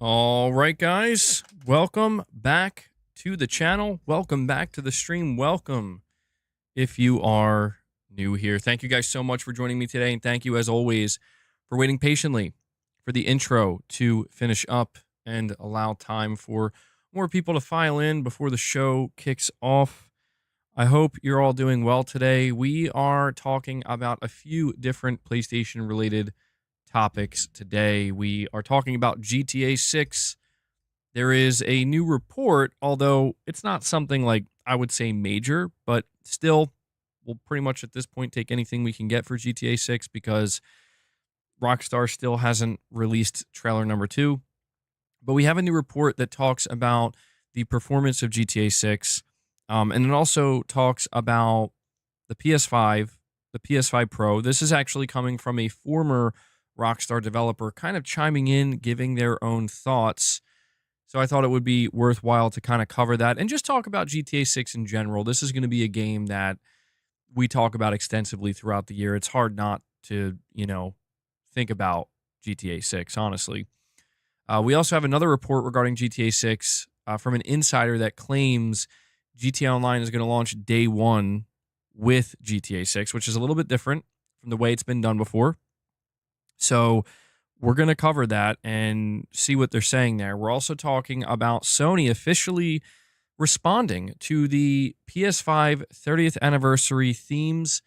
All right, guys, welcome back to the channel. Welcome back to the stream. Welcome if you are new here. Thank you guys so much for joining me today, and thank you, as always, for waiting patiently for the intro to finish up and allow time for more people to file in before the show kicks off. I hope you're all doing well today. We are talking about a few different PlayStation-related topics today. We are talking about GTA 6. There is a new report, although it's not something like I would say major, but still, we'll pretty much at this point take anything we can get for GTA 6 because Rockstar still hasn't released trailer number 2. But we have a new report that talks about the performance of GTA 6, and it also talks about the PS5, the PS5 Pro. This is actually coming from a former Rockstar developer kind of chiming in, giving their own thoughts. So I thought it would be worthwhile to kind of cover that and just talk about GTA 6 in general. This is going to be a game that we talk about extensively throughout the year. It's hard not to, think about GTA 6, honestly. We also have another report regarding GTA 6 from an insider that claims GTA Online is going to launch day one with GTA 6, which is a little bit different from the way it's been done before. So we're going to cover that and see what they're saying there. We're also talking about Sony officially responding to the PS5 30th anniversary themes.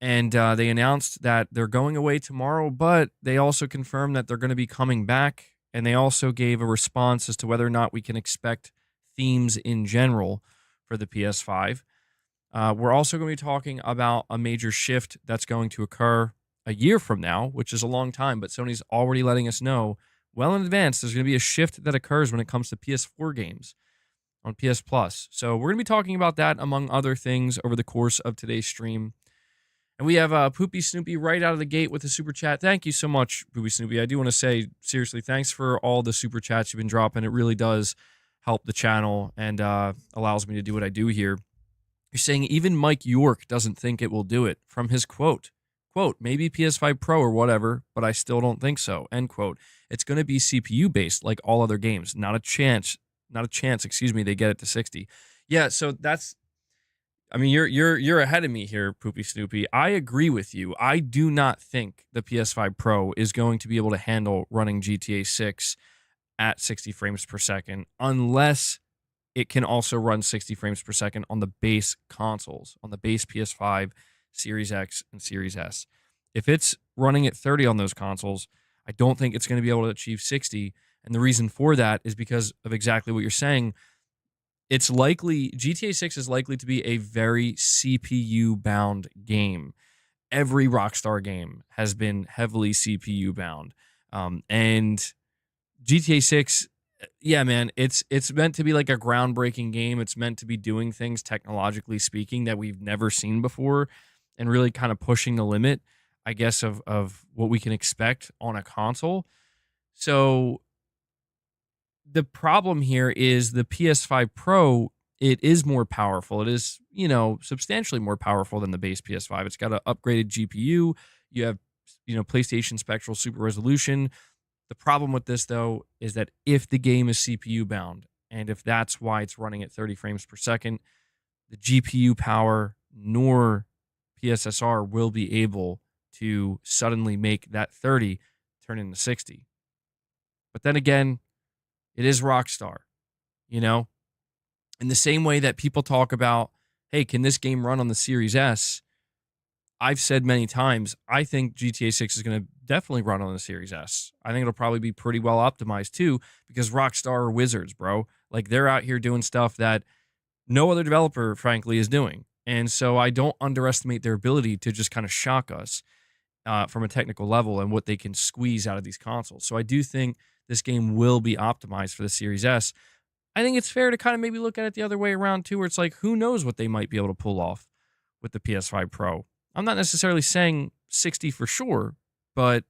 And they announced that they're going away tomorrow, but they also confirmed that they're going to be coming back. And they also gave a response as to whether or not we can expect themes in general for the PS5. We're also going to be talking about a major shift that's going to occur a year from now, which is a long time, but Sony's already letting us know well in advance there's going to be a shift that occurs when it comes to PS4 games on PS Plus. So we're going to be talking about that, among other things, over the course of today's stream. And we have Poopy Snoopy right out of the gate with a super chat. Thank you so much, Poopy Snoopy. I do want to say, seriously, thanks for all the super chats you've been dropping. It really does help the channel and allows me to do what I do here. You're saying even Mike York doesn't think it will do it from his quote. Quote, maybe PS5 Pro or whatever, but I still don't think so, end quote. It's going to be CPU based like all other games. Not a chance, they get it to 60. Yeah, so that's, I mean, you're ahead of me here, Poopy Snoopy. I agree with you. I do not think the PS5 Pro is going to be able to handle running GTA 6 at 60 frames per second unless it can also run 60 frames per second on the base consoles, on the base PS5, Series X, and Series S. If it's running at 30 on those consoles, I don't think it's going to be able to achieve 60. And the reason for that is because of exactly what you're saying. It's likely, GTA 6 is likely to be a very CPU-bound game. Every Rockstar game has been heavily CPU-bound. And GTA 6, yeah, man, it's meant to be like a groundbreaking game. It's meant to be doing things, technologically speaking, that we've never seen before, and really kind of pushing the limit, I guess, of what we can expect on a console. So the problem here is the PS5 Pro, it is more powerful. It is, substantially more powerful than the base PS5. It's got an upgraded GPU. You have, PlayStation Spectral Super Resolution. The problem with this, though, is that if the game is CPU bound, and if that's why it's running at 30 frames per second, the GPU power nor PSSR will be able to suddenly make that 30 turn into 60. But then again, it is Rockstar, in the same way that people talk about, hey, can this game run on the Series S? I've said many times, I think GTA 6 is going to definitely run on the Series S. I think it'll probably be pretty well optimized too, because Rockstar are wizards, bro. Like, they're out here doing stuff that no other developer, frankly, is doing. And so I don't underestimate their ability to just kind of shock us from a technical level and what they can squeeze out of these consoles. So I do think this game will be optimized for the Series S. I think it's fair to kind of maybe look at it the other way around too, where it's like, who knows what they might be able to pull off with the PS5 Pro. I'm not necessarily saying 60 for sure, but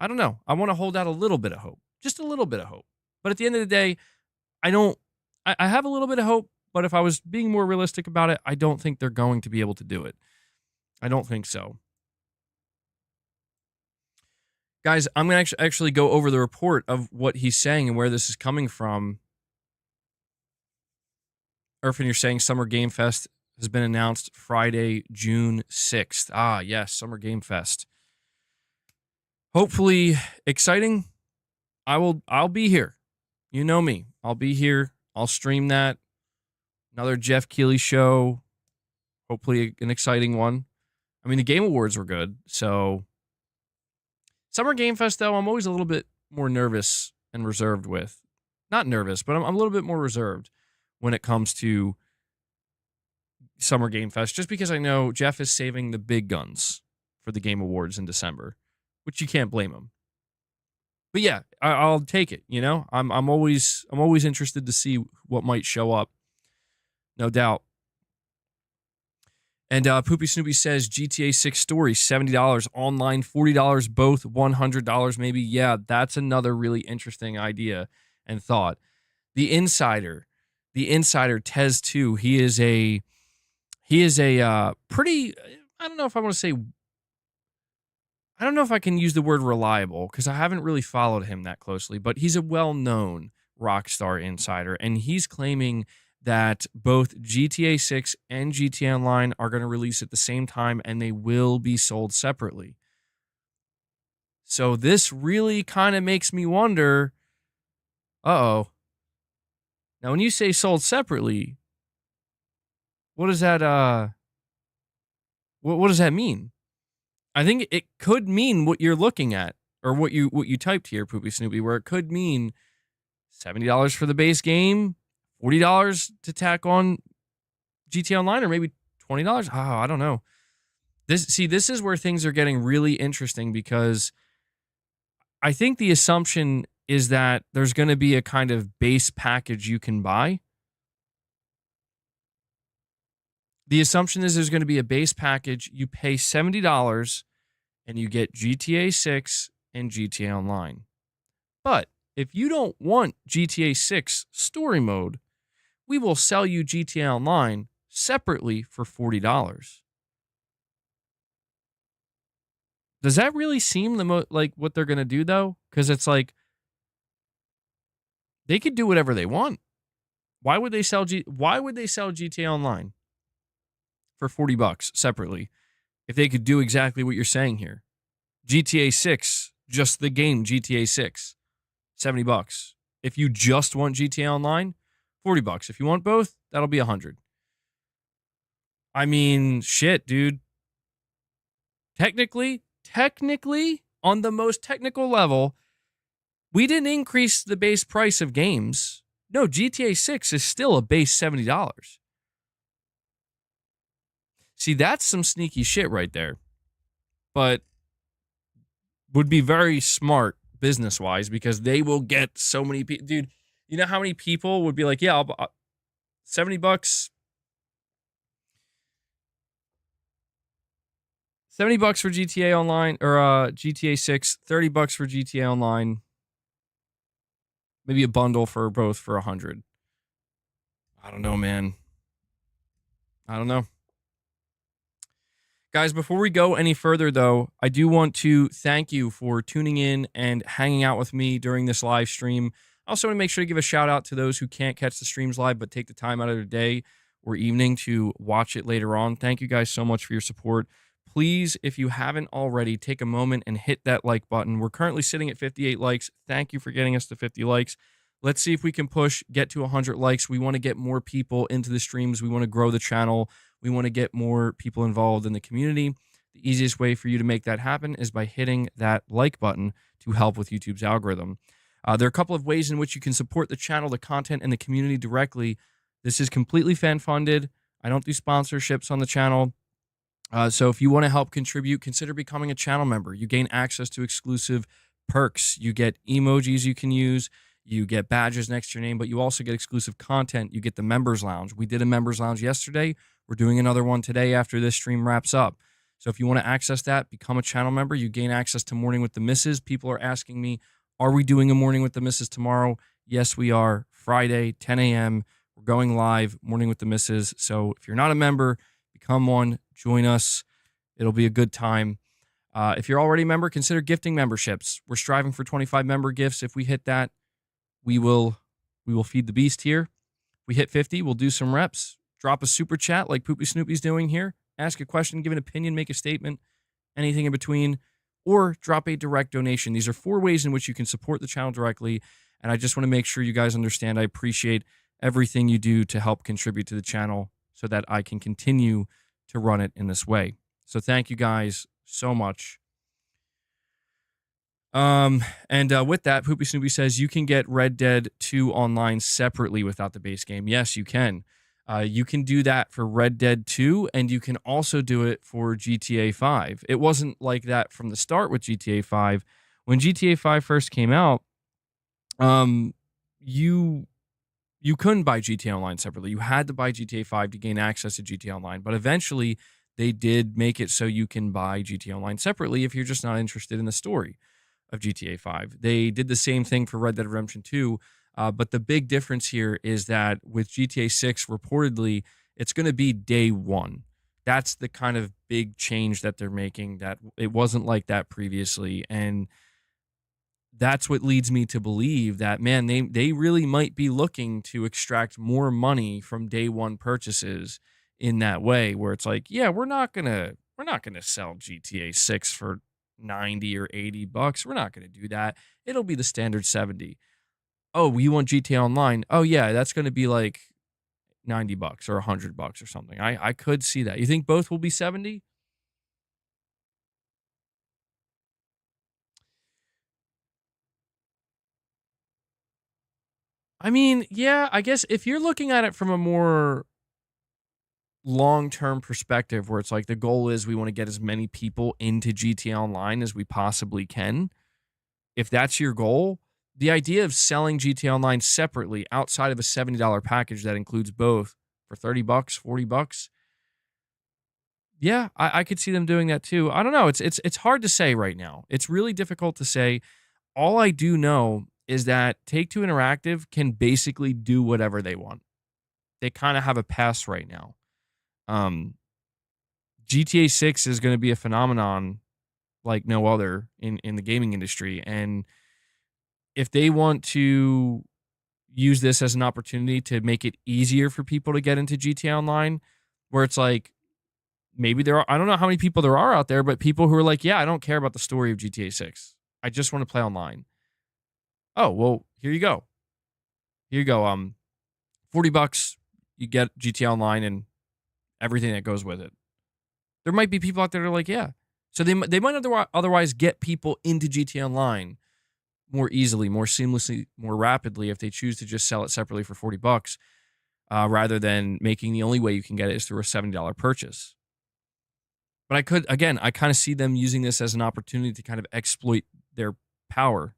I don't know. I want to hold out a little bit of hope, just a little bit of hope. But at the end of the day, I have a little bit of hope, but if I was being more realistic about it, I don't think they're going to be able to do it. I don't think so. Guys, I'm going to actually go over the report of what he's saying and where this is coming from. Irfan, you're saying Summer Game Fest has been announced Friday, June 6th. Ah, yes, Summer Game Fest. Hopefully exciting. I'll be here. You know me. I'll be here. I'll stream that. Another Jeff Keighley show. Hopefully an exciting one. I mean, the Game Awards were good, so Summer Game Fest, though, I'm always a little bit more nervous and reserved with. Not nervous, but I'm a little bit more reserved when it comes to Summer Game Fest, just because I know Jeff is saving the big guns for the Game Awards in December, which you can't blame him. But yeah, I'll take it. You know, I'm always interested to see what might show up, no doubt. And Poopy Snoopy says GTA 6 story, $70, online $40, both $100 maybe. Yeah, that's another really interesting idea and thought. The Insider Tez 2, he is a pretty, I don't know if I want to say, I don't know if I can use the word reliable because I haven't really followed him that closely, but he's a well-known Rockstar insider, and he's claiming that both GTA 6 and GTA Online are going to release at the same time, and they will be sold separately. So this really kind of makes me wonder, uh-oh. Now, when you say sold separately, what does that, what does that mean? I think it could mean what you're looking at, or what you typed here, Poopy Snoopy, where it could mean $70 for the base game, $40 to tack on GTA Online, or maybe $20. Oh, I don't know. This is where things are getting really interesting, because I think the assumption is that there's going to be a kind of base package you can buy. The assumption is there's going to be a base package. You pay $70 and you get GTA 6 and GTA Online. But if you don't want GTA 6 story mode, we will sell you GTA Online separately for $40. Does that really seem like what they're going to do, though? Because it's like, they could do whatever they want. Why would they sell GTA Online for $40 separately if they could do exactly what you're saying here? GTA 6, just the game GTA 6, $70. If you just want GTA Online, $40. If you want both, that'll be $100. I mean, shit, dude. Technically, on the most technical level, we didn't increase the base price of games. No, GTA 6 is still a base $70. See, that's some sneaky shit right there. But would be very smart business-wise, because they will get so many people. Dude, you know how many people would be like, yeah, I'll $70, $70 for GTA Online, or GTA 6, $30 for GTA Online. Maybe a bundle for both for $100. I don't know, man. I don't know. Guys, before we go any further, though, I do want to thank you for tuning in and hanging out with me during this live stream. I also want to make sure to give a shout out to those who can't catch the streams live but take the time out of their day or evening to watch it later on. Thank you guys so much for your support. Please, if you haven't already, take a moment and hit that like button. We're currently sitting at 58 likes. Thank you for getting us to 50 likes. Let's see if we can get to 100 likes. We want to get more people into the streams. We want to grow the channel. We want to get more people involved in the community. The easiest way for you to make that happen is by hitting that like button to help with YouTube's algorithm. There are a couple of ways in which you can support the channel, the content, and the community directly. This is completely fan-funded. I don't do sponsorships on the channel. So if you want to help contribute, consider becoming a channel member. You gain access to exclusive perks. You get emojis you can use. You get badges next to your name, but you also get exclusive content. You get the Members Lounge. We did a Members Lounge yesterday. We're doing another one today after this stream wraps up. So if you want to access that, become a channel member. You gain access to Morning with the Misses. People are asking me, are we doing a Morning with the Misses tomorrow? Yes, we are. Friday, 10 a.m. We're going live, Morning with the Misses. So if you're not a member, become one. Join us. It'll be a good time. If you're already a member, consider gifting memberships. We're striving for 25 member gifts. If we hit that, we will feed the beast here. We hit 50, we'll do some reps. Drop a super chat like Poopy Snoopy's doing here. Ask a question, give an opinion, make a statement, anything in between, or drop a direct donation. These are 4 ways in which you can support the channel directly, and I just want to make sure you guys understand I appreciate everything you do to help contribute to the channel so that I can continue to run it in this way. So thank you guys so much. With that, Poopy Snoopy says you can get Red Dead 2 online separately without the base game. Yes, you can. You can do that for Red Dead 2, and you can also do it for GTA 5. It wasn't like that from the start with GTA 5. When GTA 5 first came out, you couldn't buy GTA Online separately. You had to buy GTA 5 to gain access to GTA Online. But eventually, they did make it so you can buy GTA Online separately if you're just not interested in the story of GTA 5. They did the same thing for Red Dead Redemption 2, but the big difference here is that with GTA 6, reportedly, it's going to be day one. That's the kind of big change that they're making, that it wasn't like that previously. And that's what leads me to believe that, man, they really might be looking to extract more money from day one purchases in that way, where it's like, yeah, we're not gonna sell GTA 6 for 90 or 80 bucks. We're not going to do that. It'll be the standard 70. Oh, you want GTA Online? Oh yeah, that's going to be like 90 bucks or 100 bucks or something. I could see that. You think both will be 70? I mean, yeah, I guess if you're looking at it from a more long-term perspective, where it's like the goal is we want to get as many people into GTA Online as we possibly can, if that's your goal, the idea of selling GTA Online separately outside of a $70 package that includes both for 30 bucks, 40 bucks, yeah, I could see them doing that too. I don't know. It's hard to say right now. It's really difficult to say. All I do know is that Take-Two Interactive can basically do whatever they want. They kind of have a pass right now. GTA 6 is going to be a phenomenon like no other in the gaming industry, and if they want to use this as an opportunity to make it easier for people to get into GTA Online, where it's like, maybe there are, I don't know how many people there are out there, but people who are like, yeah, I don't care about the story of GTA 6. I just want to play online. Oh, well, here you go. Here you go. 40 bucks, you get GTA Online and everything that goes with it. There might be people out there that are like, yeah. So they might otherwise get people into GTA Online more easily, more seamlessly, more rapidly if they choose to just sell it separately for 40 bucks, rather than making the only way you can get it is through a $70 purchase. But I kind of see them using this as an opportunity to kind of exploit their power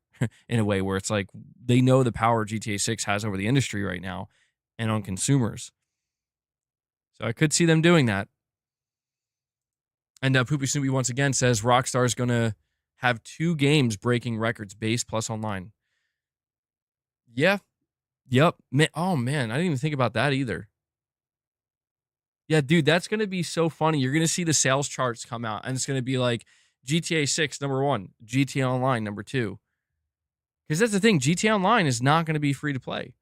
in a way where it's like they know the power GTA 6 has over the industry right now and on consumers. So I could see them doing that. And Poopy Snoopy once again says Rockstar is going to have 2 games breaking records, base plus online. Yeah. Yep. Oh, man. I didn't even think about that either. Yeah, dude, that's going to be so funny. You're going to see the sales charts come out, and it's going to be like GTA 6, number 1, GTA Online, number 2. Because that's the thing. GTA Online is not going to be free to play.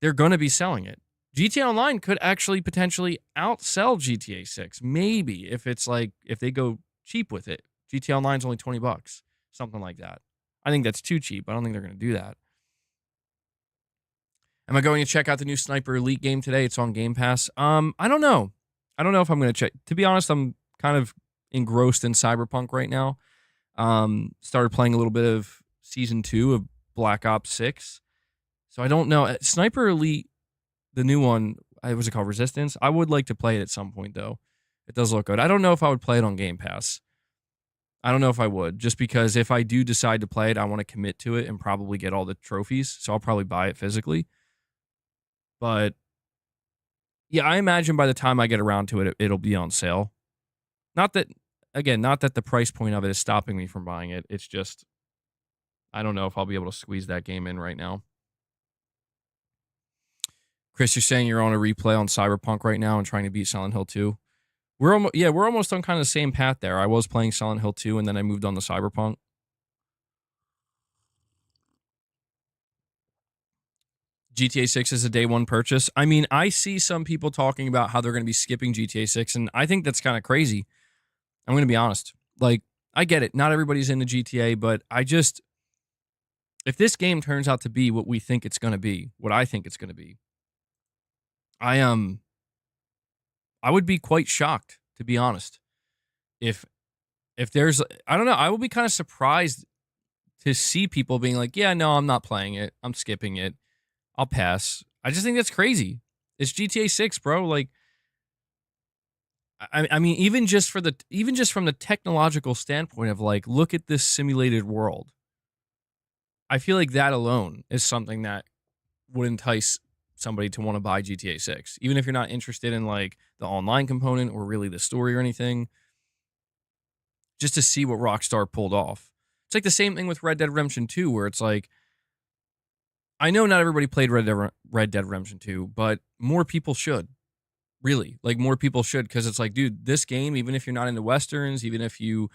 They're going to be selling it. GTA Online could actually potentially outsell GTA 6. Maybe if they go cheap with it. GTA Online's only 20 bucks, something like that. I think that's too cheap. I don't think they're going to do that. Am I going to check out the new Sniper Elite game today? It's on Game Pass. I don't know. I don't know if I'm going to check. To be honest, I'm kind of engrossed in Cyberpunk right now. Started playing a little bit of Season 2 of Black Ops 6. So I don't know. Sniper Elite, the new one, what's it called? Resistance? I would like to play it at some point, though. It does look good. I don't know if I would play it on Game Pass. I don't know if I would, just because if I do decide to play it, I want to commit to it and probably get all the trophies. So I'll probably buy it physically. But yeah, I imagine by the time I get around to it, it'll be on sale. Not that the price point of it is stopping me from buying it. It's just, I don't know if I'll be able to squeeze that game in right now. Chris, you're saying you're on a replay on Cyberpunk right now and trying to beat Silent Hill 2. we're almost on kind of the same path there. I was playing Silent Hill 2 and then I moved on to Cyberpunk. GTA 6 is a day one purchase. I mean, I see some people talking about how they're going to be skipping GTA 6, and I think that's kind of crazy. I'm going to be honest. Like, I get it. Not everybody's into GTA, but if this game turns out to be what we think it's going to be, what I think it's going to be, I I would be quite shocked, to be honest. If there's, I don't know, I will be kind of surprised to see people being like, yeah, no, I'm not playing it. I'm skipping it. I'll pass. I just think that's crazy. It's GTA 6, bro. Like, I mean, even just from the technological standpoint of like, look at this simulated world. I feel like that alone is something that would entice somebody to want to buy GTA 6, even if you're not interested in like the online component or really the story or anything. Just to see what Rockstar pulled off. It's like the same thing with Red Dead Redemption 2, where it's like, I know not everybody played Red Dead Redemption 2, but more people should. Really. Like, more people should, because it's like, dude, this game, even if you're not into Westerns, even if you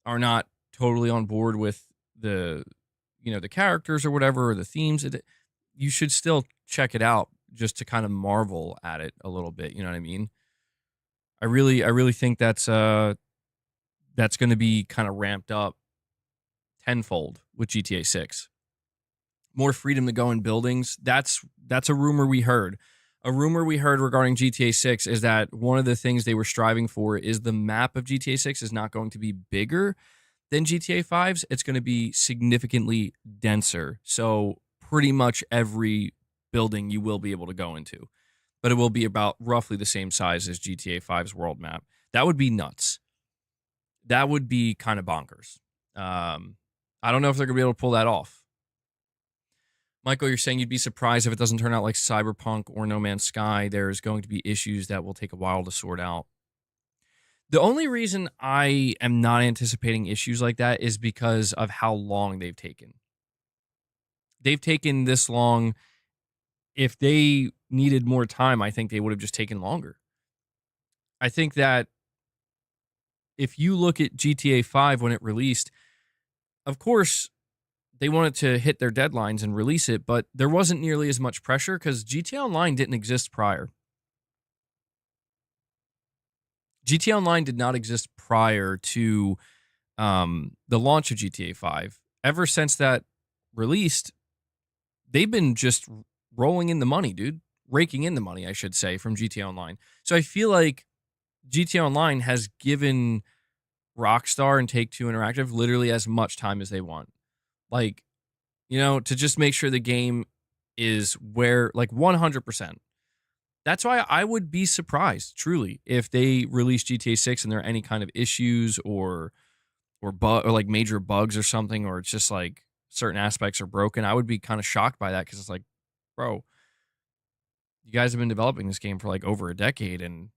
are not totally on board with the, the characters or whatever, or the themes, you should still check it out just to kind of marvel at it a little bit. You know what I mean? I really think that's going to be kind of ramped up tenfold with GTA 6. More freedom to go in buildings. That's a rumor we heard. A rumor we heard regarding GTA 6 is that one of the things they were striving for is the map of GTA 6 is not going to be bigger than GTA 5's. It's going to be significantly denser. So pretty much every building you will be able to go into, but it will be about roughly the same size as GTA 5's world map. That would be nuts. That would be kind of bonkers. I don't know if they're going to be able to pull that off. Michael, you're saying you'd be surprised if it doesn't turn out like Cyberpunk or No Man's Sky. There's going to be issues that will take a while to sort out. The only reason I am not anticipating issues like that is because of how long they've taken. They've taken this long. If they needed more time, I think they would have just taken longer. I think that if you look at GTA 5 when it released, of course, they wanted to hit their deadlines and release it, but there wasn't nearly as much pressure because GTA Online didn't exist prior. GTA Online did not exist prior to the launch of GTA 5. Ever since that released, they've been just rolling in the money, dude. Raking in the money, I should say, from GTA Online. So I feel like GTA Online has given Rockstar and Take-Two Interactive literally as much time as they want. Like, to just make sure the game is where, like, 100%. That's why I would be surprised, truly, if they release GTA 6 and there are any kind of issues or like major bugs or something, or it's just like certain aspects are broken. I would be kind of shocked by that because it's like, bro, you guys have been developing this game for like over a decade, and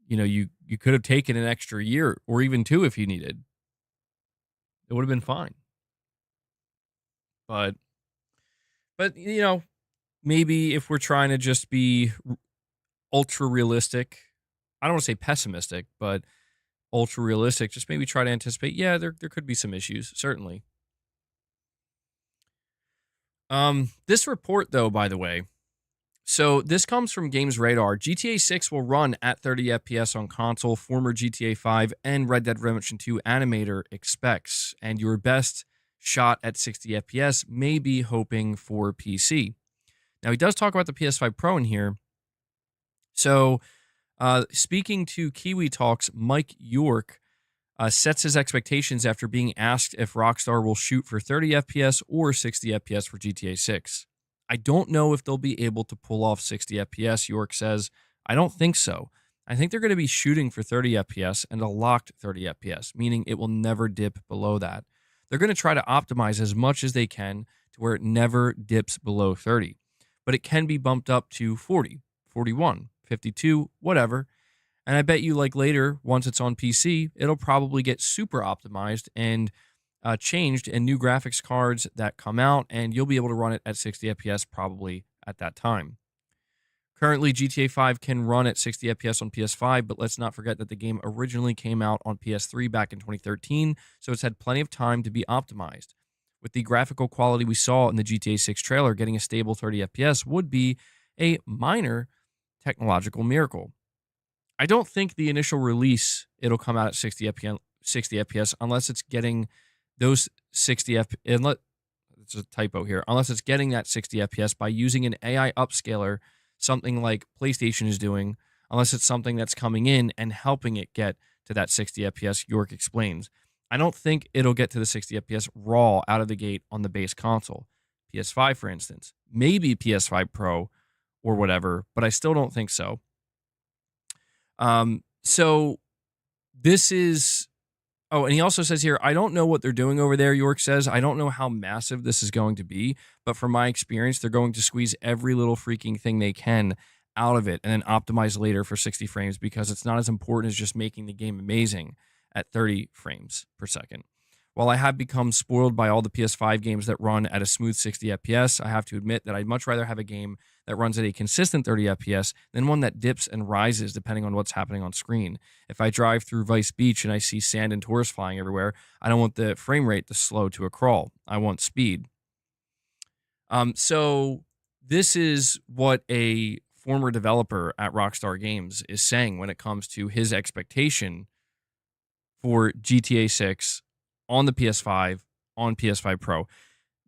you could have taken an extra year or even two if you needed. It would have been fine. But maybe if we're trying to just be ultra realistic, I don't want to say pessimistic, but ultra realistic, just maybe try to anticipate, yeah, there could be some issues, certainly. This report, though, by the way, so this comes from Games Radar. GTA 6 will run at 30 FPS on console, former GTA 5 and Red Dead Redemption 2 animator expects, and your best shot at 60 FPS may be hoping for PC. Now, he does talk about the PS5 Pro in here. So, speaking to Kiwi Talks, Mike York sets his expectations after being asked if Rockstar will shoot for 30 FPS or 60 FPS for GTA 6. I don't know if they'll be able to pull off 60 FPS, York says. I don't think so. I think they're going to be shooting for 30 FPS and a locked 30 FPS, meaning it will never dip below that. They're going to try to optimize as much as they can to where it never dips below 30, but it can be bumped up to 40, 41, 52, whatever. And I bet you, like, later, once it's on PC, it'll probably get super optimized and changed, and new graphics cards that come out, and you'll be able to run it at 60 FPS probably at that time. Currently, GTA 5 can run at 60 FPS on PS5, but let's not forget that the game originally came out on PS3 back in 2013, so it's had plenty of time to be optimized. With the graphical quality we saw in the GTA 6 trailer, getting a stable 30 FPS would be a minor technological miracle. I don't think the initial release it'll come out at 60 FPS unless it's getting those 60 FPS. It's a typo here. Unless it's getting that 60 FPS by using an AI upscaler, something like PlayStation is doing, unless it's something that's coming in and helping it get to that 60 FPS, York explains. I don't think it'll get to the 60 FPS raw out of the gate on the base console. PS5, for instance. Maybe PS5 Pro or whatever, but I still don't think so. So this is... Oh, and he also says here, I don't know what they're doing over there, York says. I don't know how massive this is going to be, but from my experience, they're going to squeeze every little freaking thing they can out of it and then optimize later for 60 frames because it's not as important as just making the game amazing at 30 frames per second. While I have become spoiled by all the PS5 games that run at a smooth 60 FPS, I have to admit that I'd much rather have a game that runs at a consistent 30 FPS than one that dips and rises depending on what's happening on screen. If I drive through Vice Beach and I see sand and tourists flying everywhere, I don't want the frame rate to slow to a crawl. I want speed. So this is what a former developer at Rockstar Games is saying when it comes to his expectation for GTA 6 on the PS5, on PS5 Pro.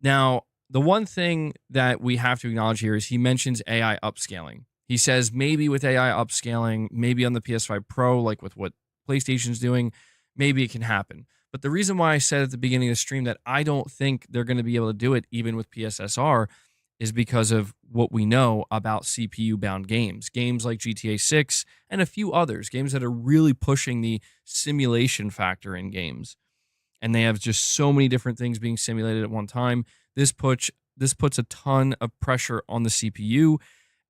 Now, the one thing that we have to acknowledge here is he mentions AI upscaling. He says maybe with AI upscaling, maybe on the PS5 Pro, like with what PlayStation's doing, maybe it can happen. But the reason why I said at the beginning of the stream that I don't think they're going to be able to do it even with PSSR is because of what we know about CPU-bound games. Games like GTA 6 and a few others, games that are really pushing the simulation factor in games. And they have just so many different things being simulated at one time. This puts a ton of pressure on the CPU,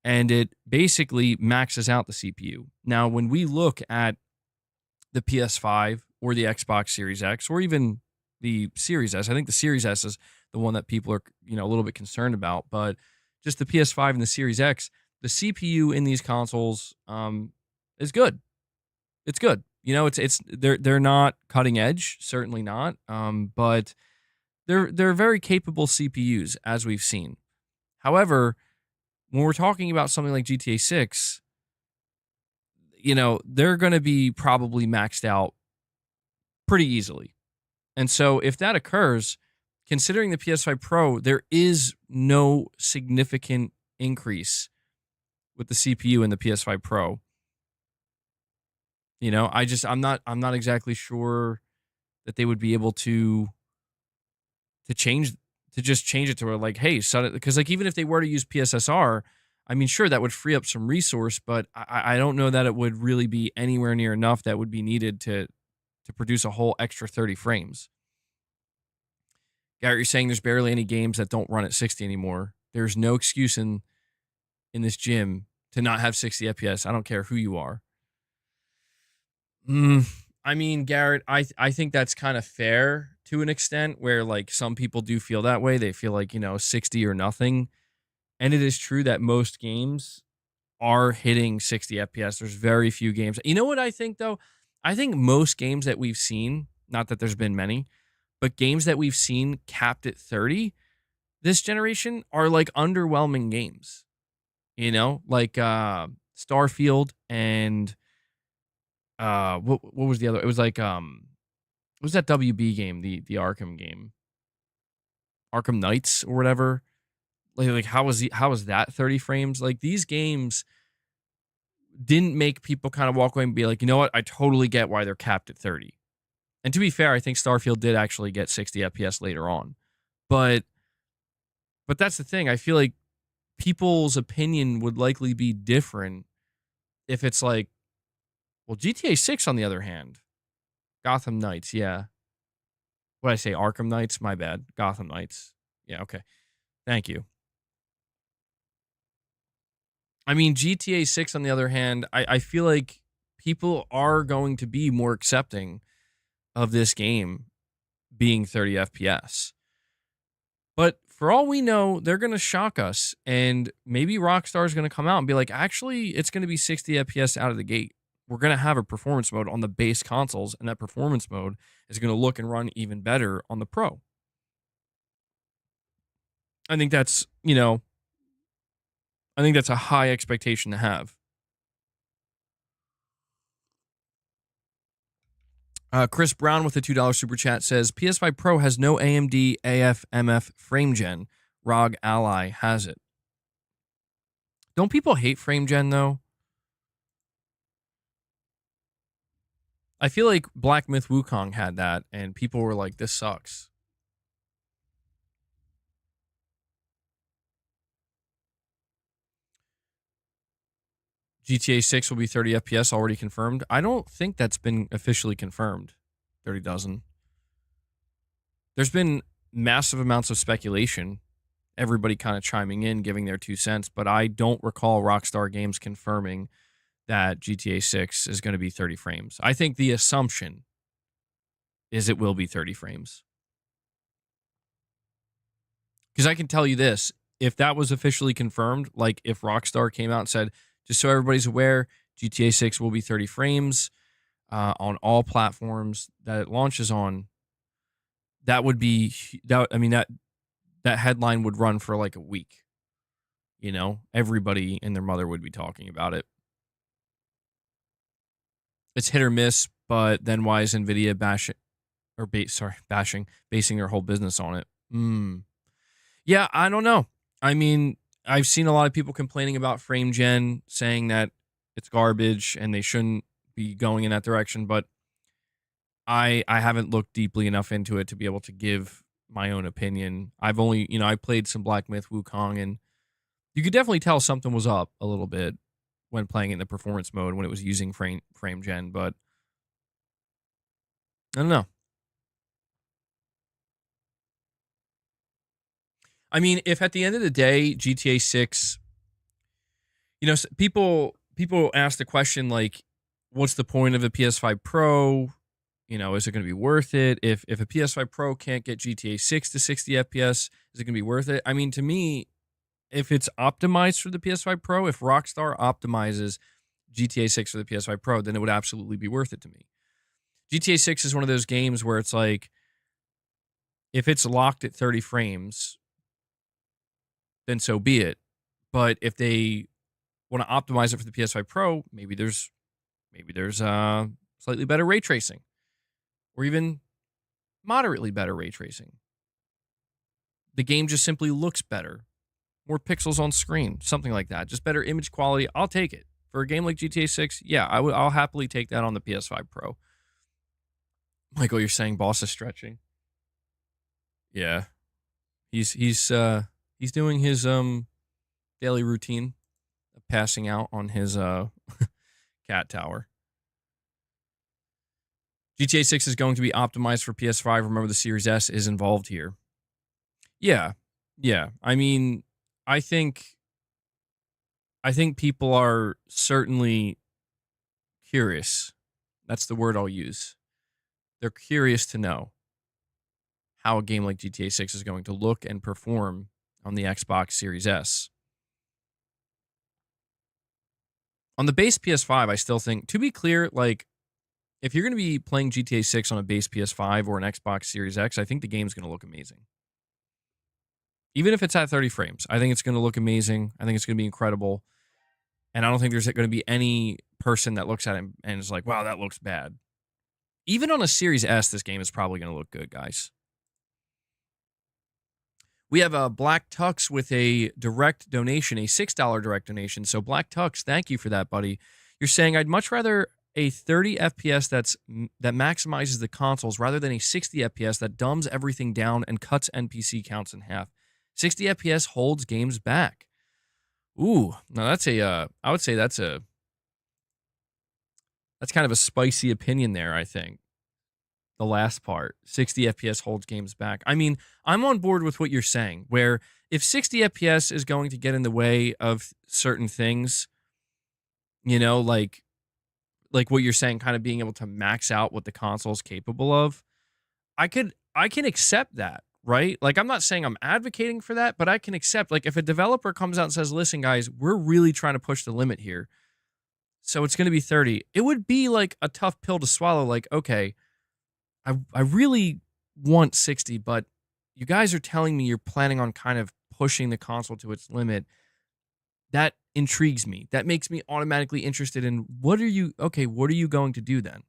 and it basically maxes out the CPU. Now, when we look at the PS5 or the Xbox Series X or even the Series S, I think the Series S is the one that people are, a little bit concerned about, but just the PS5 and the Series X, the CPU in these consoles is good. It's good. They're not cutting edge, certainly not. But they're very capable CPUs, as we've seen. However, when we're talking about something like GTA 6, they're going to be probably maxed out pretty easily. And so if that occurs, considering the PS5 Pro, there is no significant increase with the CPU in the PS5 Pro. I'm not exactly sure that they would be able to change it to where like, hey, because like even if they were to use PSSR, I mean, sure, that would free up some resource, but I don't know that it would really be anywhere near enough that would be needed to produce a whole extra 30 frames. Garrett, you're saying there's barely any games that don't run at 60 anymore. There's no excuse in this gym to not have 60 FPS. I don't care who you are. I mean, Garrett, I think that's kind of fair to an extent where like some people do feel that way. They feel like, 60 or nothing. And it is true that most games are hitting 60 FPS. There's very few games. You know what I think though? I think most games that we've seen, not that there's been many, but games that we've seen capped at 30 this generation are like underwhelming games. Like Starfield and what was the other? It was like what was that WB game, the Arkham game? Arkham Knights or whatever. Like how was that 30 frames? Like these games didn't make people kind of walk away and be like, you know what? I totally get why they're capped at 30. And to be fair, I think Starfield did actually get 60 FPS later on. But that's the thing. I feel like people's opinion would likely be different if it's like, well, GTA 6 on the other hand, Gotham Knights, yeah. What did I say? Arkham Knights? My bad. Gotham Knights. Yeah, okay. Thank you. I mean, GTA 6 on the other hand, I feel like people are going to be more accepting of this game being 30 FPS. But For all we know, they're going to shock us, and maybe Rockstar is going to come out and be like, actually, it's going to be 60 FPS out of the gate. We're going to have a performance mode on the base consoles, and that performance mode is going to look and run even better on the Pro. I think that's, I think that's a high expectation to have. Chris Brown with a $2 super chat says, PS5 Pro has no AMD AFMF frame gen. ROG Ally has it. Don't people hate frame gen, though? I feel like Black Myth Wukong had that, and people were like, this sucks. GTA 6 will be 30 FPS already confirmed. I don't think that's been officially confirmed. 30 dozen. There's been massive amounts of speculation. Everybody kind of chiming in, giving their 2 cents, but I don't recall Rockstar Games confirming that GTA 6 is going to be 30 frames. I think the assumption is it will be 30 frames. Because I can tell you this, if that was officially confirmed, like if Rockstar came out and said, just so everybody's aware, GTA 6 will be 30 frames on all platforms that it launches on, that would be, that headline would run for like a week. Everybody and their mother would be talking about it. It's hit or miss, but then why is NVIDIA basing their whole business on it? Yeah, I don't know. I mean, I've seen a lot of people complaining about frame gen, saying that it's garbage and they shouldn't be going in that direction, but I haven't looked deeply enough into it to be able to give my own opinion. I've only, I played some Black Myth Wukong, and you could definitely tell something was up a little bit when playing in the performance mode when it was using frame gen, but I don't know. I mean, if at the end of the day, GTA 6, people ask the question like, what's the point of a PS5 Pro? Is it going to be worth it? If a PS5 Pro can't get GTA 6 to 60 FPS, is it going to be worth it? I mean, to me, if it's optimized for the PS5 Pro, if Rockstar optimizes GTA 6 for the PS5 Pro, then it would absolutely be worth it to me. GTA 6 is one of those games where it's like, if it's locked at 30 frames, then so be it. But if they want to optimize it for the PS5 Pro, maybe there's slightly better ray tracing, or even moderately better ray tracing. The game just simply looks better, more pixels on screen, something like that. Just better image quality. I'll take it for a game like GTA 6. Yeah, I'll happily take that on the PS5 Pro. Michael, you're saying boss is stretching. Yeah, he's doing his daily routine of passing out on his cat tower. GTA 6 is going to be optimized for PS5. Remember, the Series S is involved here. Yeah. I mean, I think people are certainly curious. That's the word I'll use. They're curious to know how a game like GTA 6 is going to look and perform on the Xbox Series S. On the base PS5, I still think, to be clear, like, if you're going to be playing GTA 6 on a base PS5 or an Xbox Series X, I think the game's going to look amazing. Even if it's at 30 frames, I think it's going to look amazing. I think it's going to be incredible. And I don't think there's going to be any person that looks at it and is like, wow, that looks bad. Even on a Series S, this game is probably going to look good, guys. We have a Black Tux with a direct donation, a $6 direct donation. So Black Tux, thank you for that, buddy. You're saying I'd much rather a 30 FPS that maximizes the consoles rather than a 60 FPS that dumbs everything down and cuts NPC counts in half. 60 FPS holds games back. Ooh, now that's I would say that's kind of a spicy opinion there, I think. The last part, 60 FPS holds games back. I mean, I'm on board with what you're saying, where if 60 FPS is going to get in the way of certain things, like what you're saying, kind of being able to max out what the console is capable of, I can accept that. right? Like, I'm not saying I'm advocating for that, but I can accept, like, if a developer comes out and says, listen, guys, we're really trying to push the limit here, so it's going to be 30. It would be like a tough pill to swallow. Like, okay, I really want 60, but you guys are telling me you're planning on kind of pushing the console to its limit. That intrigues me. That makes me automatically interested in what are you going to do then?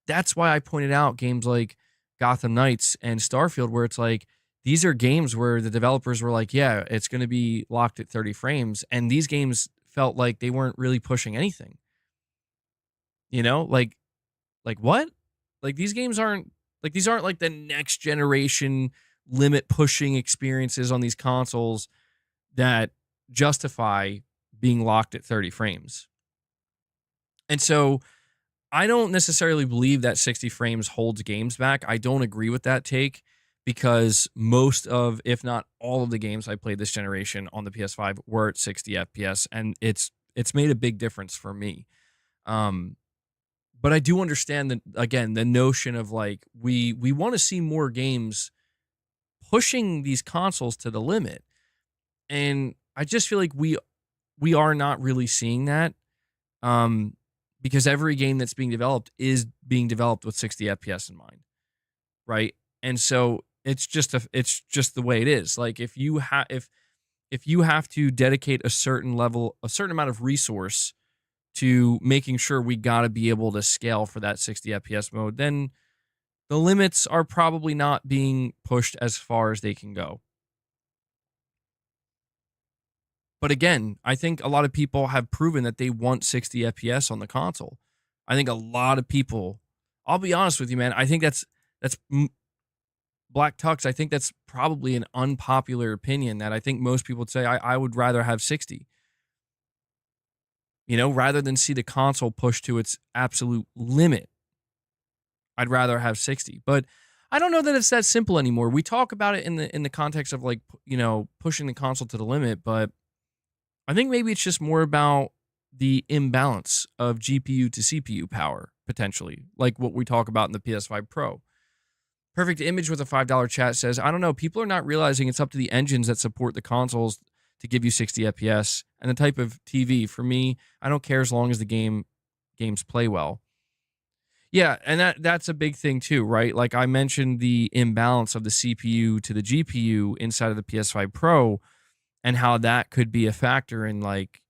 That's why I pointed out games like Gotham Knights and Starfield, where it's like, these are games where the developers were like, yeah, it's going to be locked at 30 frames. And these games felt like they weren't really pushing anything. You know, like what? Like these aren't like the next generation limit pushing experiences on these consoles that justify being locked at 30 frames. And so I don't necessarily believe that 60 frames holds games back. I don't agree with that take because most of, if not all of the games I played this generation on the PS5 were at 60 FPS, and it's made a big difference for me. But I do understand that, again, the notion of like we want to see more games pushing these consoles to the limit, and I just feel like we are not really seeing that, because every game that's being developed is being developed with 60 FPS in mind, right? And so it's just the way it is. Like if you have to dedicate a certain amount of resource to making sure we got to be able to scale for that 60 FPS mode, then the limits are probably not being pushed as far as they can go. But again, I think a lot of people have proven that they want 60 FPS on the console. I think a lot of people, I'll be honest with you, man, I think that's Black Tux. I think that's probably an unpopular opinion that I think most people would say I would rather have 60. You know, rather than see the console push to its absolute limit, I'd rather have 60. But I don't know that it's that simple anymore. We talk about it in the context of like, you know, pushing the console to the limit, but I think maybe it's just more about the imbalance of GPU to CPU power, potentially, like what we talk about in the PS5 Pro. Perfect Image with a $5 chat says, I don't know, people are not realizing it's up to the engines that support the consoles to give you 60 FPS and the type of TV. For me, I don't care as long as the games play well. Yeah, and that's a big thing too, right? Like I mentioned the imbalance of the CPU to the GPU inside of the PS5 Pro and how that could be a factor in, like,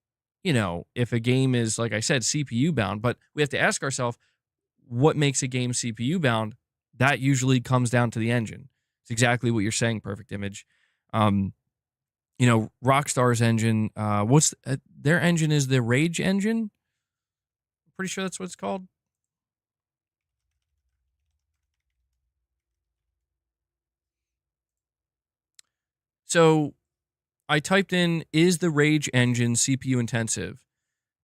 you know, if a game is, like I said, CPU bound, but we have to ask ourselves, what makes a game CPU bound? That usually comes down to the engine. It's exactly what you're saying, Perfect Image. You know, Rockstar's engine, their engine is the Rage engine. I'm pretty sure that's what it's called. So I typed in, is the Rage engine CPU intensive?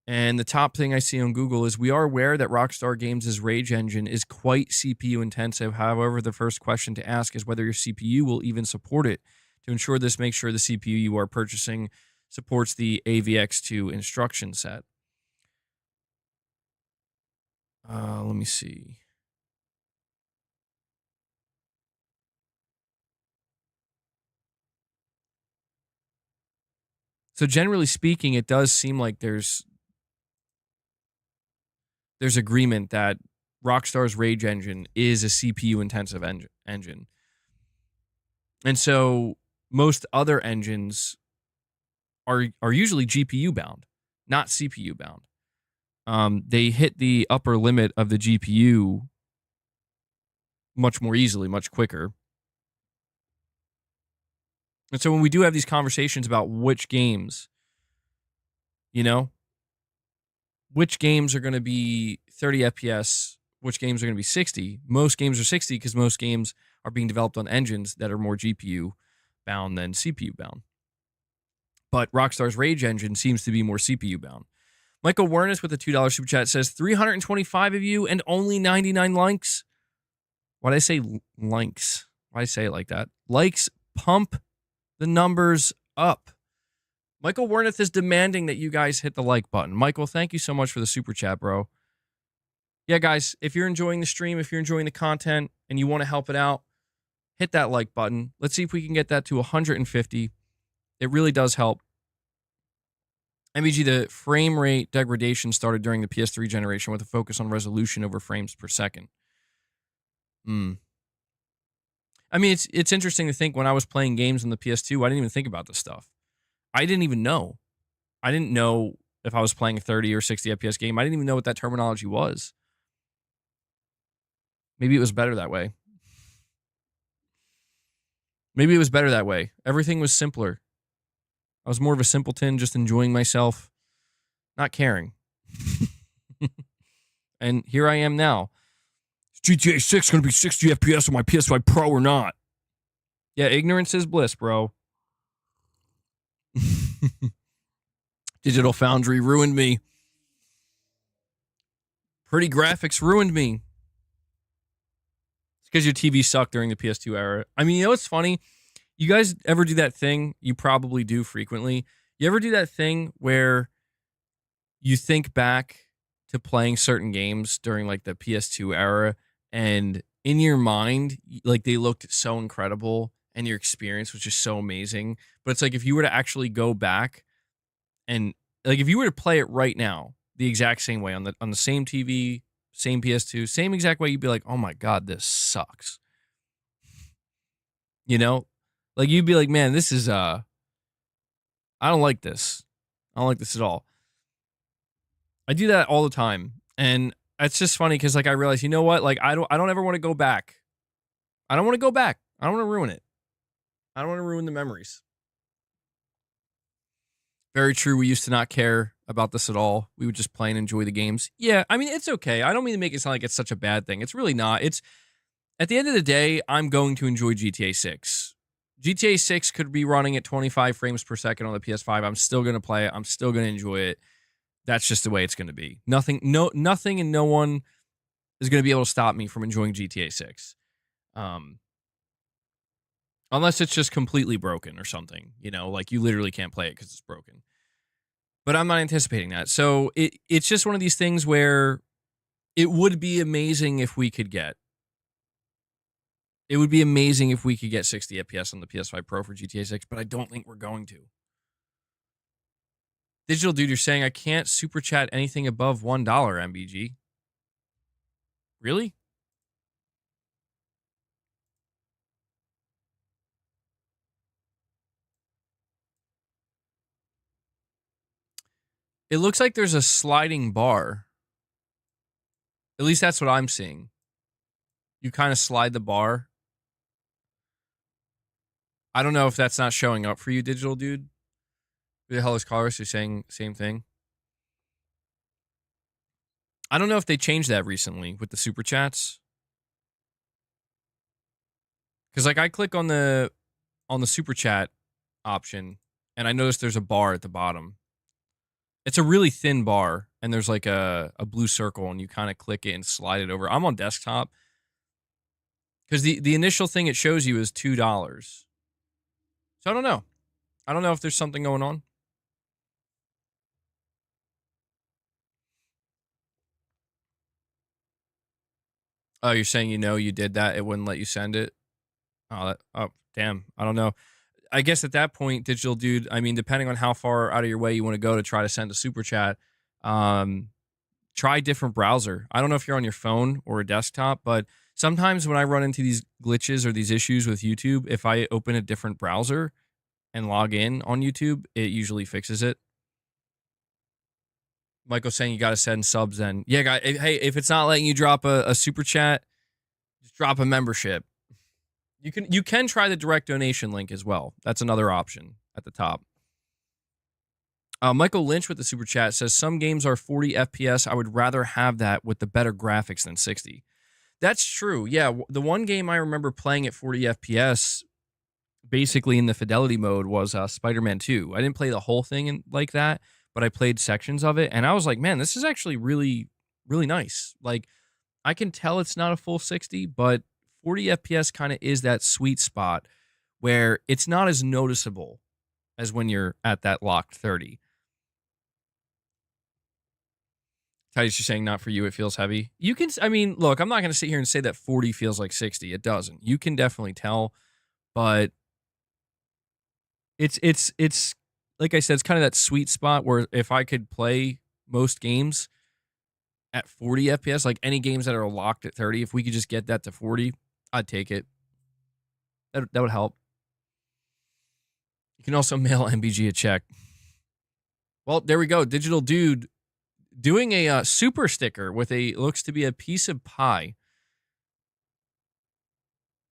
And the top thing I see on Google is, we are aware that Rockstar Games' Rage engine is quite CPU intensive. However, the first question to ask is whether your CPU will even support it. To ensure this, make sure the CPU you are purchasing supports the AVX2 instruction set. Let me see. So generally speaking, it does seem like there's agreement that Rockstar's Rage engine is a CPU intensive engine. And so most other engines are usually GPU bound, not CPU bound. They hit the upper limit of the GPU much more easily, much quicker. And so when we do have these conversations about which games, you know, which games are going to be 30 FPS, which games are going to be 60, most games are 60 because most games are being developed on engines that are more GPU bound than CPU bound. But Rockstar's Rage engine seems to be more CPU bound. Michael Wernes with a $2 super chat says, 325 of you and only 99 likes. Why'd I say likes? Why'd I say it like that? Likes pump the numbers up. Michael Wernes is demanding that you guys hit the like button. Michael, thank you so much for the super chat, bro. Yeah, guys, if you're enjoying the stream, if you're enjoying the content and you want to help it out, hit that like button. Let's see if we can get that to 150. It really does help. MVG, the frame rate degradation started during the PS3 generation with a focus on resolution over frames per second. I mean, it's interesting to think when I was playing games on the PS2, I didn't even think about this stuff. I didn't even know. I didn't know if I was playing a 30 or 60 FPS game. I didn't even know what that terminology was. Maybe it was better that way. Maybe it was better that way. Everything was simpler. I was more of a simpleton, just enjoying myself, not caring. And here I am now. Is GTA 6 going to be 60 FPS on my PS5 Pro or not? Yeah, ignorance is bliss, bro. Digital Foundry ruined me. Pretty graphics ruined me. It's because your TV sucked during the PS2 era. I mean, you know what's funny? You guys ever do that thing? You probably do frequently. You ever do that thing where you think back to playing certain games during like the PS2 era, and in your mind, like they looked so incredible and your experience was just so amazing. But it's like if you were to actually go back and like if you were to play it right now, the exact same way on the same TV, same PS2, same exact way, you'd be like, "Oh my God, this sucks." You know? Like you'd be like, "Man, this is I don't like this. I don't like this at all." I do that all the time. And it's just funny because like I realize, you know what? Like I don't ever want to go back. I don't want to go back. I don't want to ruin it. I don't want to ruin the memories. Very true. We used to not care about this at all. We would just play and enjoy the games. Yeah, I mean, it's okay. I don't mean to make it sound like it's such a bad thing. It's really not. It's at the end of the day, I'm going to enjoy GTA 6. GTA 6 could be running at 25 frames per second on the PS5. I'm still going to play it. I'm still going to enjoy it. That's just the way it's going to be. Nothing and no one is going to be able to stop me from enjoying GTA 6. Unless it's just completely broken or something, you know, like you literally can't play it because it's broken. But I'm not anticipating that. So it's just one of these things where it would be amazing if we could get. It would be amazing if we could get 60 FPS on the PS5 Pro for GTA 6, but I don't think we're going to. Digital Dude, you're saying I can't super chat anything above $1, MBG. Really? It looks like there's a sliding bar. At least that's what I'm seeing. You kind of slide the bar. I don't know if that's not showing up for you, Digital Dude. Who the hell is Colors? You're saying same thing. I don't know if they changed that recently with the super chats. Because like I click on the super chat option and I notice there's a bar at the bottom. It's a really thin bar and there's like a blue circle and you kind of click it and slide it over. I'm on desktop because the initial thing it shows you is $2. So I don't know. I don't know if there's something going on. Oh, you're saying you did that. It wouldn't let you send it. Oh, damn. I don't know. I guess at that point, Digital Dude, I mean, depending on how far out of your way you want to go to try to send a super chat, try a different browser. I don't know if you're on your phone or a desktop, but sometimes when I run into these glitches or these issues with YouTube, if I open a different browser and log in on YouTube, it usually fixes it. Michael's saying you got to send subs then. Yeah, guys, hey, if it's not letting you drop a super chat, just drop a membership. You can try the direct donation link as well. That's another option at the top. Michael Lynch with the super chat says, some games are 40 FPS. I would rather have that with the better graphics than 60. That's true. Yeah, the one game I remember playing at 40 FPS, basically in the fidelity mode, was Spider-Man 2. I didn't play the whole thing like that, but I played sections of it, and I was like, man, this is actually really, really nice. Like, I can tell it's not a full 60, but 40 FPS kind of is that sweet spot where it's not as noticeable as when you're at that locked 30. Titus, you're saying not for you, it feels heavy. You can, I mean, look, I'm not going to sit here and say that 40 feels like 60. It doesn't. You can definitely tell, but it's like I said, it's kind of that sweet spot where if I could play most games at 40 FPS, like any games that are locked at 30, if we could just get that to 40, I'd take it. That would help. You can also mail MBG a check. Well, there we go. Digital Dude doing a super sticker with looks to be a piece of pie.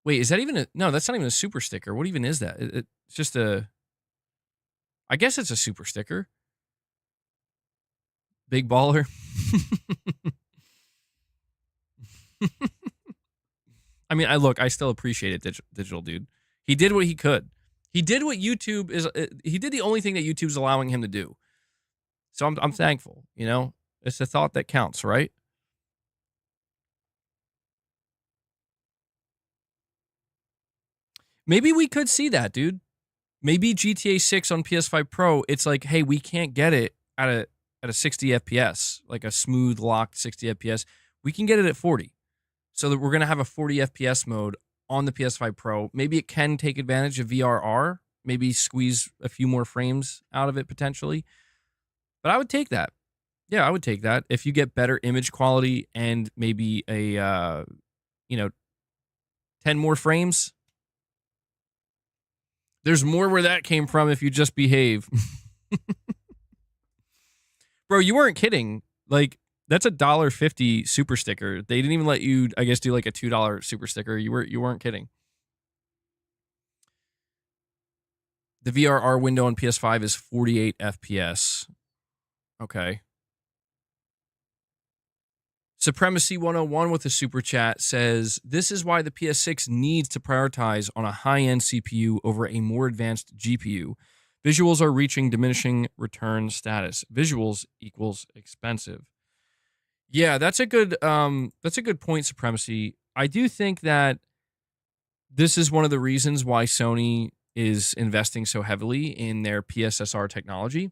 Wait, is that even no, that's not even a super sticker. What even is that? It's just I guess it's a super sticker. Big baller. I mean, I still appreciate it, Digital Dude. He did what he could. He did what YouTube is. He did the only thing that YouTube's allowing him to do. So I'm thankful. You know, it's the thought that counts, right? Maybe we could see that, dude. Maybe GTA 6 on PS5 Pro. It's like, hey, we can't get it at a 60 FPS, like a smooth locked 60 FPS. We can get it at 40. So that we're gonna have a 40 FPS mode on the PS5 Pro. Maybe it can take advantage of VRR. Maybe squeeze a few more frames out of it potentially. But I would take that. Yeah, I would take that. If you get better image quality and maybe a 10 more frames. There's more where that came from if you just behave. Bro, you weren't kidding. Like, that's a $1.50 super sticker. They didn't even let you, I guess, do like a $2 super sticker. You weren't kidding. The VRR window on PS5 is 48 FPS. Okay. Supremacy 101 with a super chat says, this is why the PS6 needs to prioritize on a high-end CPU over a more advanced GPU. Visuals are reaching diminishing return status. Visuals equals expensive. Yeah, that's a good point, Supremacy. I do think that this is one of the reasons why Sony is investing so heavily in their PSSR technology.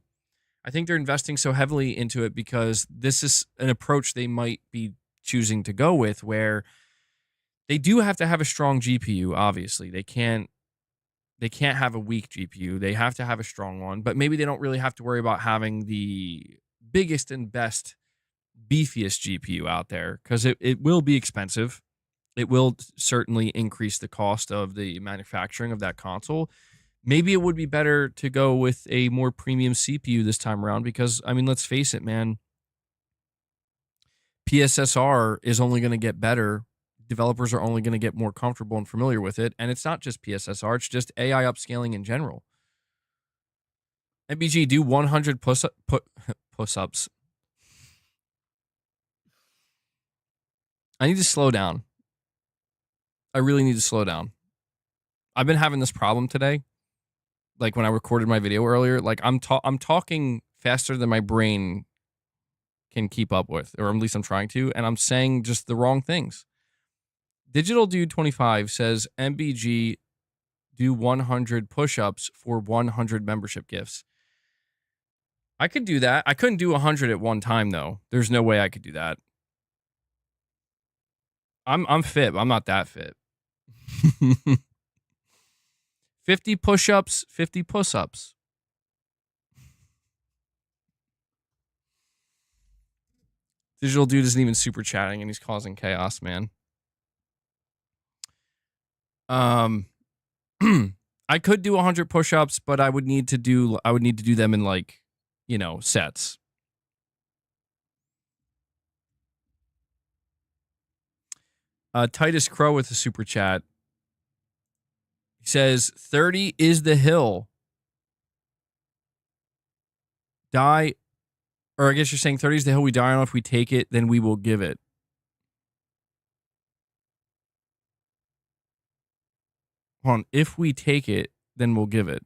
I think they're investing so heavily into it because this is an approach they might be choosing to go with, where they do have to have a strong GPU. Obviously, they can't have a weak GPU. They have to have a strong one, but maybe they don't really have to worry about having the biggest and best, beefiest GPU out there, because it will be expensive. It will certainly increase the cost of the manufacturing of that console. Maybe it would be better to go with a more premium CPU this time around because, I mean, let's face it, man. PSSR is only going to get better. Developers are only going to get more comfortable and familiar with it. And it's not just PSSR, it's just AI upscaling in general. MBG, do 100 push-ups. I need to slow down. I really need to slow down. I've been having this problem today. Like when I recorded my video earlier, like I'm talking faster than my brain can keep up with, or at least I'm trying to, and I'm saying just the wrong things. Digital Dude 25 says, MBG, do 100 push-ups for 100 membership gifts. I could do that. I couldn't do 100 at one time though. There's no way I could do that. I'm fit, but I'm not that fit. 50 push-ups, 50 push-ups. Digital Dude isn't even super chatting and he's causing chaos, man. I could do 100 push-ups, but I would need to do them in, like, sets. Titus Crow with a super chat. He says, 30 is the hill. Die, or I guess you're saying 30 is the hill we die on. If we take it, then we will give it. Hold on. If we take it, then we'll give it.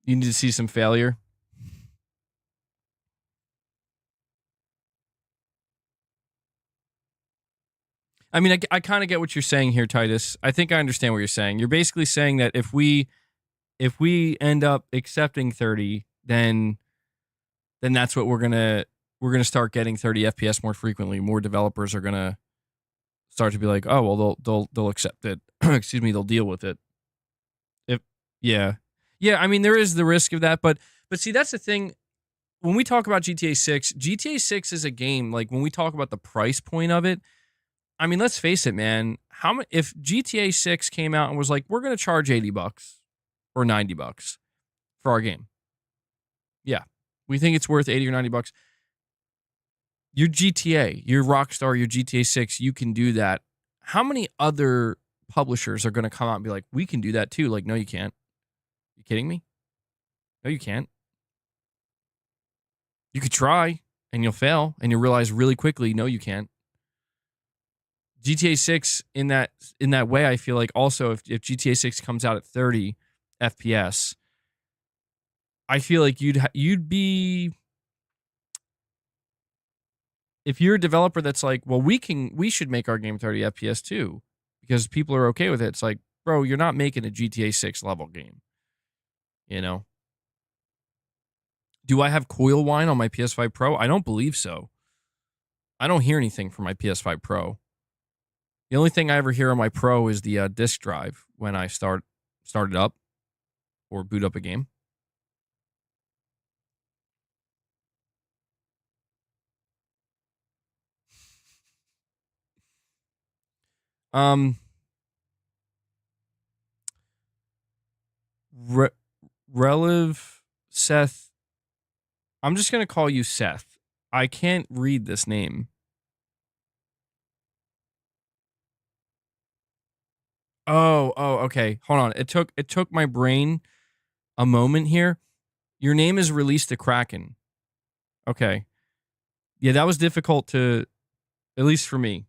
You need to see some failure. I mean, I kind of get what you're saying here, Titus. I think I understand what you're saying. You're basically saying that if we end up accepting 30, then that's what we're gonna start getting 30 FPS more frequently. More developers are gonna start to be like, oh well, they'll accept it. Excuse me, they'll deal with it. Yeah. I mean, there is the risk of that, but see, that's the thing. When we talk about GTA 6, GTA 6 is a game, like when we talk about the price point of it, I mean, let's face it, man. If GTA 6 came out and was like, we're going to charge $80 or $90 for our game. Yeah. We think it's worth 80 or $90. You're GTA, you're Rockstar, you're GTA 6, you can do that. How many other publishers are going to come out and be like, we can do that too? Like, no, you can't. You kidding me? No, you can't. You could try and you'll fail and you'll realize really quickly, no, you can't. GTA 6 in that way, I feel like also if GTA 6 comes out at 30 FPS, I feel like you'd be, if you're a developer that's like, well, we should make our game 30 FPS too because people are okay with it. It's like, bro, you're not making a GTA 6 level game. You know? Do I have coil whine on my PS5 Pro? I don't believe so. I don't hear anything from my PS5 Pro. The only thing I ever hear on my Pro is the disk drive when I start it up or boot up a game. Reliv Seth. I'm just going to call you Seth. I can't read this name. Oh, okay. Hold on. It took my brain a moment here. Your name is Release the Kraken. Okay. Yeah, that was difficult to, at least for me.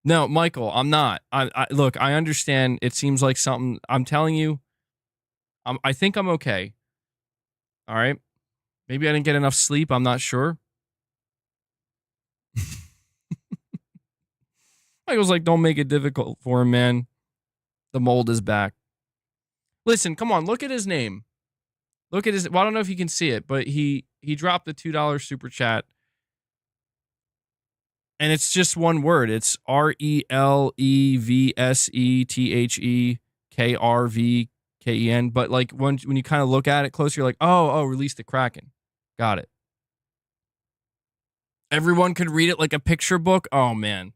No, Michael, I'm not. I look, I understand. It seems like something. I'm telling you, I think I'm okay. All right. Maybe I didn't get enough sleep. I'm not sure. Michael's like, don't make it difficult for him, man. The mold is back. Listen, come on, look at his name. Look at his. Well, I don't know if you can see it, but he dropped the $2 super chat. And it's just one word. It's RELEVSETHEKRVKEN. But like when you kind of look at it closer, you're like, oh, Release the Kraken. Got it. Everyone could read it like a picture book. Oh man.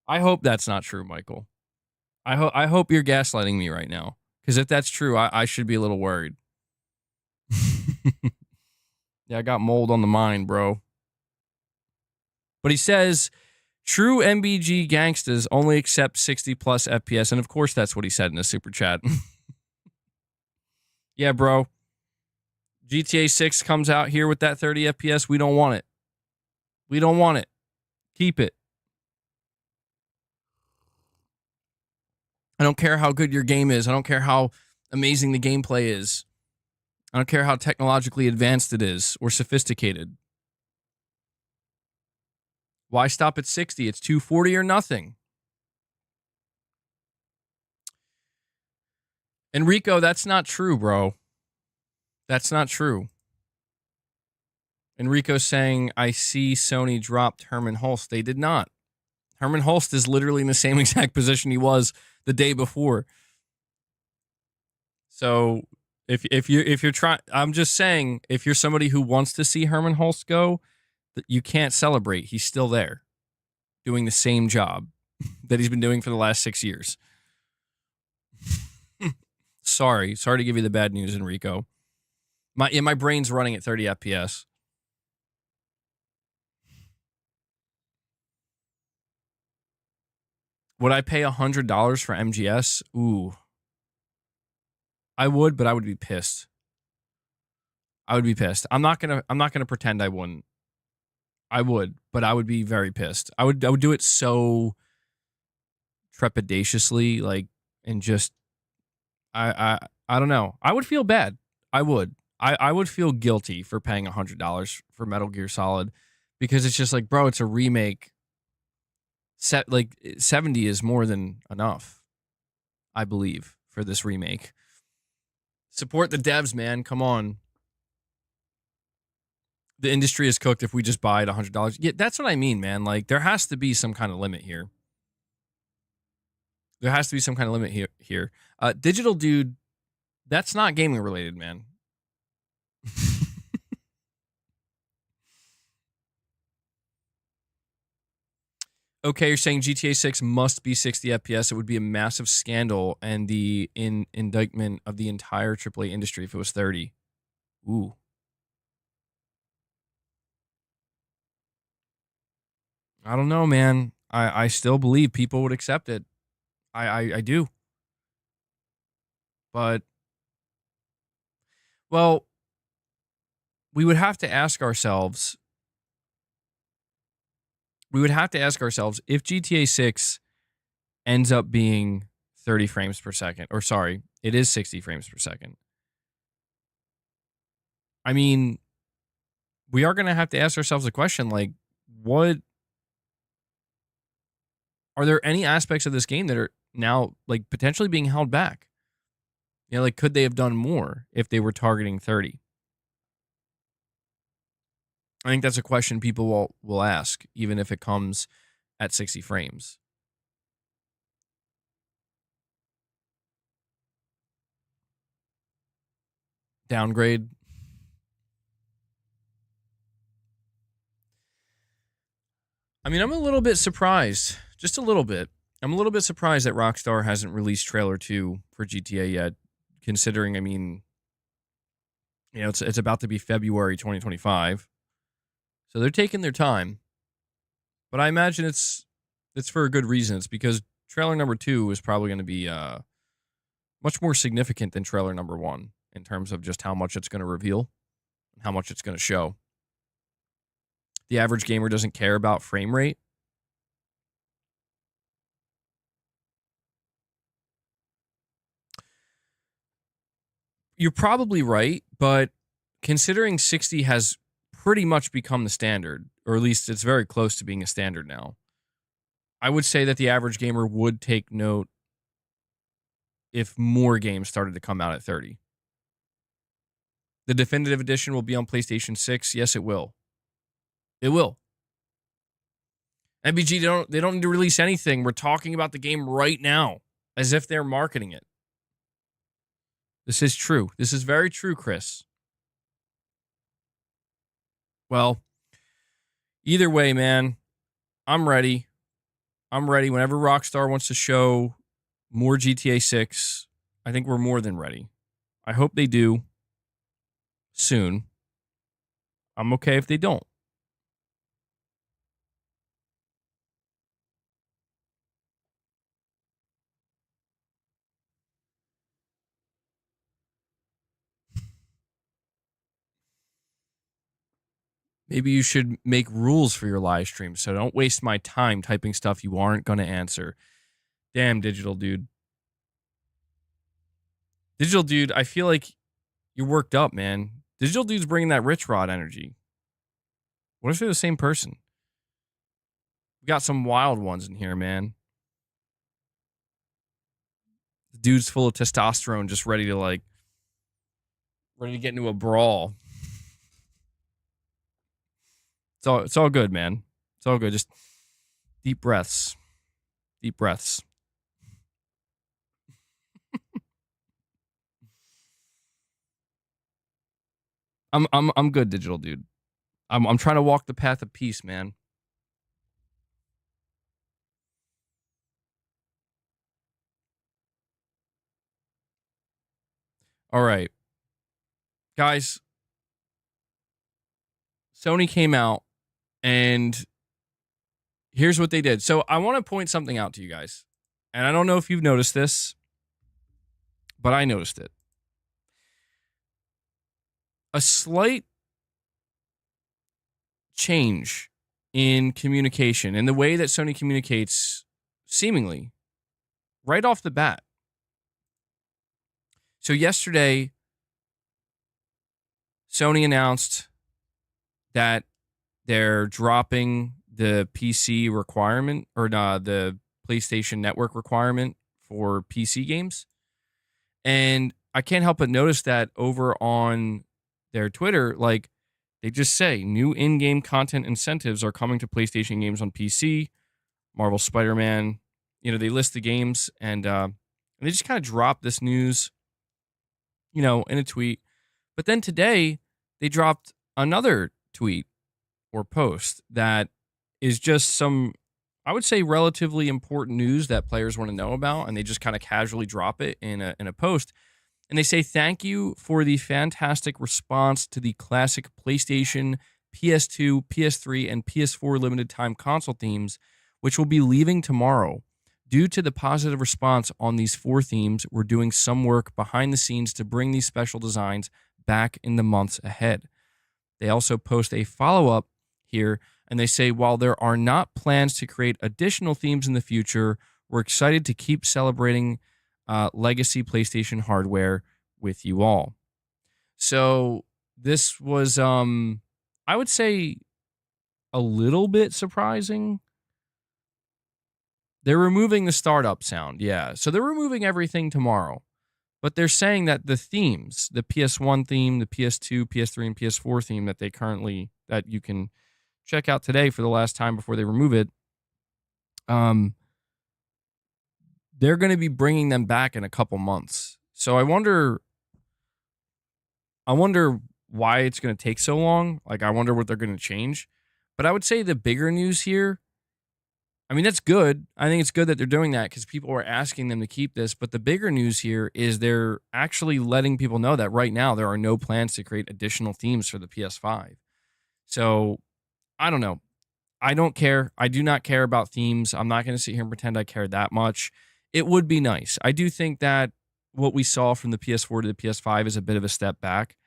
I hope that's not true, Michael. I hope you're gaslighting me right now. Because if that's true, I should be a little worried. Yeah, I got mold on the mind, bro. But he says, true MBG gangsters only accept 60 plus FPS. And of course, that's what he said in the super chat. Yeah, bro. GTA 6 comes out here with that 30 FPS. We don't want it. We don't want it. Keep it. I don't care how good your game is. I don't care how amazing the gameplay is. I don't care how technologically advanced it is or sophisticated. Why stop at 60? It's 240 or nothing. Enrico, that's not true, bro. That's not true. Enrico's saying, I see Sony dropped Herman Hulst. They did not. Herman Hulst is literally in the same exact position he was the day before. So if you're trying, I'm just saying, if you're somebody who wants to see Herman Hulst go, you can't celebrate. He's still there, doing the same job that he's been doing for the last 6 years. Sorry to give you the bad news, Enrico. My brain's running at 30 FPS. Would I pay $100 for MGS? Ooh. I would, but I would be pissed. I would be pissed. I'm not gonna pretend I wouldn't. I would, but I would be very pissed. I would do it so trepidatiously, like, and just I don't know. I would feel bad. I would. I would feel guilty for paying $100 for Metal Gear Solid because it's just like, bro, it's a remake. Like 70 is more than enough, I believe, for this remake. Support the devs, man. Come on. The industry is cooked if we just buy it $100. Yeah, that's what I mean, man. Like, there has to be some kind of limit here. There has to be some kind of limit here. Digital Dude, that's not gaming related, man. Okay, you're saying GTA 6 must be 60 FPS. It would be a massive scandal and the indictment of the entire AAA industry if it was 30. Ooh. I don't know, man. I still believe people would accept it. I do. But, well, we would have to ask ourselves, if GTA 6 ends up being 30 frames per second, or sorry, it is 60 frames per second. I mean, we are going to have to ask ourselves a question like, what are there any aspects of this game that are now like potentially being held back? You know, like, could they have done more if they were targeting 30? I think that's a question people will ask, even if it comes at 60 frames. Downgrade. I mean, I'm a little bit surprised, just a little bit. I'm a little bit surprised that Rockstar hasn't released trailer 2 for GTA yet, considering, I mean, you know, it's about to be February 2025. So they're taking their time. But I imagine it's for a good reason. It's because trailer number 2 is probably going to be much more significant than trailer number 1 in terms of just how much it's going to reveal and how much it's going to show. The average gamer doesn't care about frame rate. You're probably right, but considering 60 has pretty much become the standard, or at least it's very close to being a standard now, I would say that the average gamer would take note if more games started to come out at 30. The definitive edition will be on PlayStation 6. Yes, it will. It will. MBG, they don't need to release anything. We're talking about the game right now as if they're marketing it. This is true. This is very true, Chris. Well, either way, man, I'm ready. I'm ready. Whenever Rockstar wants to show more GTA 6, I think we're more than ready. I hope they do soon. I'm okay if they don't. Maybe you should make rules for your live stream, so don't waste my time typing stuff you aren't going to answer. Damn, Digital Dude. Digital Dude, I feel like you're worked up, man. Digital Dude's bringing that Rich Rod energy. What if they're the same person? We got some wild ones in here, man. The dude's full of testosterone, just ready to get into a brawl. It's all good, man. It's all good. Just deep breaths. Deep breaths. I'm good, Digital Dude. I'm trying to walk the path of peace, man. All right. Guys, Sony came out and here's what they did. So I want to point something out to you guys. And I don't know if you've noticed this, but I noticed it. A slight change in communication, in the way that Sony communicates, seemingly, right off the bat. So yesterday, Sony announced that they're dropping the PC requirement, or the PlayStation Network requirement for PC games. And I can't help but notice that over on their Twitter, like they just say new in-game content incentives are coming to PlayStation games on PC, Marvel Spider-Man. They list the games and they just kind of drop this news, in a tweet. But then today they dropped another tweet or post that is just some, I would say, relatively important news that players want to know about, and they just kind of casually drop it in a post. And they say, thank you for the fantastic response to the classic PlayStation, PS2, PS3, and PS4 limited time console themes, which will be leaving tomorrow. Due to the positive response on these 4 themes, we're doing some work behind the scenes to bring these special designs back in the months ahead. They also post a follow-up here, and they say, while there are not plans to create additional themes in the future, we're excited to keep celebrating legacy PlayStation hardware with you all. So this was, I would say, a little bit surprising. They're removing the startup sound, yeah. So they're removing everything tomorrow. But they're saying that the themes, the PS1 theme, the PS2, PS3, and PS4 theme that you can check out today for the last time before they remove it, they're going to be bringing them back in a couple months. So I wonder why it's going to take so long. Like, I wonder what they're going to change. But I would say the bigger news here, I mean, that's good. I think it's good that they're doing that because people are asking them to keep this. But the bigger news here is they're actually letting people know that right now there are no plans to create additional themes for the PS5. So I don't know. I don't care. I do not care about themes. I'm not going to sit here and pretend I care that much. It would be nice. I do think that what we saw from the PS4 to the PS5 is a bit of a step back.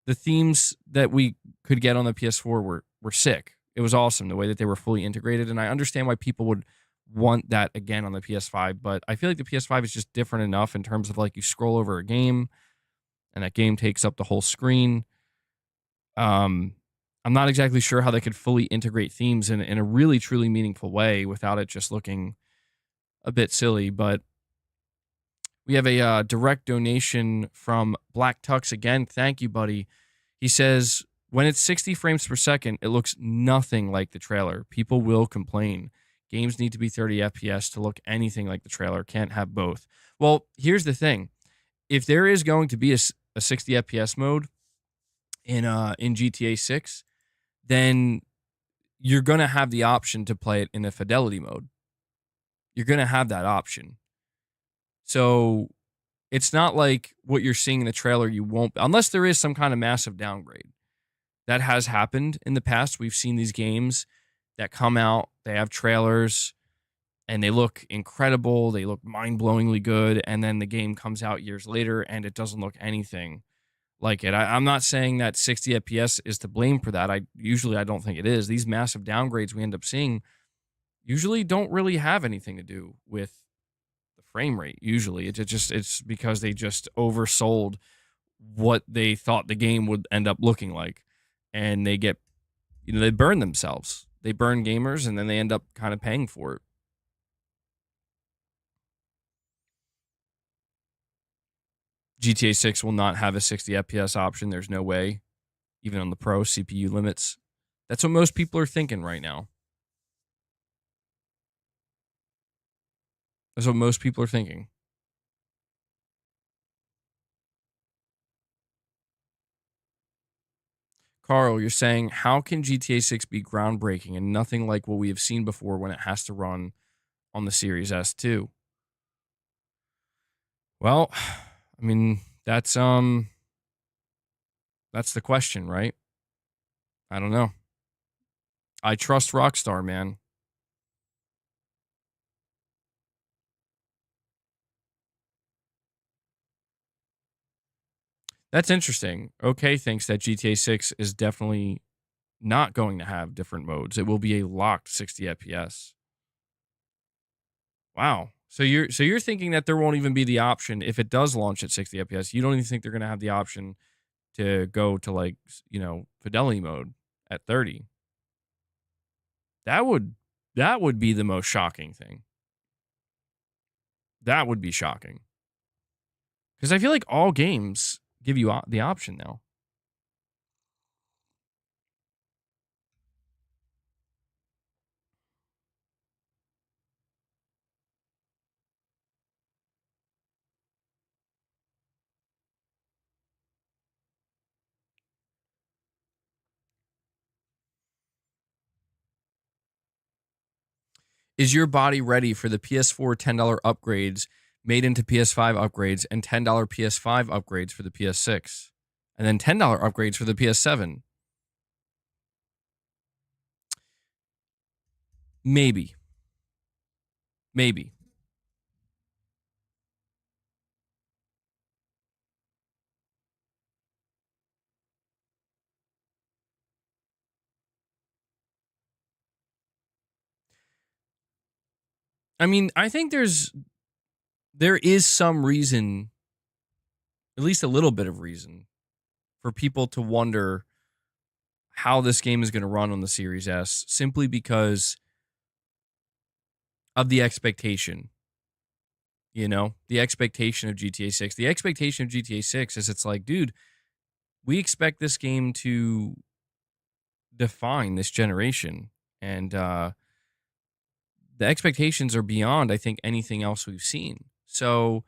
The themes that we could get on the PS4 were sick. It was awesome the way that they were fully integrated, and I understand why people would want that again on the PS5, but I feel like the PS5 is just different enough in terms of, like, you scroll over a game and that game takes up the whole screen. I'm not exactly sure how they could fully integrate themes in a really truly meaningful way without it just looking a bit silly, but we have a direct donation from Black Tux again. Thank you, buddy. He says, when it's 60 frames per second, it looks nothing like the trailer. People will complain. Games need to be 30 FPS to look anything like the trailer. Can't have both. Well, here's the thing. If there is going to be a 60 FPS mode in GTA 6, then you're going to have the option to play it in a fidelity mode. You're going to have that option. So it's not like what you're seeing in the trailer you won't, unless there is some kind of massive downgrade. That has happened in the past. We've seen these games that come out, they have trailers, and they look incredible. They look mind-blowingly good, and then the game comes out years later, and it doesn't look anything like it. I'm not saying that 60 FPS is to blame for that. I don't think it is. These massive downgrades we end up seeing usually don't really have anything to do with the frame rate. Usually, it's because they just oversold what they thought the game would end up looking like. And they get, they burn themselves. They burn gamers, and then they end up kind of paying for it. GTA 6 will not have a 60 FPS option. There's no way, even on the Pro CPU limits. That's what most people are thinking right now. That's what most people are thinking. Carl, you're saying, how can GTA 6 be groundbreaking and nothing like what we have seen before when it has to run on the Series S2? Well, I mean, that's the question, right? I don't know. I trust Rockstar, man. That's interesting. OK thinks that GTA 6 is definitely not going to have different modes. It will be a locked 60 FPS. Wow. So you're thinking that there won't even be the option if it does launch at 60 FPS. You don't even think they're going to have the option to go to, like, fidelity mode at 30. That would be the most shocking thing. That would be shocking. Because I feel like all games give you the option now. Is your body ready for the PS4 $10 upgrades made into PS5 upgrades and $10 PS5 upgrades for the PS6? And then $10 upgrades for the PS7? Maybe. Maybe. I mean, I think there is some reason, at least a little bit of reason, for people to wonder how this game is going to run on the Series S, simply because of the expectation. You know, the expectation of GTA 6. The expectation of GTA 6 is, it's like, dude, we expect this game to define this generation. And the expectations are beyond, I think, anything else we've seen. So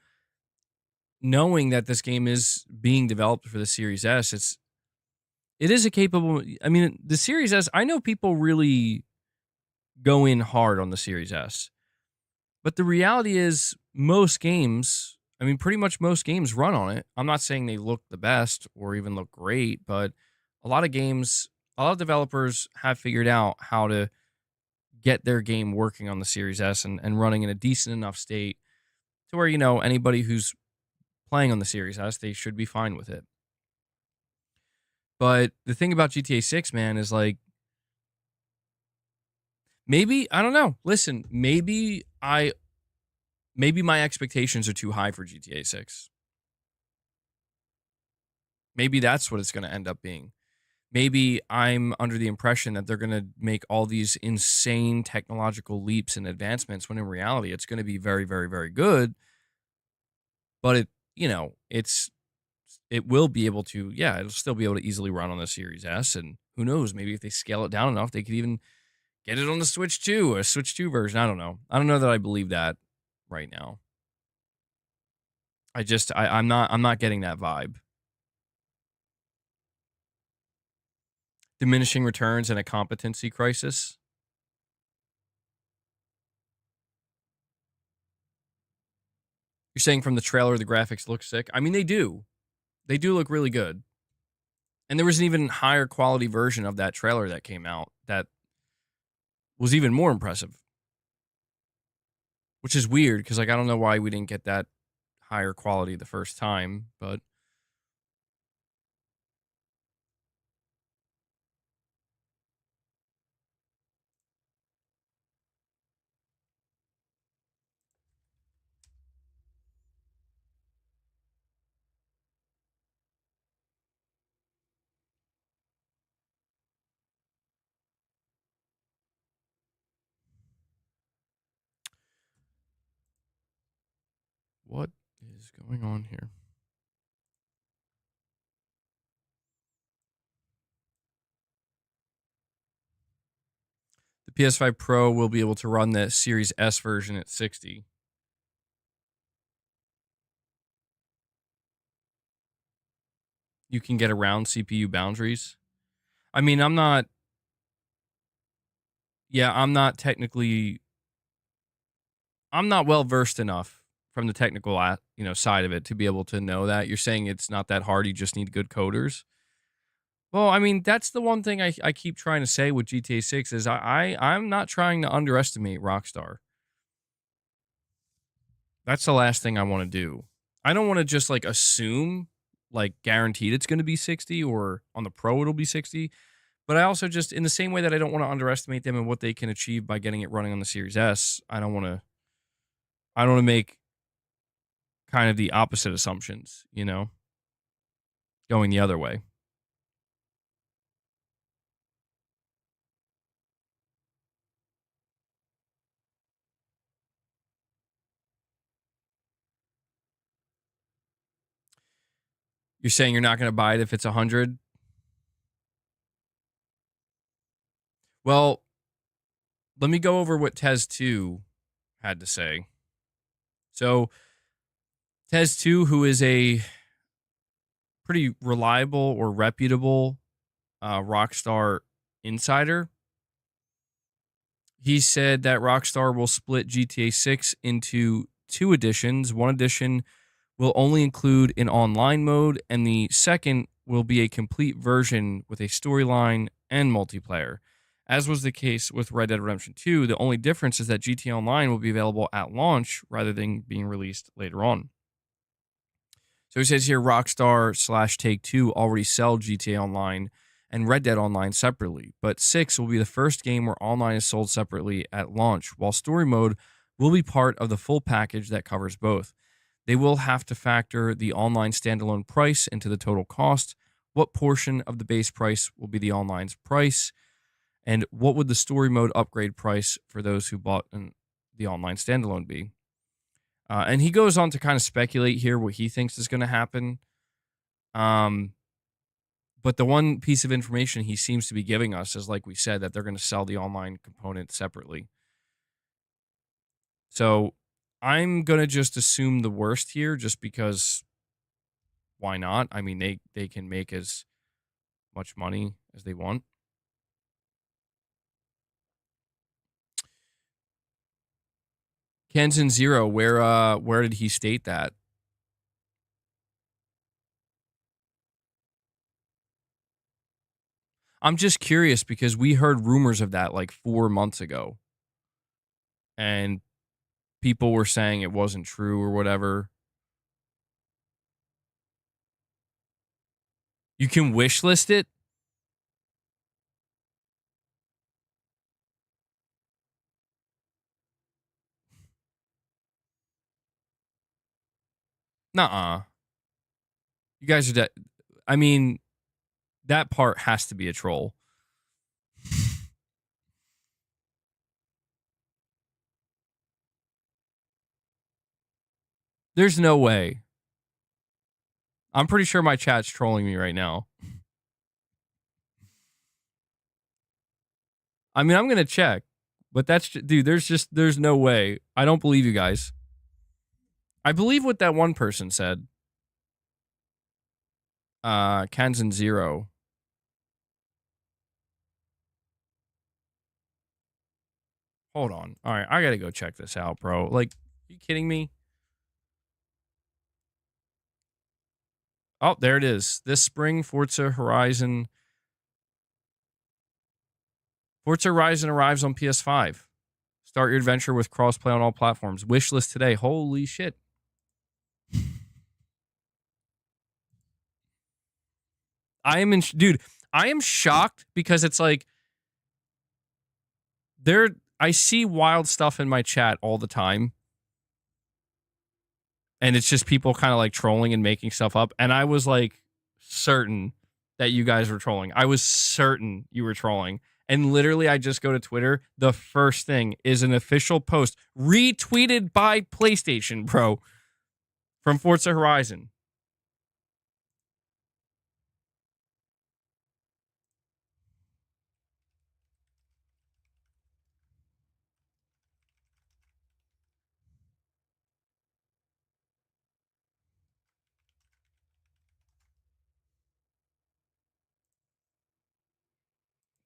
knowing that this game is being developed for the Series S, it is a capable. I mean, the Series S, I know people really go in hard on the Series S, but the reality is most games, I mean, pretty much most games run on it. I'm not saying they look the best or even look great, but a lot of games, a lot of developers have figured out how to get their game working on the Series S and running in a decent enough state to where, you know, anybody who's playing on the Series S, they should be fine with it. But the thing about GTA 6, man, is like, maybe, I don't know. Listen, maybe my expectations are too high for GTA 6. Maybe that's what it's going to end up being. Maybe I'm under the impression that they're going to make all these insane technological leaps and advancements, when in reality it's going to be very, very, very good. But it, you know, it will be able to, yeah, it'll still be able to easily run on the Series S. And who knows, maybe if they scale it down enough, they could even get it on the Switch 2, a Switch 2 version. I don't know. I don't know that I believe that right now. I'm not getting that vibe. Diminishing returns and a competency crisis. You're saying from the trailer the graphics look sick? I mean, they do. They do look really good. And there was an even higher quality version of that trailer that came out that was even more impressive. Which is weird, because like, I don't know why we didn't get that higher quality the first time, but what is going on here? The PS5 Pro will be able to run the Series S version at 60. You can get around CPU boundaries. I mean, I'm not technically, I'm not well versed enough from the technical, side of it to be able to know that. You're saying it's not that hard, you just need good coders. Well, I mean, that's the one thing I keep trying to say with GTA 6 is I'm not trying to underestimate Rockstar. That's the last thing I want to do. I don't want to just like assume, like guaranteed it's going to be 60, or on the Pro it'll be 60. But I also, just in the same way that I don't want to underestimate them and what they can achieve by getting it running on the Series S, I don't want to make kind of the opposite assumptions, going the other way. You're saying you're not going to buy it if it's 100? Well, let me go over what Tez 2 had to say. So, Tez 2, who is a pretty reliable or reputable Rockstar insider, he said that Rockstar will split GTA 6 into 2 editions. One edition will only include an online mode, and the second will be a complete version with a storyline and multiplayer. As was the case with Red Dead Redemption 2, the only difference is that GTA Online will be available at launch rather than being released later on. So he says here Rockstar / Take-Two already sell GTA Online and Red Dead Online separately, but 6 will be the first game where online is sold separately at launch, while story mode will be part of the full package that covers both. They will have to factor the online standalone price into the total cost. What portion of the base price will be the online's price? And what would the story mode upgrade price for those who bought the online standalone be? And he goes on to kind of speculate here what he thinks is going to happen. But the one piece of information he seems to be giving us is, like we said, that they're going to sell the online component separately. So I'm going to just assume the worst here just because why not? I mean, they can make as much money as they want. Kenzen Zero, where did he state that? I'm just curious because we heard rumors of that like 4 months ago. And people were saying it wasn't true or whatever. You can wish list it? Nuh-uh. You guys are I mean, that part has to be a troll. There's no way. I'm pretty sure my chat's trolling me right now. I mean, I'm going to check. But that's, dude, there's no way. I don't believe you guys. I believe what that one person said. Kansan Zero. Hold on. All right, I got to go check this out, bro. Like, are you kidding me? Oh, there it is. This spring, Forza Horizon arrives on PS5. Start your adventure with crossplay on all platforms. Wishlist today. Holy shit. I am shocked because it's like I see wild stuff in my chat all the time. And it's just people kind of like trolling and making stuff up. And I was like certain that you guys were trolling. I was certain you were trolling. And literally, I just go to Twitter. The first thing is an official post retweeted by PlayStation, bro, from Forza Horizon.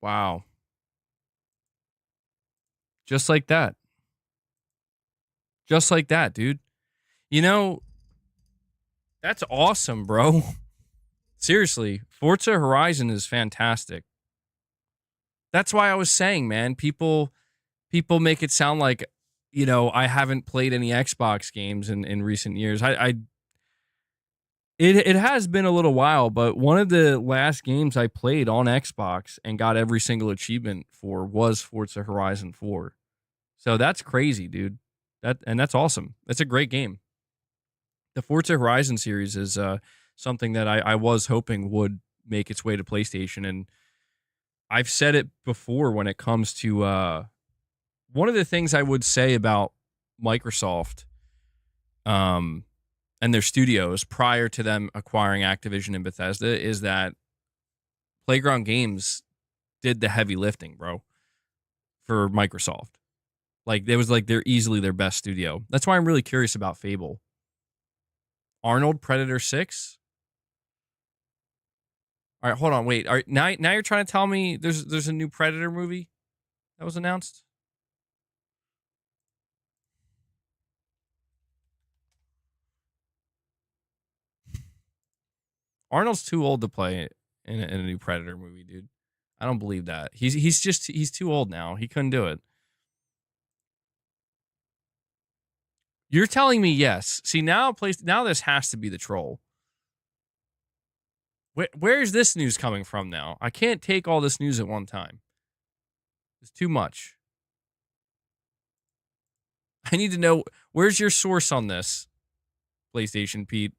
Wow. Just like that. Just like that, dude. You know, that's awesome, bro. Seriously, Forza Horizon is fantastic. That's why I was saying, man, people make it sound like, you know, I haven't played any Xbox games in recent years. It has been a little while, but one of the last games I played on Xbox and got every single achievement for was Forza Horizon 4. So that's crazy, dude. That's awesome. That's a great game. The Forza Horizon series is something that I was hoping would make its way to PlayStation, and I've said it before when it comes to one of the things I would say about Microsoft and their studios prior to them acquiring Activision and Bethesda is that Playground Games did the heavy lifting, bro, for Microsoft. Like, it was like they're easily their best studio. That's why I'm really curious about Fable. Arnold Predator 6? All right, hold on, wait. All right, now you're trying to tell me there's a new Predator movie that was announced? Arnold's too old to play in a new Predator movie, dude. I don't believe that. He's too old now. He couldn't do it. You're telling me yes. See, now this has to be the troll. Where's this news coming from now? I can't take all this news at one time. It's too much. I need to know, where's your source on this, PlayStation Pete?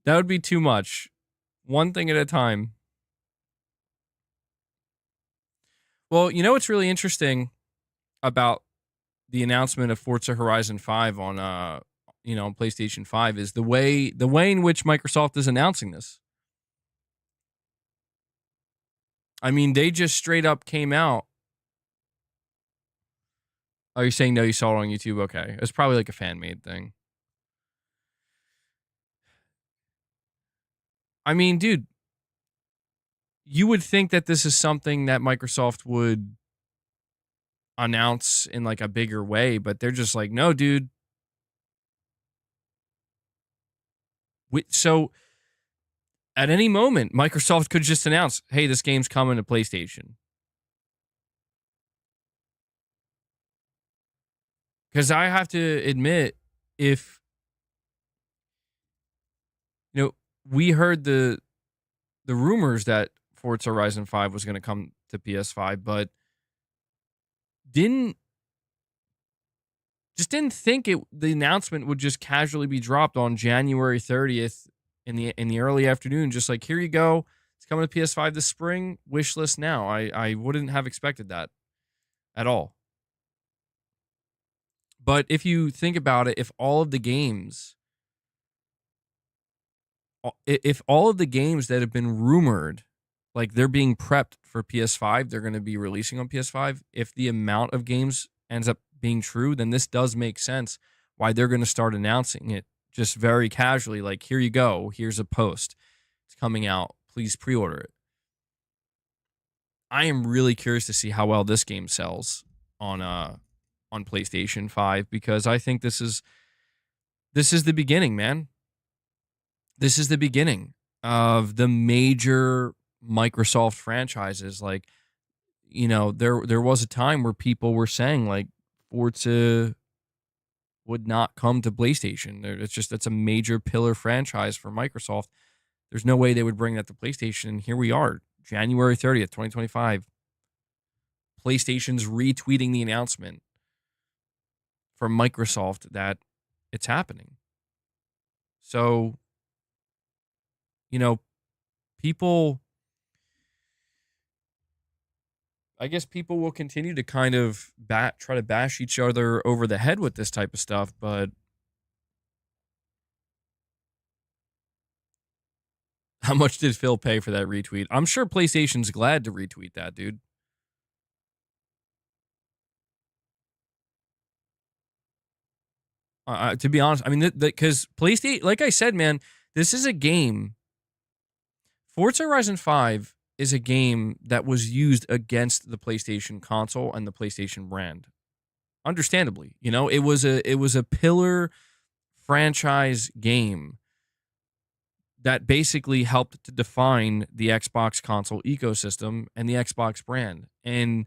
That would be too much. One thing at a time. Well, you know what's really interesting about the announcement of Forza Horizon 5 on on PlayStation 5 is the way in which Microsoft is announcing this. I mean, they just straight up came out. Are you saying no, you saw it on YouTube? Okay. It's probably like a fan-made thing. I mean, dude, you would think that this is something that Microsoft would announce in like a bigger way, but they're just like, no, dude. So at any moment, Microsoft could just announce, hey, this game's coming to PlayStation. Because I have to admit, if we heard the rumors that Forza Horizon 5 was going to come to PS5, but didn't think the announcement would just casually be dropped on January 30th in the early afternoon, just like, here you go, it's coming to PS5 this spring, wish list now. I wouldn't have expected that at all. But if you think about it, if all of the games that have been rumored, like they're being prepped for PS5, they're going to be releasing on PS5, if the amount of games ends up being true, then this does make sense why they're going to start announcing it just very casually, like, here you go, here's a post, it's coming out, please pre-order it. I am really curious to see how well this game sells on PlayStation 5, because I think this is the beginning, man. This is the beginning of the major Microsoft franchises. Like, there was a time where people were saying like Forza would not come to PlayStation. It's a major pillar franchise for Microsoft. There's no way they would bring that to PlayStation. And here we are, January 30th, 2025. PlayStation's retweeting the announcement from Microsoft that it's happening. So, I guess people will continue to kind of try to bash each other over the head with this type of stuff, but how much did Phil pay for that retweet? I'm sure PlayStation's glad to retweet that, dude. To be honest, I mean, because PlayStation, like I said, man, this is a game. Forza Horizon 5 is a game that was used against the PlayStation console and the PlayStation brand. Understandably, it was a pillar franchise game that basically helped to define the Xbox console ecosystem and the Xbox brand. And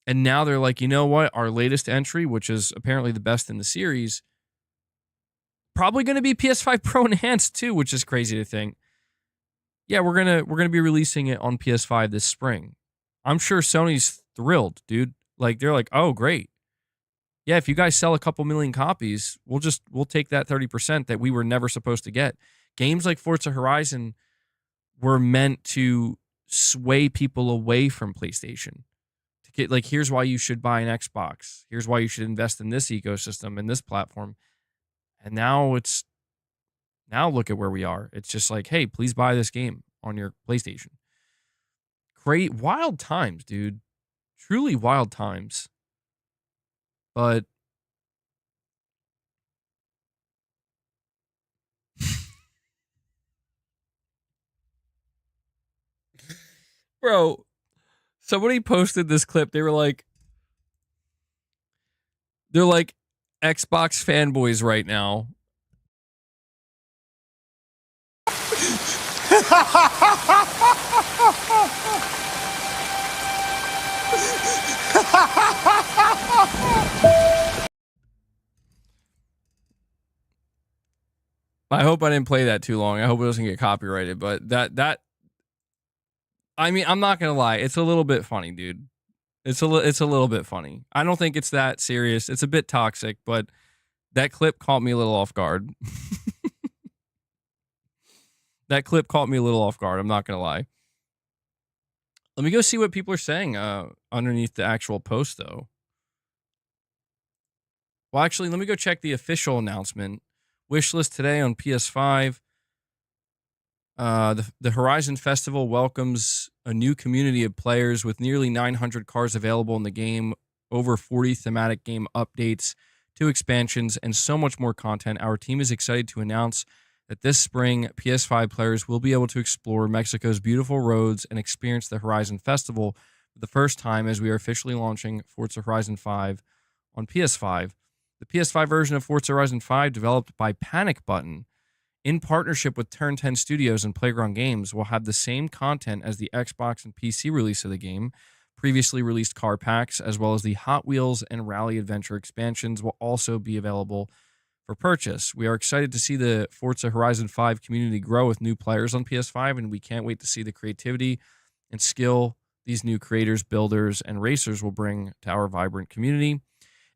now they're like, you know what? Our latest entry, which is apparently the best in the series, probably going to be PS5 Pro enhanced too, which is crazy to think. Yeah, we're gonna be releasing it on PS5 this spring. I'm sure Sony's thrilled, dude. Like, they're like, oh, great. Yeah, if you guys sell a couple million copies, we'll take that 30% that we were never supposed to get. Games like Forza Horizon were meant to sway people away from PlayStation, to Like, here's why you should buy an Xbox. Here's why you should invest in this ecosystem and this platform. And now look at where we are. It's just like, hey, please buy this game on your PlayStation. Great, wild times, dude. Truly wild times. But bro, somebody posted this clip. They're like Xbox fanboys right now. I hope I didn't play that too long. I hope it doesn't get copyrighted. But that I mean, I'm not gonna lie, it's a little bit funny, dude. It's a little bit funny. I don't think it's that serious. It's a bit toxic, but that clip caught me a little off guard. That clip caught me a little off guard. I'm not gonna lie. Let me go see what people are saying underneath the actual post, though. Well, actually, let me go check the official announcement. Wishlist today on PS5. The Horizon Festival welcomes a new community of players with nearly 900 cars available in the game, over 40 thematic game updates, 2 expansions, and so much more content. Our team is excited to announce that this spring, PS5 players will be able to explore Mexico's beautiful roads and experience the Horizon Festival for the first time as we are officially launching Forza Horizon 5 on PS5. The PS5 version of Forza Horizon 5, developed by Panic Button, in partnership with Turn 10 Studios and Playground Games, will have the same content as the Xbox and PC release of the game. Previously released car packs, as well as the Hot Wheels and Rally Adventure expansions, will also be available for purchase. We are excited to see the Forza Horizon 5 community grow with new players on PS5, and we can't wait to see the creativity and skill these new creators, builders, and racers will bring to our vibrant community.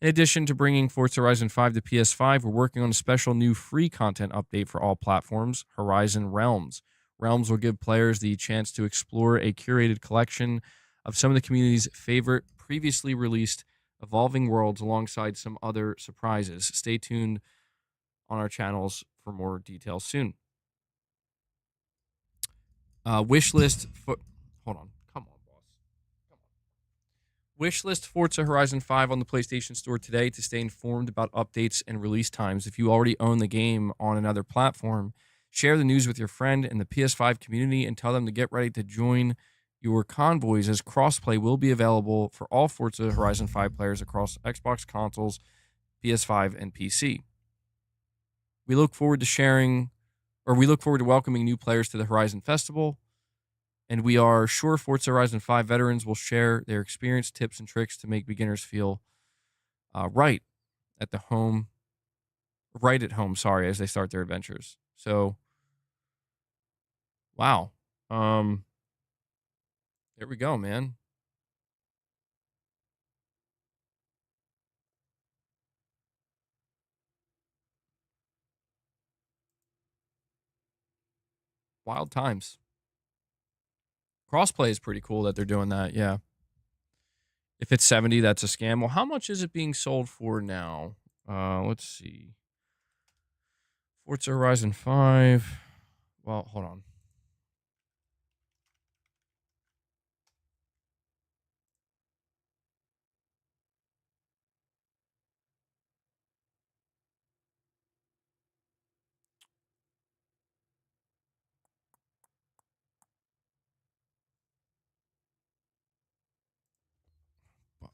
In addition to bringing Forza Horizon 5 to PS5, we're working on a special new free content update for all platforms, Horizon Realms. Realms will give players the chance to explore a curated collection of some of the community's favorite previously released evolving worlds alongside some other surprises. Stay tuned on our channels for more details soon. Wishlist. Hold on. Come on, boss. Come on. Wishlist Forza Horizon 5 on the PlayStation Store today to stay informed about updates and release times. If you already own the game on another platform, share the news with your friend in the PS5 community and tell them to get ready to join your convoys, as crossplay will be available for all Forza Horizon 5 players across Xbox consoles, PS5, and PC. We look forward to welcoming new players to the Horizon Festival, and we are sure Forza Horizon 5 veterans will share their experience, tips, and tricks to make beginners feel right at home, as they start their adventures. So, wow. There we go, man. Wild times. Crossplay is pretty cool that they're doing that, yeah. If it's 70, that's a scam. Well, how much is it being sold for now? Let's see. Forza Horizon 5. Well, hold on.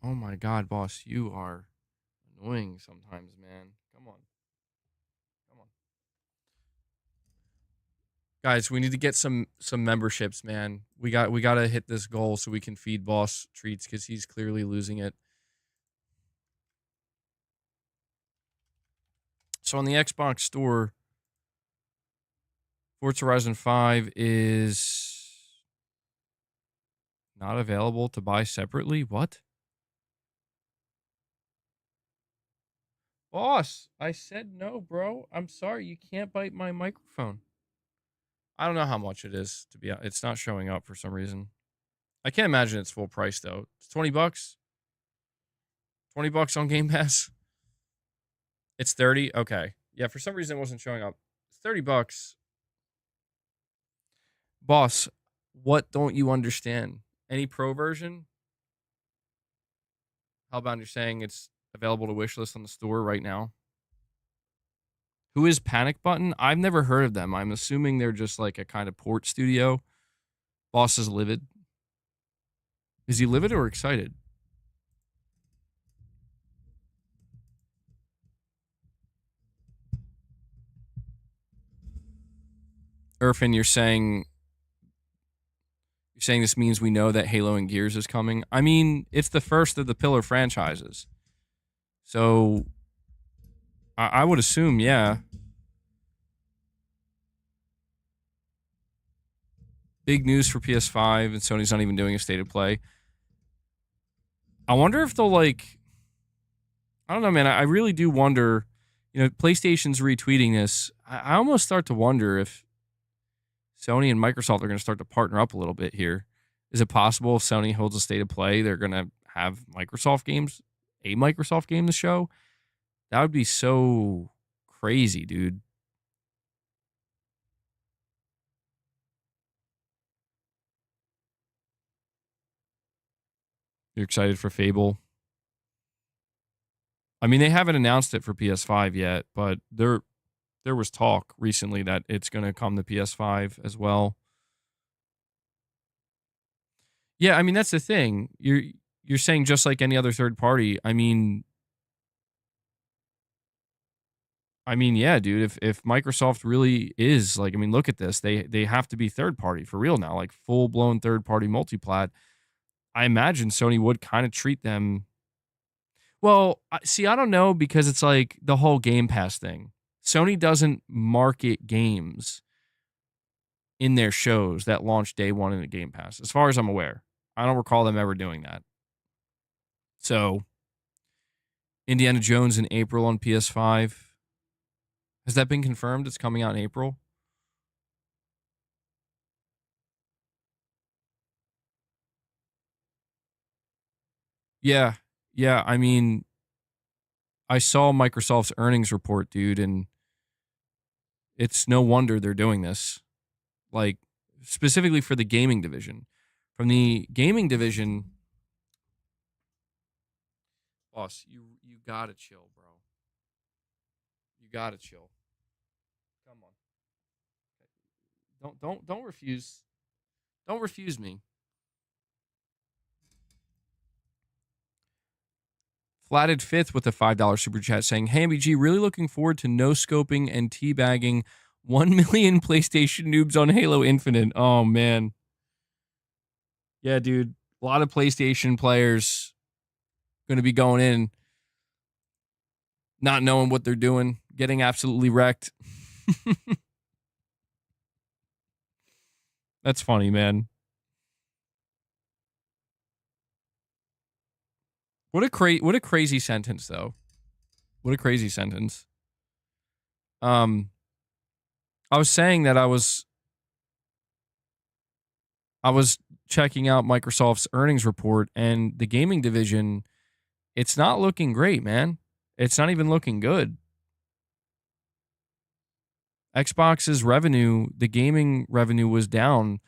Oh my God, boss, you are annoying sometimes, man. Come on. Come on. Guys, we need to get some memberships, man. We got to hit this goal so we can feed boss treats, cuz he's clearly losing it. So on the Xbox store, Forza Horizon 5 is not available to buy separately. What? Boss, I said no, bro. I'm sorry, you can't bite my microphone. I don't know how much it is, to be honest. It's not showing up for some reason. I can't imagine it's full price though. It's $20. $20 on Game Pass. It's 30. Okay. Yeah, for some reason it wasn't showing up. It's $30. Boss, what don't you understand? Any pro version? How about you're saying it's available to wishlist on the store right now? Who is Panic Button? I've never heard of them. I'm assuming they're just like a kind of port studio. Boss is livid. Is he livid or excited? Irfan, you're saying this means we know that Halo and Gears is coming. I mean, it's the first of the pillar franchises. So I would assume, yeah. Big news for PS5, and Sony's not even doing a state of play. I wonder if they'll like, I don't know, man. I really do wonder, you know, PlayStation's retweeting this. I almost start to wonder if Sony and Microsoft are going to start to partner up a little bit here. Is it possible if Sony holds a state of play, they're going to have Microsoft games, a Microsoft game to show? That would be so crazy, dude. You're excited for Fable? I mean, they haven't announced it for PS5 yet, but there was talk recently that it's going to come to PS5 as well. Yeah, I mean that's the thing. You're saying just like any other third party. I mean, yeah, dude. If Microsoft really is like, I mean, look at this. They have to be third party for real now, like full blown third party multiplat. I imagine Sony would kind of treat them. Well, see, I don't know because it's like the whole Game Pass thing. Sony doesn't market games in their shows that launch day one in the Game Pass, as far as I'm aware. I don't recall them ever doing that. So, Indiana Jones in April on PS5. Has that been confirmed? It's coming out in April? Yeah. Yeah. I mean, I saw Microsoft's earnings report, dude, and it's no wonder they're doing this. Like, specifically for the gaming division. From the gaming division, boss, you gotta chill, bro. You gotta chill. Come on. Don't refuse. Don't refuse me. Flatted Fifth with a $5 super chat saying, "Hey MBG, really looking forward to no scoping and teabagging 1 million PlayStation noobs on Halo Infinite." Oh man. Yeah, dude. A lot of PlayStation players going to be going in not knowing what they're doing, getting absolutely wrecked. That's funny, man. What a crazy sentence though. What a crazy sentence. I was saying that I was checking out Microsoft's earnings report, and the gaming division, it's not looking great, man. It's not even looking good. Xbox's revenue, the gaming revenue was down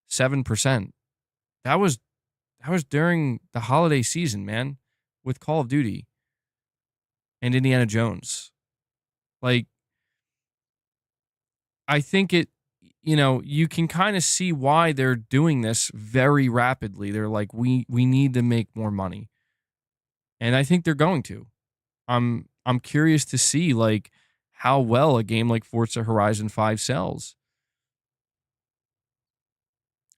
7%. That was during the holiday season, man, with Call of Duty and Indiana Jones. Like, I think it, you know, you can kind of see why they're doing this very rapidly. They're like, we need to make more money. And I think they're going to. I'm curious to see like how well a game like Forza Horizon 5 sells.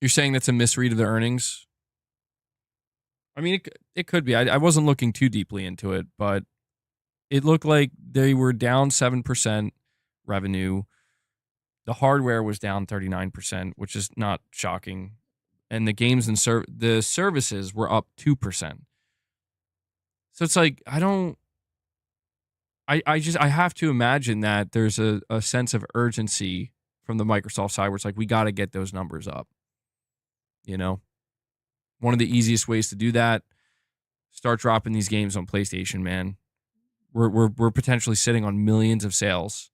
You're saying that's a misread of the earnings? I mean, it could be. I wasn't looking too deeply into it, but it looked like they were down 7% revenue. The hardware was down 39%, which is not shocking. And the games and the services were up 2%. So it's like, I have to imagine that there's a sense of urgency from the Microsoft side where it's like, we got to get those numbers up, you know? One of the easiest ways to do that, start dropping these games on PlayStation, man. We're potentially sitting on millions of sales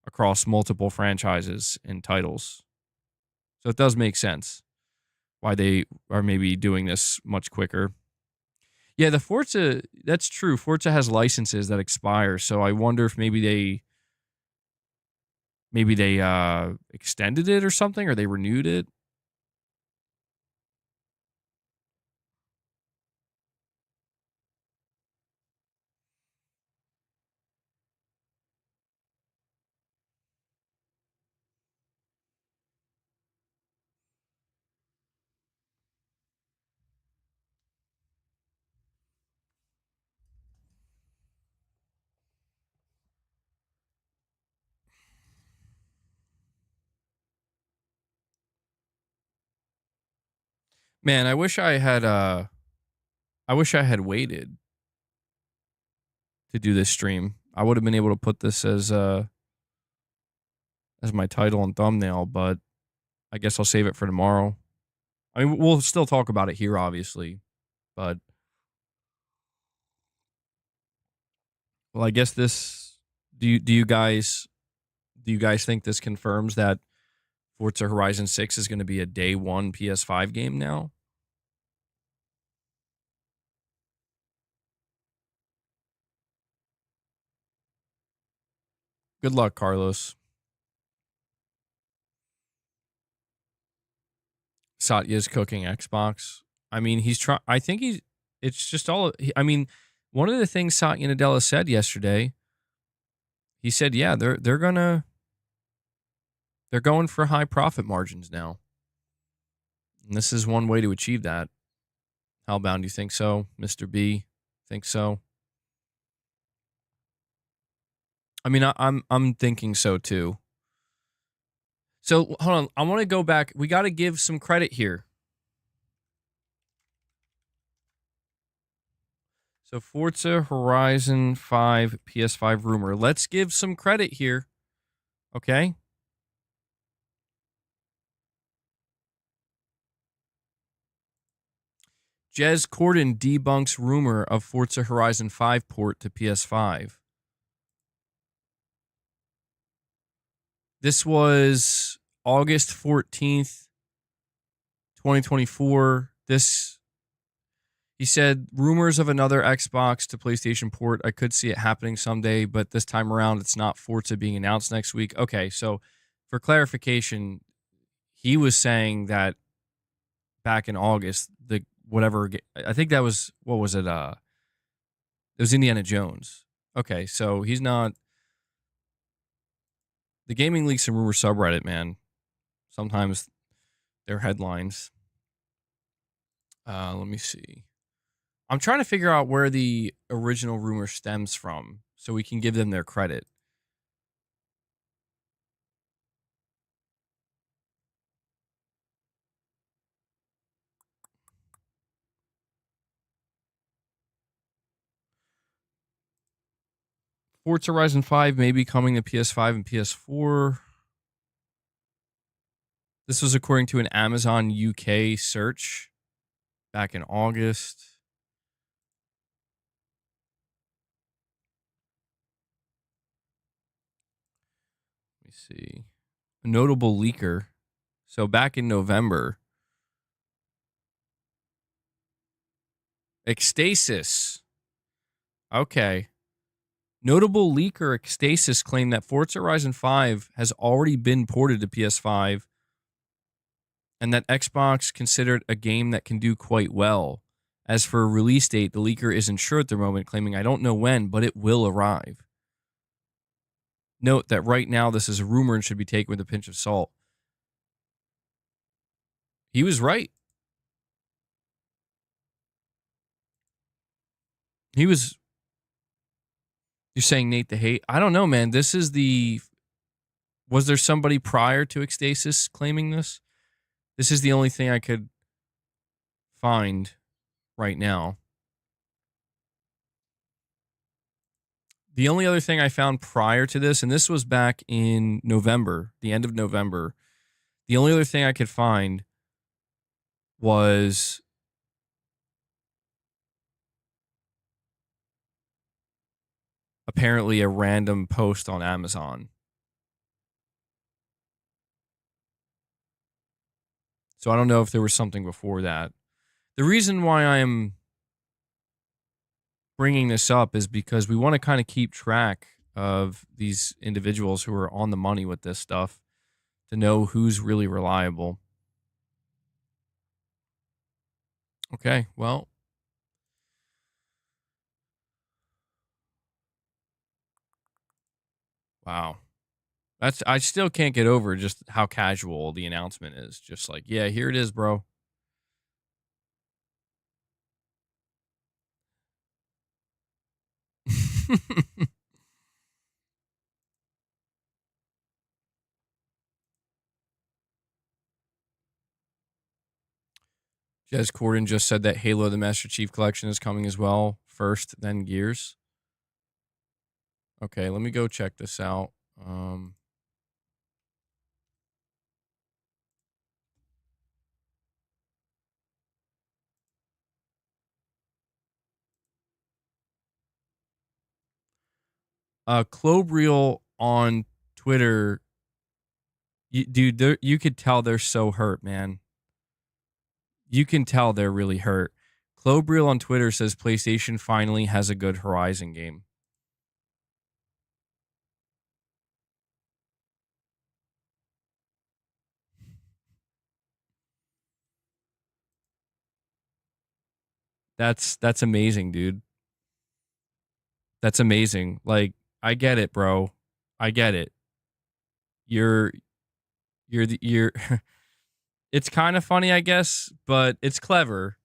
across multiple franchises and titles. So it does make sense why they are maybe doing this much quicker. Yeah, the Forza, that's true. Forza has licenses that expire, so I wonder if maybe they extended it or something, or they renewed it. Man, I wish I had waited to do this stream. I would have been able to put this as my title and thumbnail, but I guess I'll save it for tomorrow. I mean, we'll still talk about it here, obviously, but well, I guess this. Do you guys think this confirms that Forza Horizon 6 is going to be a day one PS5 game now? Good luck, Carlos. Satya's cooking Xbox. I mean, he's trying. I think he's. It's just all. I mean, one of the things Satya Nadella said yesterday. He said, "Yeah, they're going for high profit margins now, and this is one way to achieve that." Hellbound, do you think so, Mr. B? Think so? I mean, I'm thinking so too. So hold on, I want to go back. We got to give some credit here. So Forza Horizon 5 PS5 rumor. Let's give some credit here. Okay? Jez Corden debunks rumor of Forza Horizon 5 port to PS5. This was August 14th, 2024. He said, rumors of another Xbox to PlayStation port. I could see it happening someday, but this time around, it's not Forza being announced next week. Okay, so for clarification, he was saying that back in August, I think that was, what was it? It was Indiana Jones. Okay, so he's not. The Gaming Leaks and Rumor subreddit, man. Sometimes they're headlines. Let me see. I'm trying to figure out where the original rumor stems from so we can give them their credit. Forza Horizon 5 may be coming to PS5 and PS4. This was according to an Amazon UK search back in August. Let me see. A notable leaker. So back in November, Ecstasis. Okay. Notable leaker Ecstasis claimed that Forza Horizon 5 has already been ported to PS5 and that Xbox considered a game that can do quite well. As for a release date, the leaker isn't sure at the moment, claiming, I don't know when, but it will arrive. Note that right now this is a rumor and should be taken with a pinch of salt. He was right. You're saying Nate the Hate? I don't know, man. Was there somebody prior to Ecstasis claiming this? This is the only thing I could find right now. The only other thing I found prior to this, and this was back in November, the end of November, the only other thing I could find was apparently a random post on Amazon. So I don't know if there was something before that. The reason why I am bringing this up is because we want to kind of keep track of these individuals who are on the money with this stuff to know who's really reliable. Okay, well. Wow. I still can't get over just how casual the announcement is. Just like, yeah, here it is, bro. Jez Corden just said that Halo the Master Chief Collection is coming as well. First, then Gears. Okay, let me go check this out. Clobreel on Twitter, dude, you could tell they're so hurt, man. You can tell they're really hurt. Clobreel on Twitter says PlayStation finally has a good Horizon game. That's amazing, dude. That's amazing. Like, I get it, bro. I get it. You're you're it's kind of funny, I guess, but it's clever.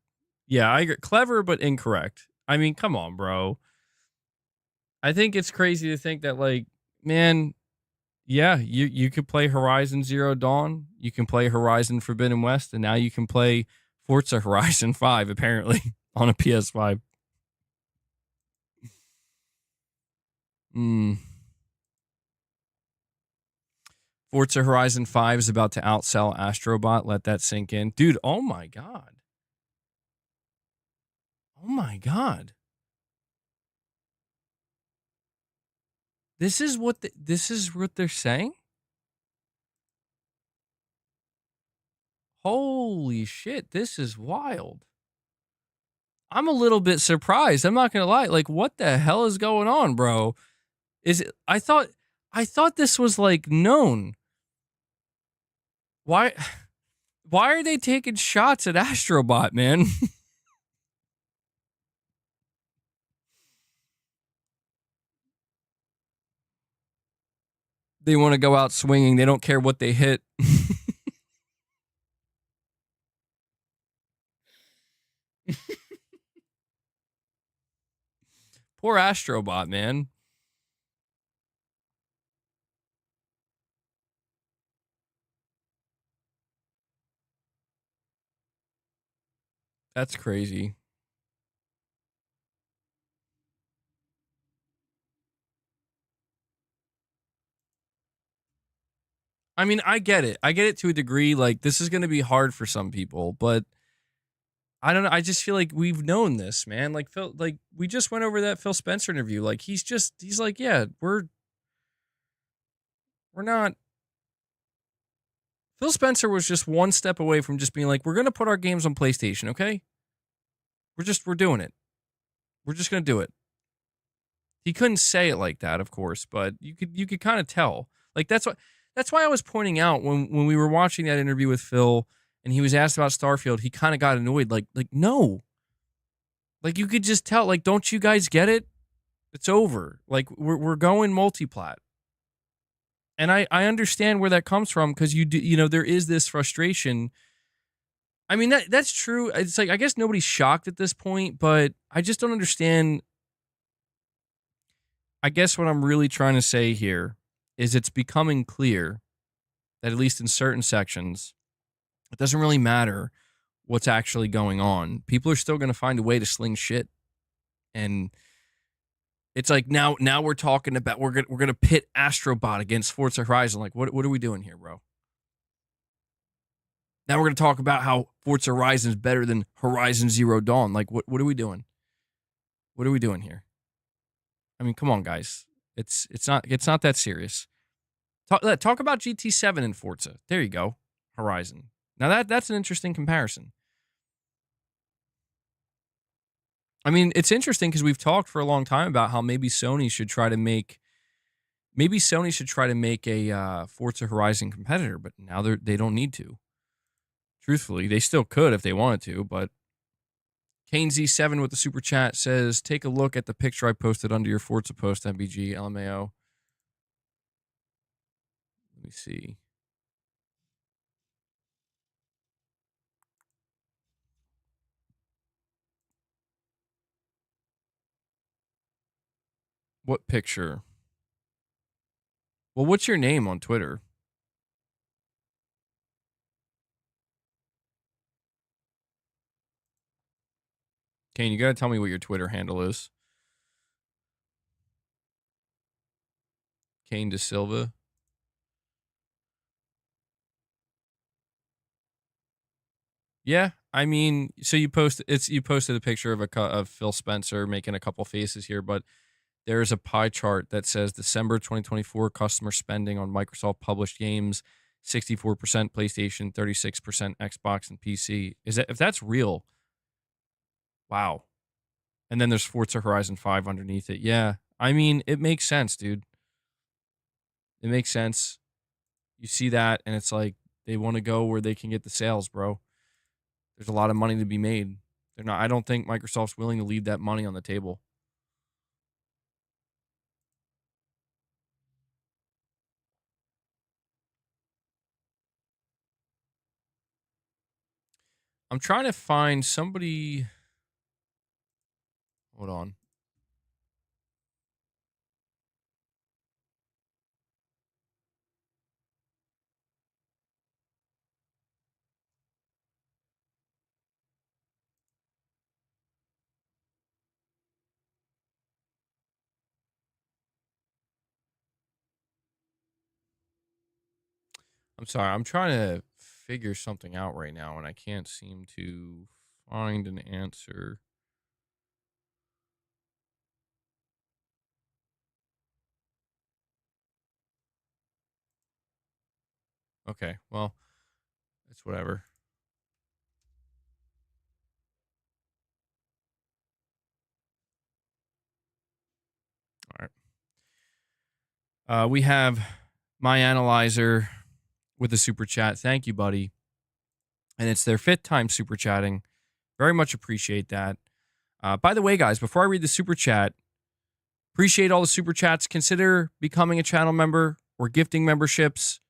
Yeah, I agree. Clever but incorrect. I mean, come on, bro. I think it's crazy to think that, like, man, yeah, you could play Horizon Zero Dawn, you can play Horizon Forbidden West, and now you can play Forza Horizon 5 apparently on a PS5. Forza Horizon 5 is about to outsell Astrobot. Let that sink in. Dude, oh my god. Oh my god. This is what they're saying? Holy shit, this is wild. I'm a little bit surprised. I'm not going to lie. Like, what the hell is going on, bro? Is it I thought this was like known. Why why are they taking shots at Astrobot, man? They want to go out swinging. They don't care what they hit. Poor Astrobot, man. That's crazy. I mean, I get it. I get it to a degree. Like, this is going to be hard for some people, but I don't know. I just feel like we've known this, man. Like Phil, like we just went over that Phil Spencer interview. Like he's like, yeah, we're not. Phil Spencer was just one step away from just being like, we're gonna put our games on PlayStation, okay? We're doing it. We're just gonna do it. He couldn't say it like that, of course, but you could kind of tell. Like that's why I was pointing out when we were watching that interview with Phil and he was asked about Starfield, he kind of got annoyed. Like no. Like you could just tell, like, don't you guys get it? It's over. Like we're going multiplat. And I understand where that comes from because there is this frustration. I mean that's true. It's like I guess nobody's shocked at this point, but I just don't understand. I guess what I'm really trying to say here is it's becoming clear that at least in certain sections, it doesn't really matter what's actually going on. People are still going to find a way to sling shit. And it's like now we're talking about we're gonna pit Astrobot against Forza Horizon. Like what are we doing here, bro? Now we're gonna talk about how Forza Horizon is better than Horizon Zero Dawn. Like what are we doing? What are we doing here? I mean, come on, guys. It's not that serious. Talk about GT7 and Forza. There you go. Horizon. Now that's an interesting comparison. I mean, it's interesting because we've talked for a long time about how maybe Sony should try to make a Forza Horizon competitor, but now they don't need to. Truthfully, they still could if they wanted to, but Kane Z7 with the super chat says, "Take a look at the picture I posted under your Forza post, MBG LMAO." Let me see. What picture? Well, what's your name on Twitter? Kane, you gotta tell me what your Twitter handle is. Kane De Silva. Yeah, I mean, so you posted a picture of Phil Spencer making a couple faces here, but there's a pie chart that says December 2024 customer spending on Microsoft published games, 64% PlayStation, 36% Xbox and PC. If that's real? Wow. And then there's Forza Horizon 5 underneath it. Yeah. I mean, it makes sense, dude. It makes sense. You see that and it's like they want to go where they can get the sales, bro. There's a lot of money to be made. I don't think Microsoft's willing to leave that money on the table. I'm trying to find somebody. Hold on. I'm sorry. I'm trying to figure something out right now, and I can't seem to find an answer. Okay. Well, it's whatever. All right. We have my analyzer with a super chat. Thank you, buddy. And it's their 5th time super chatting. Very much appreciate that. By the way, guys, before I read the super chat, appreciate all the super chats. Consider becoming a channel member or gifting memberships.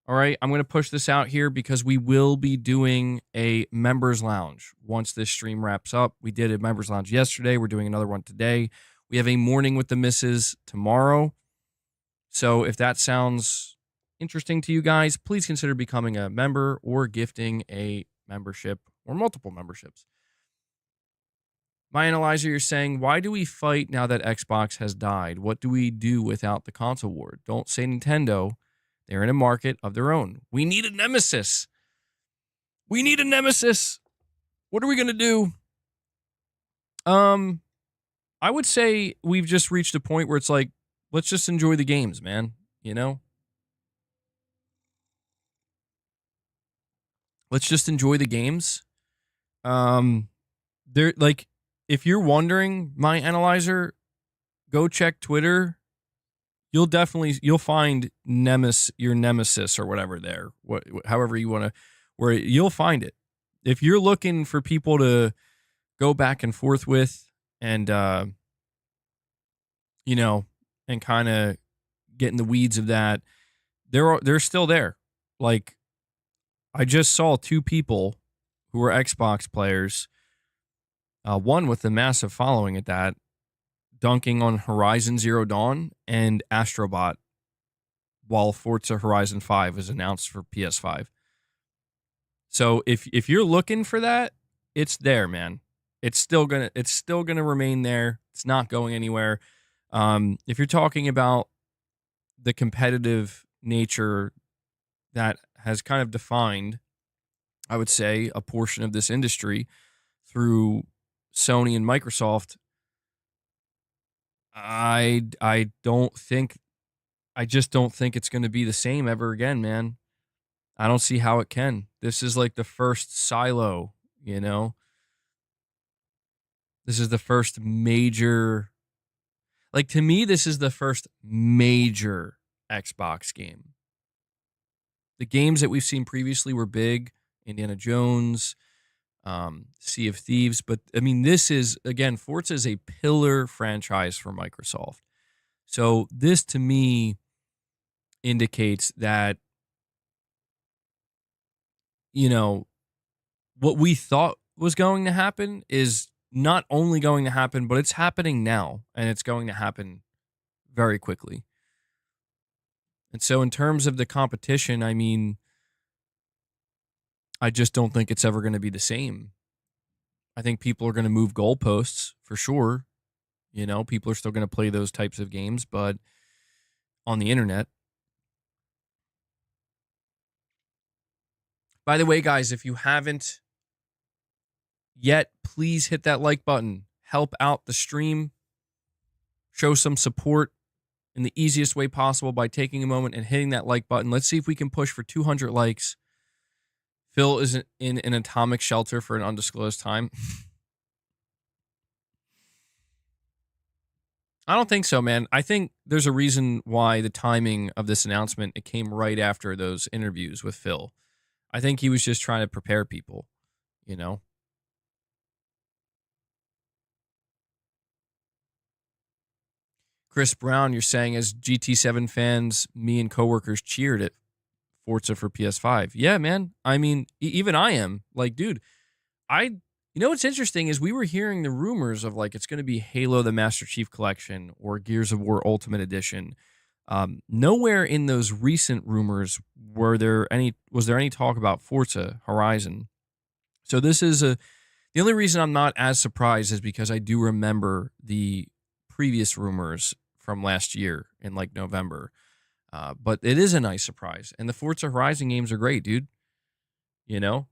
All right, I'm going to push this out here because we will be doing a members lounge once this stream wraps up. We did a members lounge yesterday. We're doing another one today. We have a morning with the misses tomorrow. So if that sounds interesting to you guys, please consider becoming a member or gifting a membership or multiple memberships. My analyzer, you're saying, why do we fight now that Xbox has died? What do we do without the console war? Don't say Nintendo. They're in a market of their own. We need a nemesis. We need a nemesis. What are we going to do? I would say we've just reached a point where it's like, let's just enjoy the games, man. You know? Let's just enjoy the games. They're like, if you're wondering, my analyzer, go check Twitter. You'll find your nemesis or whatever there. However you want to, where you'll find it. If you're looking for people to go back and forth with and and kind of get in the weeds of that, they're still there. Like, I just saw 2 people who were Xbox players, one with a massive following at that, dunking on Horizon Zero Dawn and Astrobot while Forza Horizon 5 is announced for PS5. So if you're looking for that, it's there, man. It's still gonna remain there. It's not going anywhere. If you're talking about the competitive nature that has kind of defined, I would say, a portion of this industry through Sony and Microsoft, I don't think I just don't think it's going to be the same ever again, man. I don't see how it can. This is like the first silo, you know? This is the first major, like, to me, this is the first major Xbox game. The games that we've seen previously were big, Indiana Jones, Sea of Thieves, but I mean, this is, again, Forza is a pillar franchise for Microsoft. So this to me indicates that, you know, what we thought was going to happen is not only going to happen, but it's happening now, and it's going to happen very quickly. And so, in terms of the competition, I mean, I just don't think it's ever going to be the same. I think people are going to move goalposts for sure. You know, people are still going to play those types of games, but on the internet. By the way, guys, if you haven't yet, please hit that like button. Help out the stream. Show some support in the easiest way possible by taking a moment and hitting that like button. Let's see if we can push for 200 likes. Phil is in an atomic shelter for an undisclosed time. I don't think so, man. I think there's a reason why the timing of this announcement, it came right after those interviews with Phil. I think he was just trying to prepare people, you know? Chris Brown, you're saying, as GT7 fans, me and coworkers cheered at Forza for PS5. Yeah, man. I mean, even I am. Like, dude, you know what's interesting is we were hearing the rumors of, like, it's going to be Halo the Master Chief Collection or Gears of War Ultimate Edition. Nowhere in those recent rumors was there any talk about Forza Horizon. So the only reason I'm not as surprised is because I do remember the previous rumors from last year in, like, November. But it is a nice surprise. And the Forza Horizon games are great, dude. You know?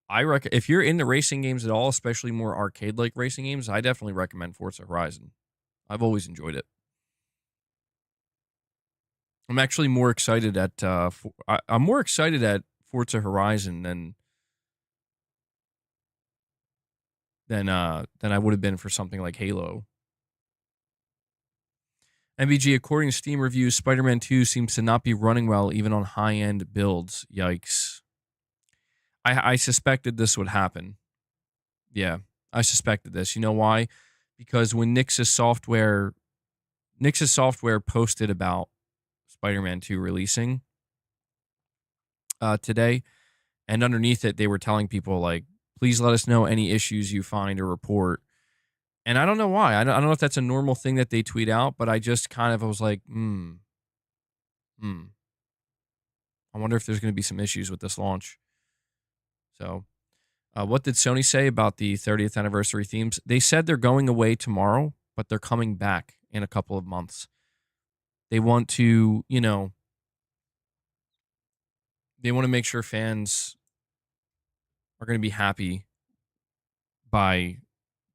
If you're into racing games at all, especially more arcade-like racing games, I definitely recommend Forza Horizon. I've always enjoyed it. I'm actually more excited at I'm more excited at Forza Horizon than I would have been for something like Halo. MVG, according to Steam reviews, Spider-Man 2 seems to not be running well even on high-end builds. Yikes. I suspected this would happen. Yeah, I suspected this. You know why? Because when Nix's software posted about Spider-Man 2 releasing today, and underneath it, they were telling people, like, please let us know any issues you find or report. And I don't know why. I don't know if that's a normal thing that they tweet out, but I just kind of was like, I wonder if there's going to be some issues with this launch. So, what did Sony say about the 30th anniversary themes? They said they're going away tomorrow, but they're coming back in a couple of months. They want to, they want to make sure fans are going to be happy by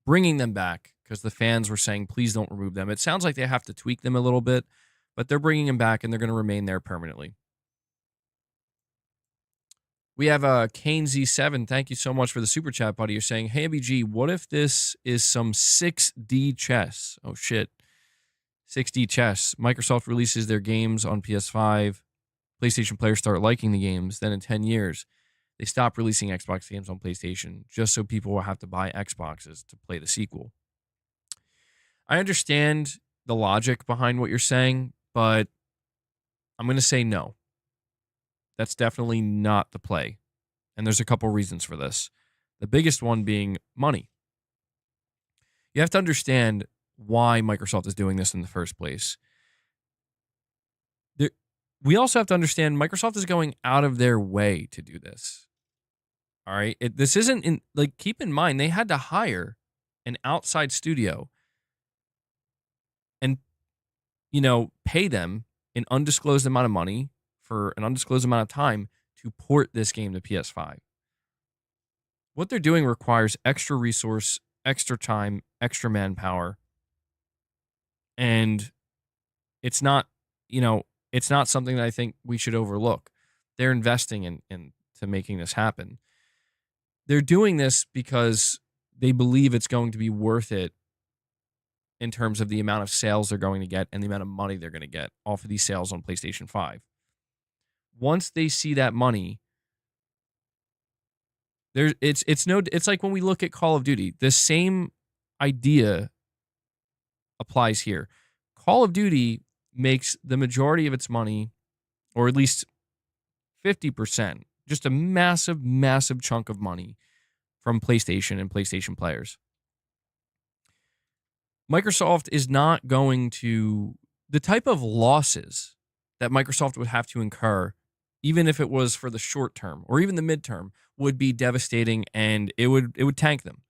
bringing them back, because the fans were saying, please don't remove them. It sounds like they have to tweak them a little bit, but they're bringing them back and they're going to remain there permanently. We have Kane Z7. Thank you so much for the super chat, buddy. You're saying, hey, BG, what if this is some 6D chess? Oh, shit. 6D chess. Microsoft releases their games on PS5. PlayStation players start liking the games. Then in 10 years, they stop releasing Xbox games on PlayStation just so people will have to buy Xboxes to play the sequel. I understand the logic behind what you're saying, but I'm going to say no. That's definitely not the play. And there's a couple reasons for this. The biggest one being money. You have to understand why Microsoft is doing this in the first place. We also have to understand Microsoft is going out of their way to do this. All right. This isn't keep in mind, they had to hire an outside studio and, pay them an undisclosed amount of money for an undisclosed amount of time to port this game to PS5. What they're doing requires extra resource, extra time, extra manpower. And it's not, you know, it's not something that I think we should overlook. They're investing in to making this happen. They're doing this because they believe it's going to be worth it in terms of the amount of sales they're going to get and the amount of money they're going to get off of these sales on PlayStation 5. Once they see that money, it's like when we look at Call of Duty, the same idea applies here. Call of Duty makes the majority of its money, or at least 50%, just a massive, massive chunk of money from PlayStation and PlayStation players. Microsoft is not going to, the type of losses that Microsoft would have to incur, even if it was for the short term or even the midterm, would be devastating, and it would tank them.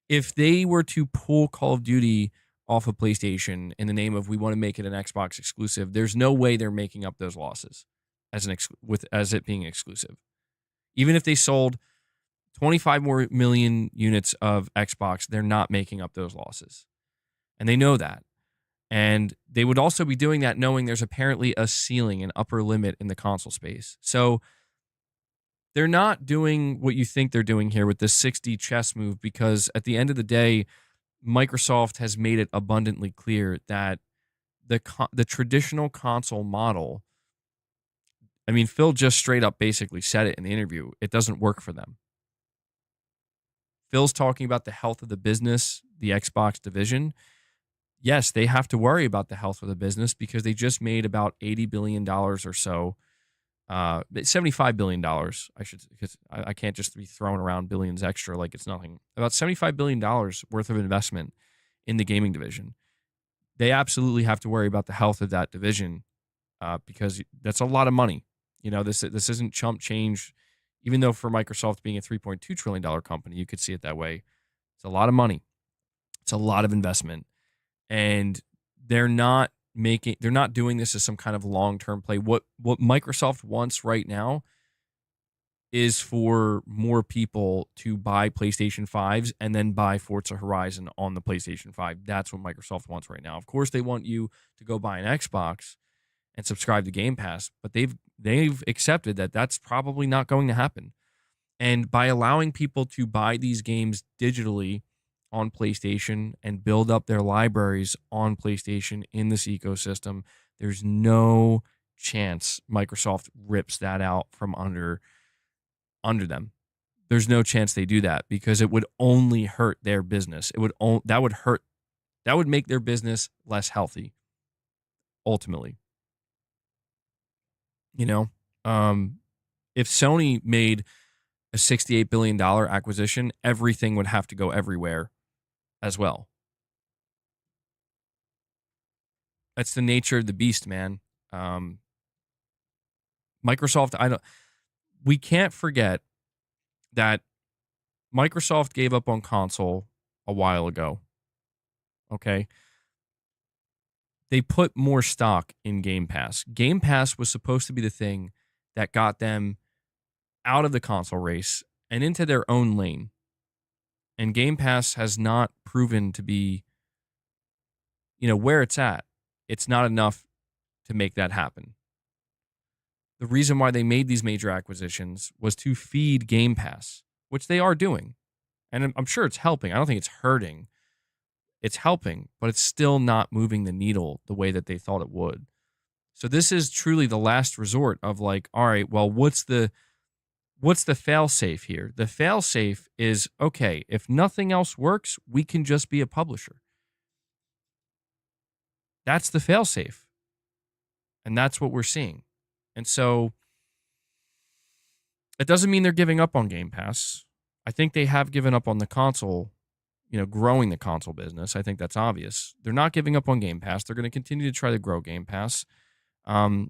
If they were to pull Call of Duty off of PlayStation in the name of we want to make it an Xbox exclusive, there's no way they're making up those losses as it being exclusive. Even if they sold 25 more million units of Xbox, they're not making up those losses. And they know that. And they would also be doing that knowing there's apparently a ceiling, an upper limit in the console space. So they're not doing what you think they're doing here with this 6D chess move, because at the end of the day, Microsoft has made it abundantly clear that the traditional console model, I mean, Phil just straight up basically said it in the interview, it doesn't work for them. Phil's talking about the health of the business, the Xbox division. Yes, they have to worry about the health of the business because they just made about $80 billion or so. $75 billion, I should, because I can't just be throwing around billions extra like it's nothing. About $75 billion worth of investment in the gaming division. They absolutely have to worry about the health of that division because that's a lot of money. You know, this isn't chump change, even though for Microsoft being a $3.2 trillion company, you could see it that way. It's a lot of money. It's a lot of investment. And they're not doing this as some kind of long-term play. What Microsoft wants right now is for more people to buy PlayStation 5s and then buy Forza Horizon on the PlayStation 5. That's what Microsoft wants right now. Of course, they want you to go buy an Xbox and subscribe to Game Pass, but they've accepted that that's probably not going to happen. And by allowing people to buy these games digitally on PlayStation and build up their libraries on PlayStation in this ecosystem, there's no chance Microsoft rips that out from under them. There's no chance they do that because it would only hurt their business. That would make their business less healthy ultimately. You know, if Sony made a $68 billion acquisition, everything would have to go everywhere as well. That's the nature of the beast, man. Microsoft, we can't forget that Microsoft gave up on console a while ago. Okay. They put more stock in Game Pass. Game Pass was supposed to be the thing that got them out of the console race and into their own lane. And Game Pass has not proven to be, where it's at. It's not enough to make that happen. The reason why they made these major acquisitions was to feed Game Pass, which they are doing. And I'm sure it's helping. I don't think it's hurting. It's helping, but it's still not moving the needle the way that they thought it would. So this is truly the last resort of like, all right, well, what's the fail safe here? The fail safe is, okay, if nothing else works, we can just be a publisher. That's the fail safe. And that's what we're seeing. And so it doesn't mean they're giving up on Game Pass. I think they have given up on the console, growing the console business. I think that's obvious. They're not giving up on Game Pass. They're going to continue to try to grow Game Pass. And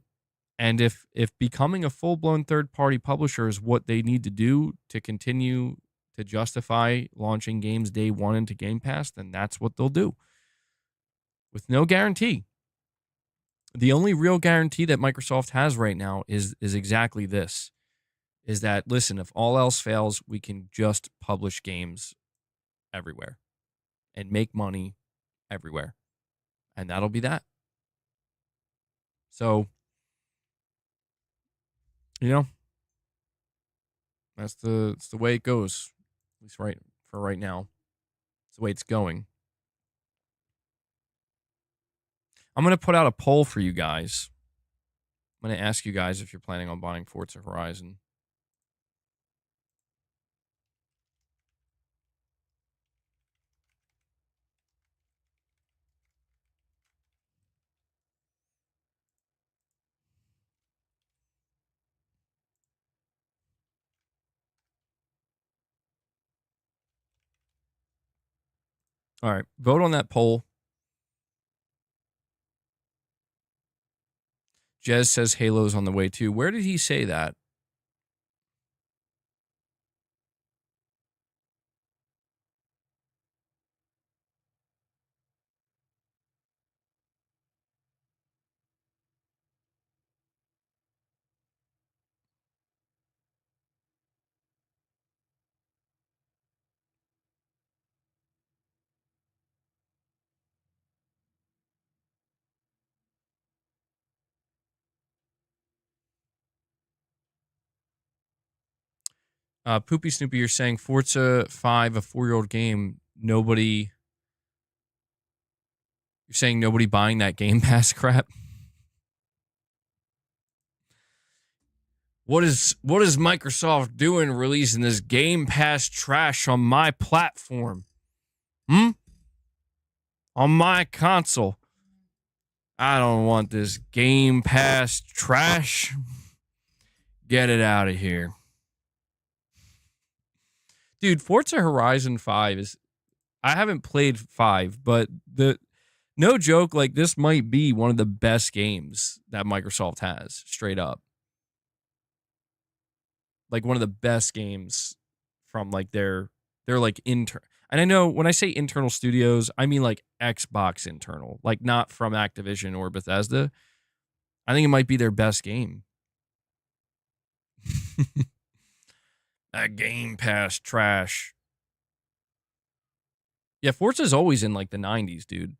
if becoming a full-blown third-party publisher is what they need to do to continue to justify launching games day one into Game Pass, then that's what they'll do. With no guarantee. The only real guarantee that Microsoft has right now is exactly this. Is that, listen, if all else fails, we can just publish games everywhere and make money everywhere. And that'll be that. So, you know, it's the way it goes. At least for right now. It's the way it's going. I'm going to put out a poll for you guys. I'm going to ask you guys if you're planning on buying Forza Horizon. All right, vote on that poll. Jez says Halo's on the way too. Where did he say that? Poopy Snoopy, you're saying Forza 5, a 4-year-old game, you're saying nobody buying that Game Pass crap? What is Microsoft doing releasing this Game Pass trash on my platform? On my console. I don't want this Game Pass trash. Get it out of here. Dude, Forza Horizon 5 is... I haven't played 5, but no joke, like, this might be one of the best games that Microsoft has, straight up. Like, one of the best games from, like, their like, and I know when I say internal studios, I mean, like, Xbox internal. Like, not from Activision or Bethesda. I think it might be their best game. That Game Pass trash. Yeah, Forza's always in, like, the 90s, dude.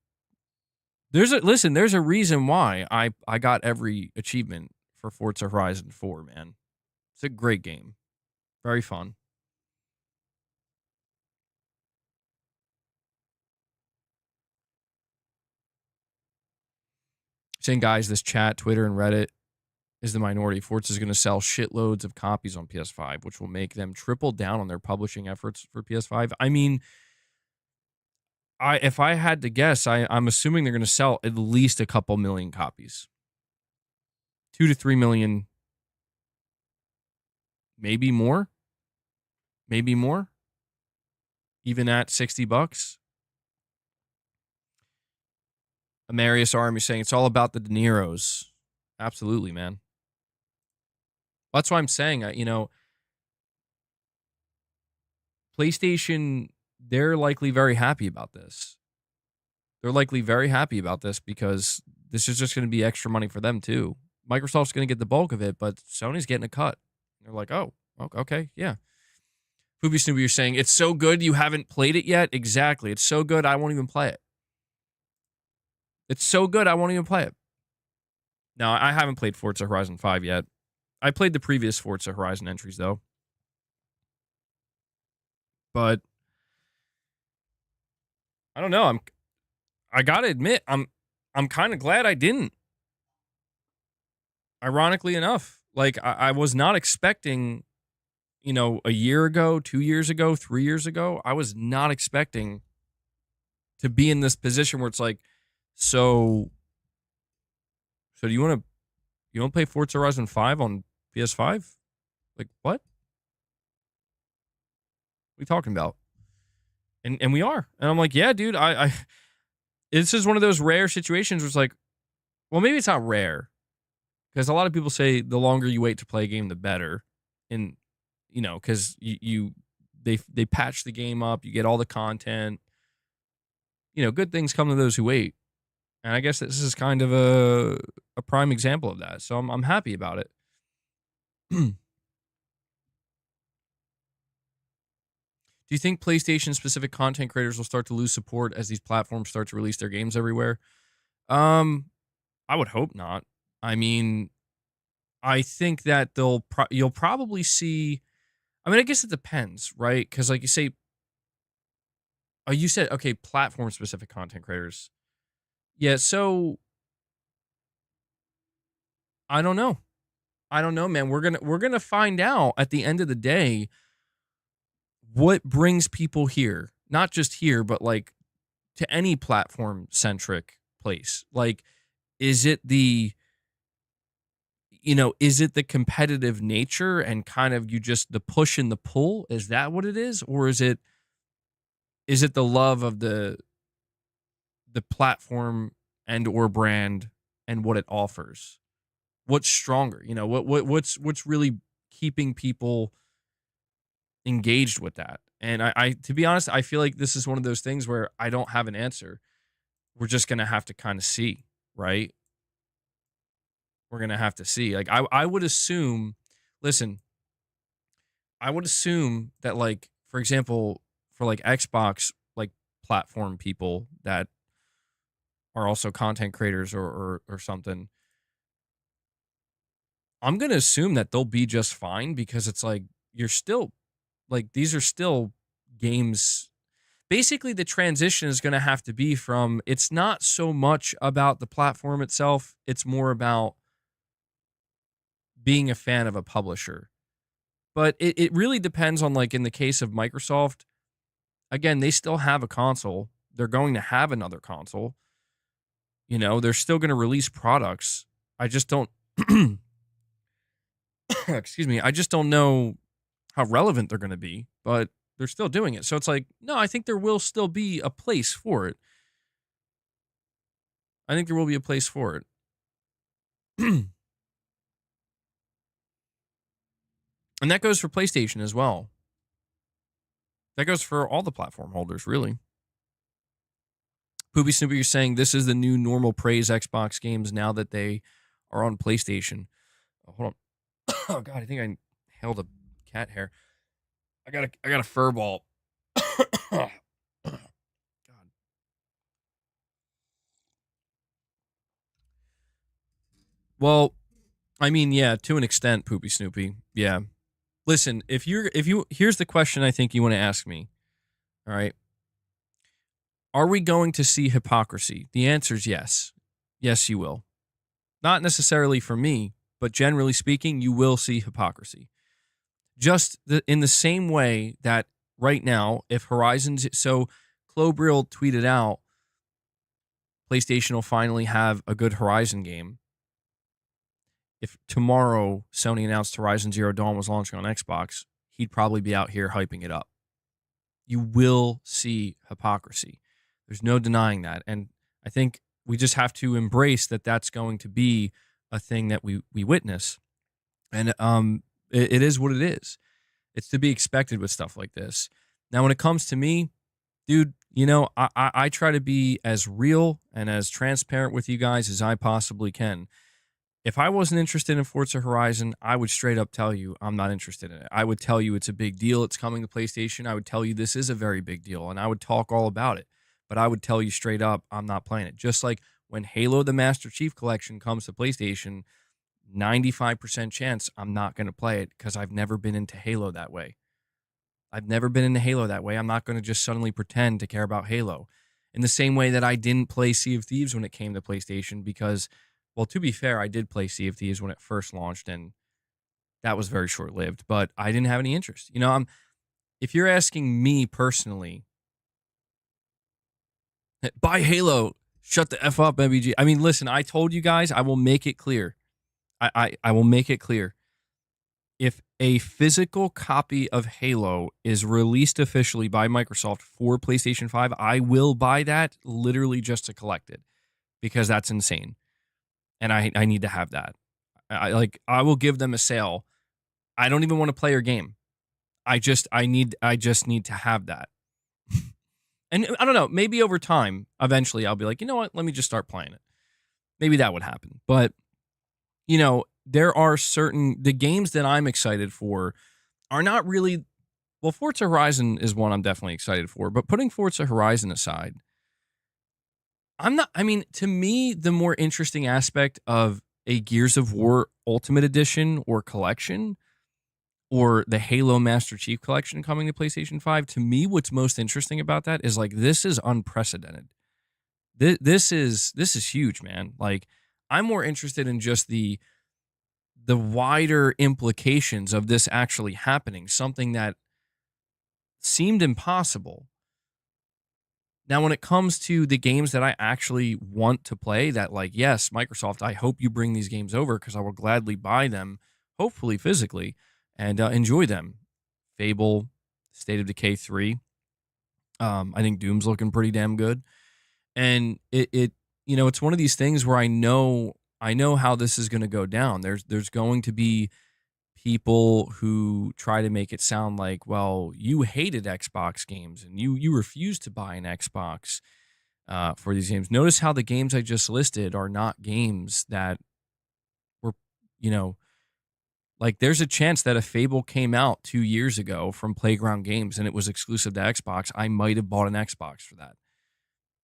There's a reason why I got every achievement for Forza Horizon 4, man. It's a great game. Very fun. Saying, guys, this chat, Twitter, and Reddit is the minority. Forza is going to sell shitloads of copies on PS5, which will make them triple down on their publishing efforts for PS5. I mean, if I had to guess, I'm assuming they're going to sell at least a couple million copies. 2 to 3 million. Maybe more. Maybe more. Even at $60. Amarius Army saying it's all about the De Niros. Absolutely, man. That's why I'm saying, PlayStation, they're likely very happy about this. They're likely very happy about this because this is just going to be extra money for them too. Microsoft's going to get the bulk of it, but Sony's getting a cut. They're like, oh, okay, yeah. Poopy Snoopy, you're saying it's so good you haven't played it yet? Exactly. It's so good I won't even play it. It's so good I won't even play it. No, I haven't played Forza Horizon 5 yet. I played the previous Forza Horizon entries though. But I don't know. I gotta admit, I'm kind of glad I didn't. Ironically enough, like I was not expecting, a year ago, 2 years ago, 3 years ago, I was not expecting to be in this position where it's like, so do you want to play Forza Horizon 5 on PS5? Like, what? What are you talking about? And we are. And I'm like, yeah, dude, I this is one of those rare situations where it's like, well, maybe it's not rare. Because a lot of people say the longer you wait to play a game, the better. And, because they patch the game up, you get all the content. Good things come to those who wait. And I guess this is kind of a prime example of that. So I'm happy about it. Do you think PlayStation-specific content creators will start to lose support as these platforms start to release their games everywhere? I would hope not. I mean, I think that you'll probably see. I mean, I guess it depends, right? Because like you say, oh, you said okay, platform specific content creators. Yeah, so I don't know. I don't know, man. We're gonna find out at the end of the day what brings people here. Not just here, but like to any platform centric place. Like, is it the is it the competitive nature and kind of you just the push and the pull? Is that what it is? Or is it the love of the platform and or brand and what it offers? What's stronger? What's really keeping people engaged with that? And I to be honest, I feel like this is one of those things where I don't have an answer. We're just gonna have to kind of see, right? We're gonna have to see. Like I would assume, listen, I would assume that like, for example, for like Xbox like platform people that are also content creators or something, I'm gonna assume that they'll be just fine because it's like you're still like these are still games. Basically, the transition is gonna have to be from it's not so much about the platform itself, it's more about being a fan of a publisher. But it really depends on like in the case of Microsoft, again, they still have a console. They're going to have another console. They're still going to release products. I just don't excuse me, I just don't know how relevant they're going to be, but they're still doing it. So it's like, no, I think there will still be a place for it. I think there will be a place for it. And that goes for PlayStation as well. That goes for all the platform holders, really. Poopy Snoopy, you're saying this is the new normal praise Xbox games now that they are on PlayStation. Oh, hold on. Oh god, I think I held a cat hair. I got a fur ball. God. Well, I mean, yeah, to an extent, Poopy Snoopy. Yeah. Listen, if you here's the question I think you want to ask me. All right. Are we going to see hypocrisy? The answer is yes. Yes, you will. Not necessarily for me, but generally speaking, you will see hypocrisy. Just in the same way that right now, if Horizon's so Clobril tweeted out, PlayStation will finally have a good Horizon game. If tomorrow Sony announced Horizon Zero Dawn was launching on Xbox, he'd probably be out here hyping it up. You will see hypocrisy. There's no denying that. And I think we just have to embrace that that's going to be a thing that we witness. And it is what it is. It's to be expected with stuff like this. Now, when it comes to me, dude, I try to be as real and as transparent with you guys as I possibly can. If I wasn't interested in Forza Horizon, I would straight up tell you I'm not interested in it. I would tell you it's a big deal. It's coming to PlayStation. I would tell you this is a very big deal, and I would talk all about it. But I would tell you straight up I'm not playing it. Just like when Halo the Master Chief Collection comes to PlayStation, 95% chance I'm not going to play it because I've never been into Halo that way. I've never been into Halo that way. I'm not going to just suddenly pretend to care about Halo. In the same way that I didn't play Sea of Thieves when it came to PlayStation because, well, to be fair, I did play Sea of Thieves when it first launched, and that was very short-lived, but I didn't have any interest. If you're asking me personally, buy Halo, shut the F up, MBG. I mean, listen, I told you guys, I will make it clear. I will make it clear. If a physical copy of Halo is released officially by Microsoft for PlayStation 5, I will buy that literally just to collect it because that's insane. And I need to have that. I will give them a sale. I don't even want to play your game. I just need to have that. And I don't know, maybe over time, eventually I'll be like, you know what? Let me just start playing it. Maybe that would happen. But there are the games that I'm excited for are not really, well, Forza Horizon is one I'm definitely excited for, but putting Forza Horizon aside, I mean, to me, the more interesting aspect of a Gears of War Ultimate Edition or collection, or the Halo Master Chief Collection coming to PlayStation 5, to me, what's most interesting about that is like, this is unprecedented. This is huge, man. Like, I'm more interested in just the wider implications of this actually happening, something that seemed impossible. Now, when it comes to the games that I actually want to play, that, like, yes, Microsoft, I hope you bring these games over because I will gladly buy them, hopefully physically, and enjoy them. Fable, State of Decay 3. I think Doom's looking pretty damn good. And it's one of these things where I know how this is going to go down. There's going to be people who try to make it sound like, well, you hated Xbox games and you refused to buy an Xbox for these games. Notice how the games I just listed are not games that were, like, there's a chance that a Fable came out 2 years ago from Playground Games and it was exclusive to Xbox. I might have bought an Xbox for that.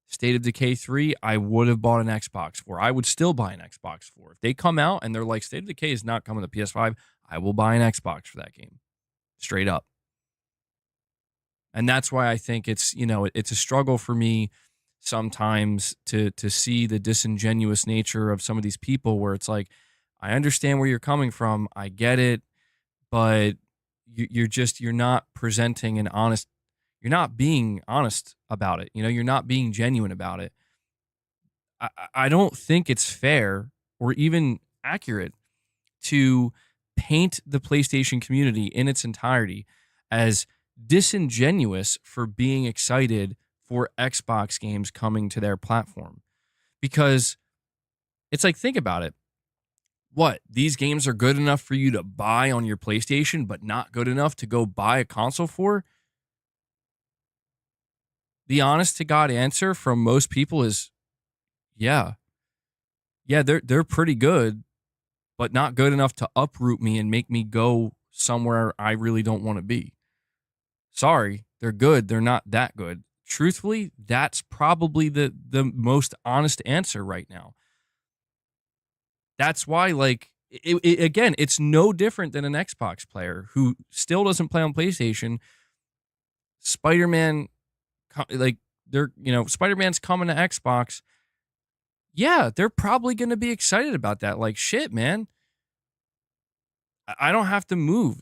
State of Decay 3, I would have bought an Xbox for. I would still buy an Xbox for. If they come out and they're like, State of Decay is not coming to PS5, I will buy an Xbox for that game. Straight up. And that's why I think it's a struggle for me sometimes to see the disingenuous nature of some of these people, where it's like, I understand where you're coming from. I get it. But you're not presenting an honest, you're not being honest about it. You're not being genuine about it. I don't think it's fair or even accurate to paint the PlayStation community in its entirety as disingenuous for being excited for Xbox games coming to their platform. Because it's like, think about it. What? These games are good enough for you to buy on your PlayStation, but not good enough to go buy a console for? The honest to God answer from most people is, yeah. Yeah, they're pretty good, but not good enough to uproot me and make me go somewhere I really don't want to be. Sorry, they're good. They're not that good. Truthfully, that's probably the most honest answer right now. That's why, like, again, it's no different than an Xbox player who still doesn't play on PlayStation. Spider-Man, like, Spider-Man's coming to Xbox. Yeah, they're probably going to be excited about that. Like, shit, man. I don't have to move.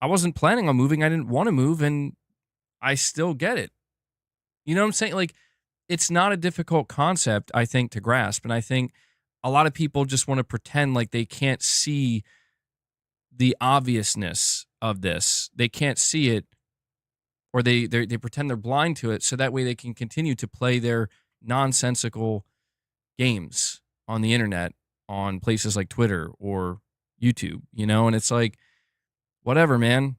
I wasn't planning on moving. I didn't want to move, and I still get it. You know what I'm saying? Like, it's not a difficult concept, I think, to grasp. And I think a lot of people just want to pretend like they can't see the obviousness of this. They can't see it, or they pretend they're blind to it, so that way they can continue to play their nonsensical games on the internet, on places like Twitter or YouTube, and it's like, whatever, man.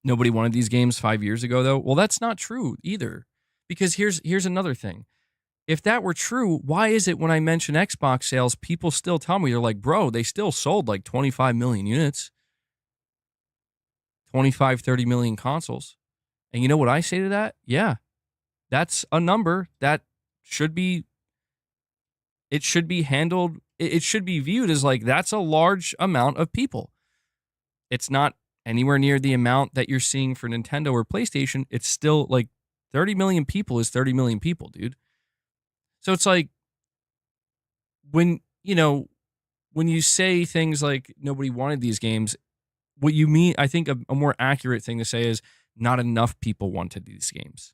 Nobody wanted these games 5 years ago, though. Well, that's not true either, because here's another thing. If that were true, why is it when I mention Xbox sales, people still tell me, they're like, bro, they still sold like 25 million units, 25, 30 million consoles. And you know what I say to that? Yeah, that's a number that should be handled. It should be viewed as like, that's a large amount of people. It's not anywhere near the amount that you're seeing for Nintendo or PlayStation. It's still like 30 million people is 30 million people, dude. So it's like, when you say things like nobody wanted these games, what you mean, I think a more accurate thing to say is not enough people wanted these games.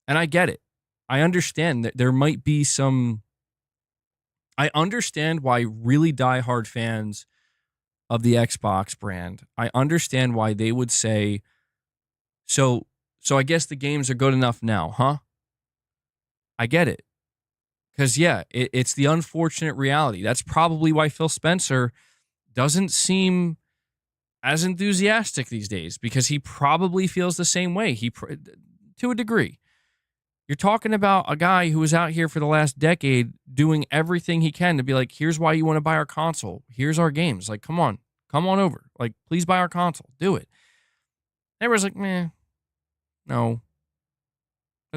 And I get it. I understand that there might be some. I understand why really diehard fans of the Xbox brand, I understand why they would say, so I guess the games are good enough now, huh? I get it. Because, yeah, it's the unfortunate reality. That's probably why Phil Spencer doesn't seem as enthusiastic these days, because he probably feels the same way, to a degree. You're talking about a guy who was out here for the last decade doing everything he can to be like, here's why you want to buy our console. Here's our games. Like, come on over. Like, please buy our console. Do it. Everyone's like, meh, no.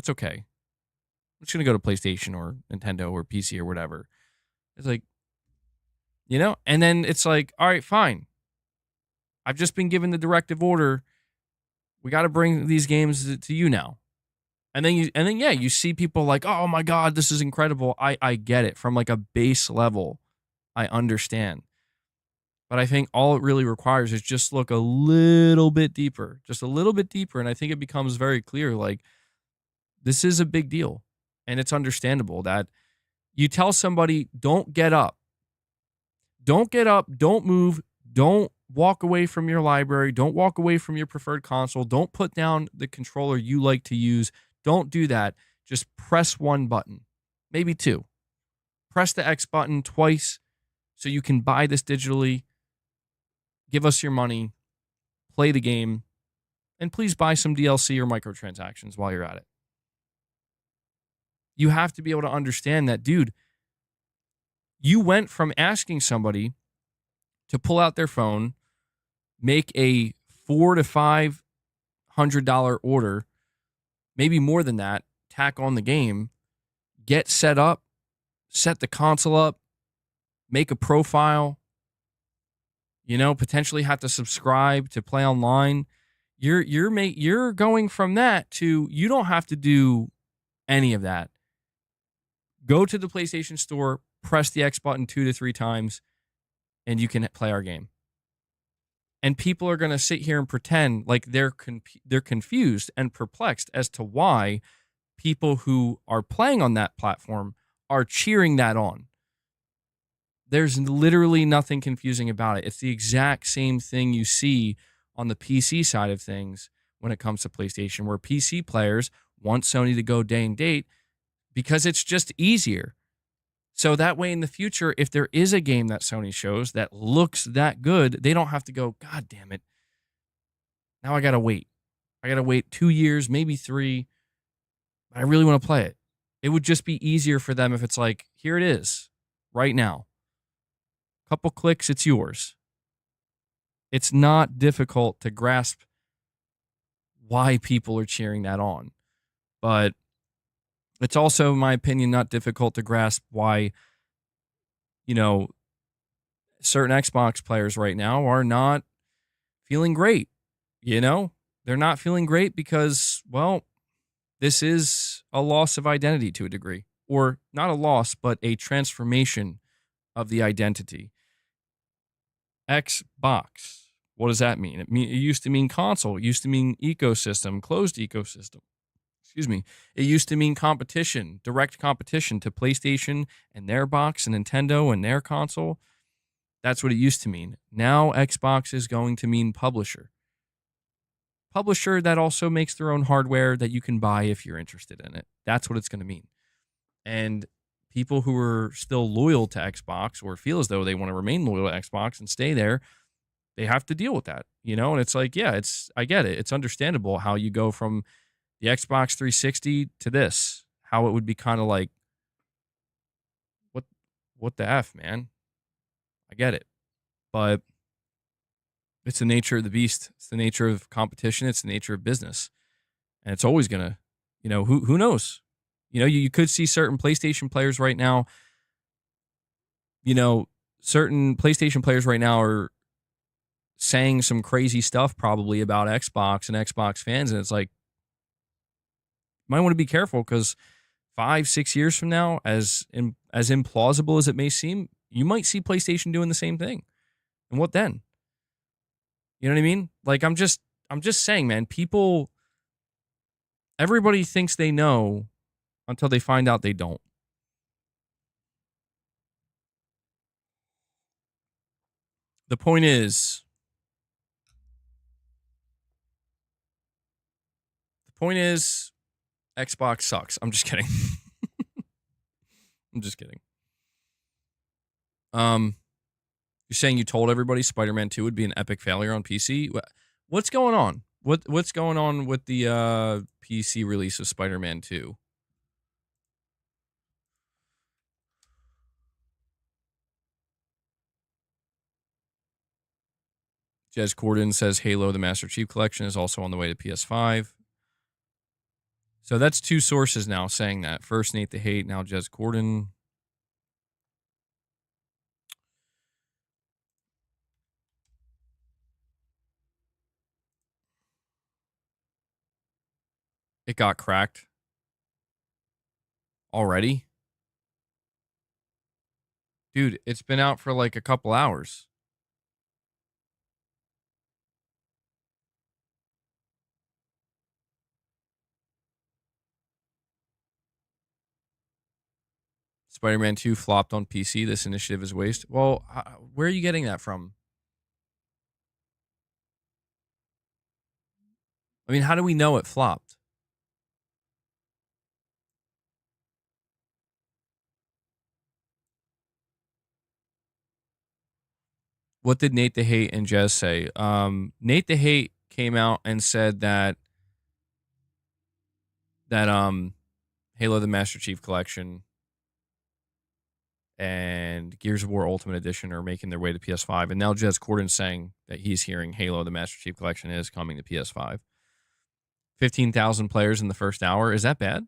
That's okay. I'm just going to go to PlayStation or Nintendo or PC or whatever. It's like, and then it's like, all right, fine. I've just been given the directive order. We got to bring these games to you now. And then you see people like, oh my God, this is incredible. I get it from like a base level. I understand. But I think all it really requires is just look a little bit deeper, just a little bit deeper. And I think it becomes very clear, like, this is a big deal. And it's understandable that you tell somebody, don't get up. Don't get up. Don't move. Don't walk away from your library. Don't walk away from your preferred console. Don't put down the controller you like to use. Don't do that. Just press one button, maybe two. Press the X button twice so you can buy this digitally. Give us your money. Play the game. And please buy some DLC or microtransactions while you're at it. You have to be able to understand that, dude, you went from asking somebody to pull out their phone, make a $400 to $500 order, maybe more than that, tack on the game, get set up, set the console up, make a profile, potentially have to subscribe to play online. You're going from that to, you don't have to do any of that. Go to the PlayStation Store, press the X button 2 to 3 times, and you can play our game. And people are going to sit here and pretend like they're confused and perplexed as to why people who are playing on that platform are cheering that on. There's literally nothing confusing about it. It's the exact same thing you see on the PC side of things when it comes to PlayStation, where PC players want Sony to go day and date because it's just easier. So that way in the future, if there is a game that Sony shows that looks that good, they don't have to go, God damn it. Now I got to wait. I got to wait 2 years, maybe 3. But I really want to play it. It would just be easier for them if it's like, here it is, right now. Couple clicks, it's yours. It's not difficult to grasp why people are cheering that on. But it's also, in my opinion, not difficult to grasp why, certain Xbox players right now are not feeling great. They're not feeling great because, well, this is a loss of identity to a degree. Or not a loss, but a transformation of the identity. Xbox. What does that mean? It used to mean console. It used to mean ecosystem, closed ecosystem. Excuse me. It used to mean competition, direct competition to PlayStation and their box and Nintendo and their console. That's what it used to mean. Now Xbox is going to mean publisher. Publisher that also makes their own hardware that you can buy if you're interested in it. That's what it's going to mean. And people who are still loyal to Xbox or feel as though they want to remain loyal to Xbox and stay there, they have to deal with that, And it's like, yeah, I get it. It's understandable how you go from the Xbox 360 to this, how it would be kind of like, what the F, man? I get it. But it's the nature of the beast. It's the nature of competition. It's the nature of business. And it's always going to, who knows? You could see certain PlayStation players right now, certain PlayStation players right now are saying some crazy stuff probably about Xbox and Xbox fans. And it's like, you might want to be careful because 5-6 years from now, as implausible as it may seem, you might see PlayStation doing the same thing. And what then? You know what I mean? Like, I'm just saying, man, everybody thinks they know until they find out they don't. The point is, Xbox sucks. I'm just kidding. I'm just kidding. You're saying you told everybody Spider-Man 2 would be an epic failure on PC? What's going on? What's going on with the PC release of Spider-Man 2? Jez Corden says Halo the Master Chief Collection is also on the way to PS5. So that's two sources now saying that. First, Nate the Hate, now Jez Corden. It got cracked already. Dude, it's been out for like a couple hours. Spider-Man 2 flopped on PC. This initiative is waste. Well, where are you getting that from? I mean, how do we know it flopped? What did Nate the Hate and Jez say? Nate the Hate came out and said that Halo the Master Chief Collection and Gears of War Ultimate Edition are making their way to PS5. And now Jez Corden's saying that he's hearing Halo the Master Chief Collection is coming to PS5. 15,000 players in the first hour. Is that bad?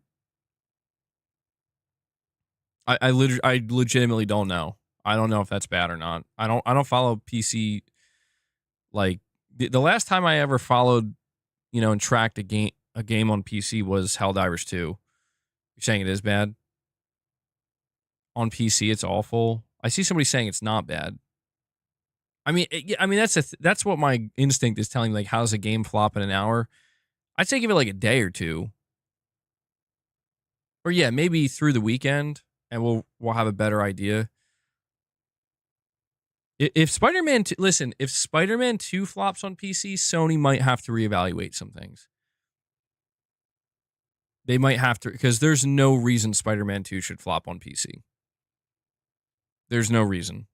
I legitimately don't know. I don't know if that's bad or not. I don't follow PC. Like the last time I ever followed, and tracked a game on PC was Helldivers 2. You're saying it is bad? On PC, it's awful. I see somebody saying it's not bad. I mean, that's what my instinct is telling me. Like, how's a game flop in an hour? I'd say give it like a day or two, or yeah, maybe through the weekend, and we'll have a better idea. If Spider-Man 2, listen, if Spider-Man 2 flops on PC, Sony might have to reevaluate some things. They might have to, because there's no reason Spider-Man 2 should flop on PC. There's no reason.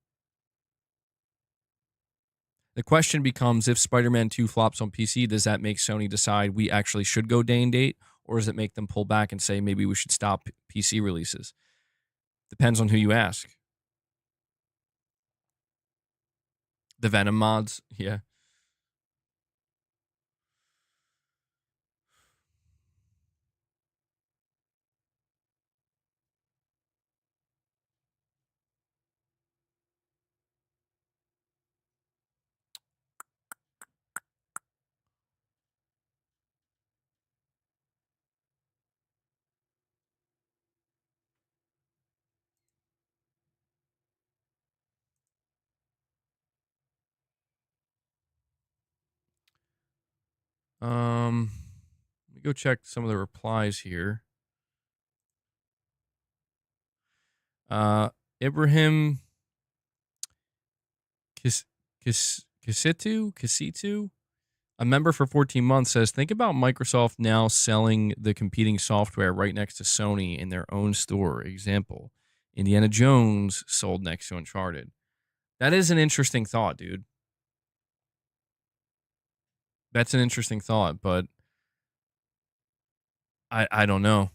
The question becomes, if Spider-Man 2 flops on PC, does that make Sony decide we actually should go day and date, or does it make them pull back and say maybe we should stop PC releases? Depends on who you ask. The Venom mods, yeah. Let me go check some of the replies here. Ibrahim Kisitu, a member for 14 months, says, think about Microsoft now selling the competing software right next to Sony in their own store. Example, Indiana Jones sold next to Uncharted. That is an interesting thought, dude. That's an interesting thought, but I don't know.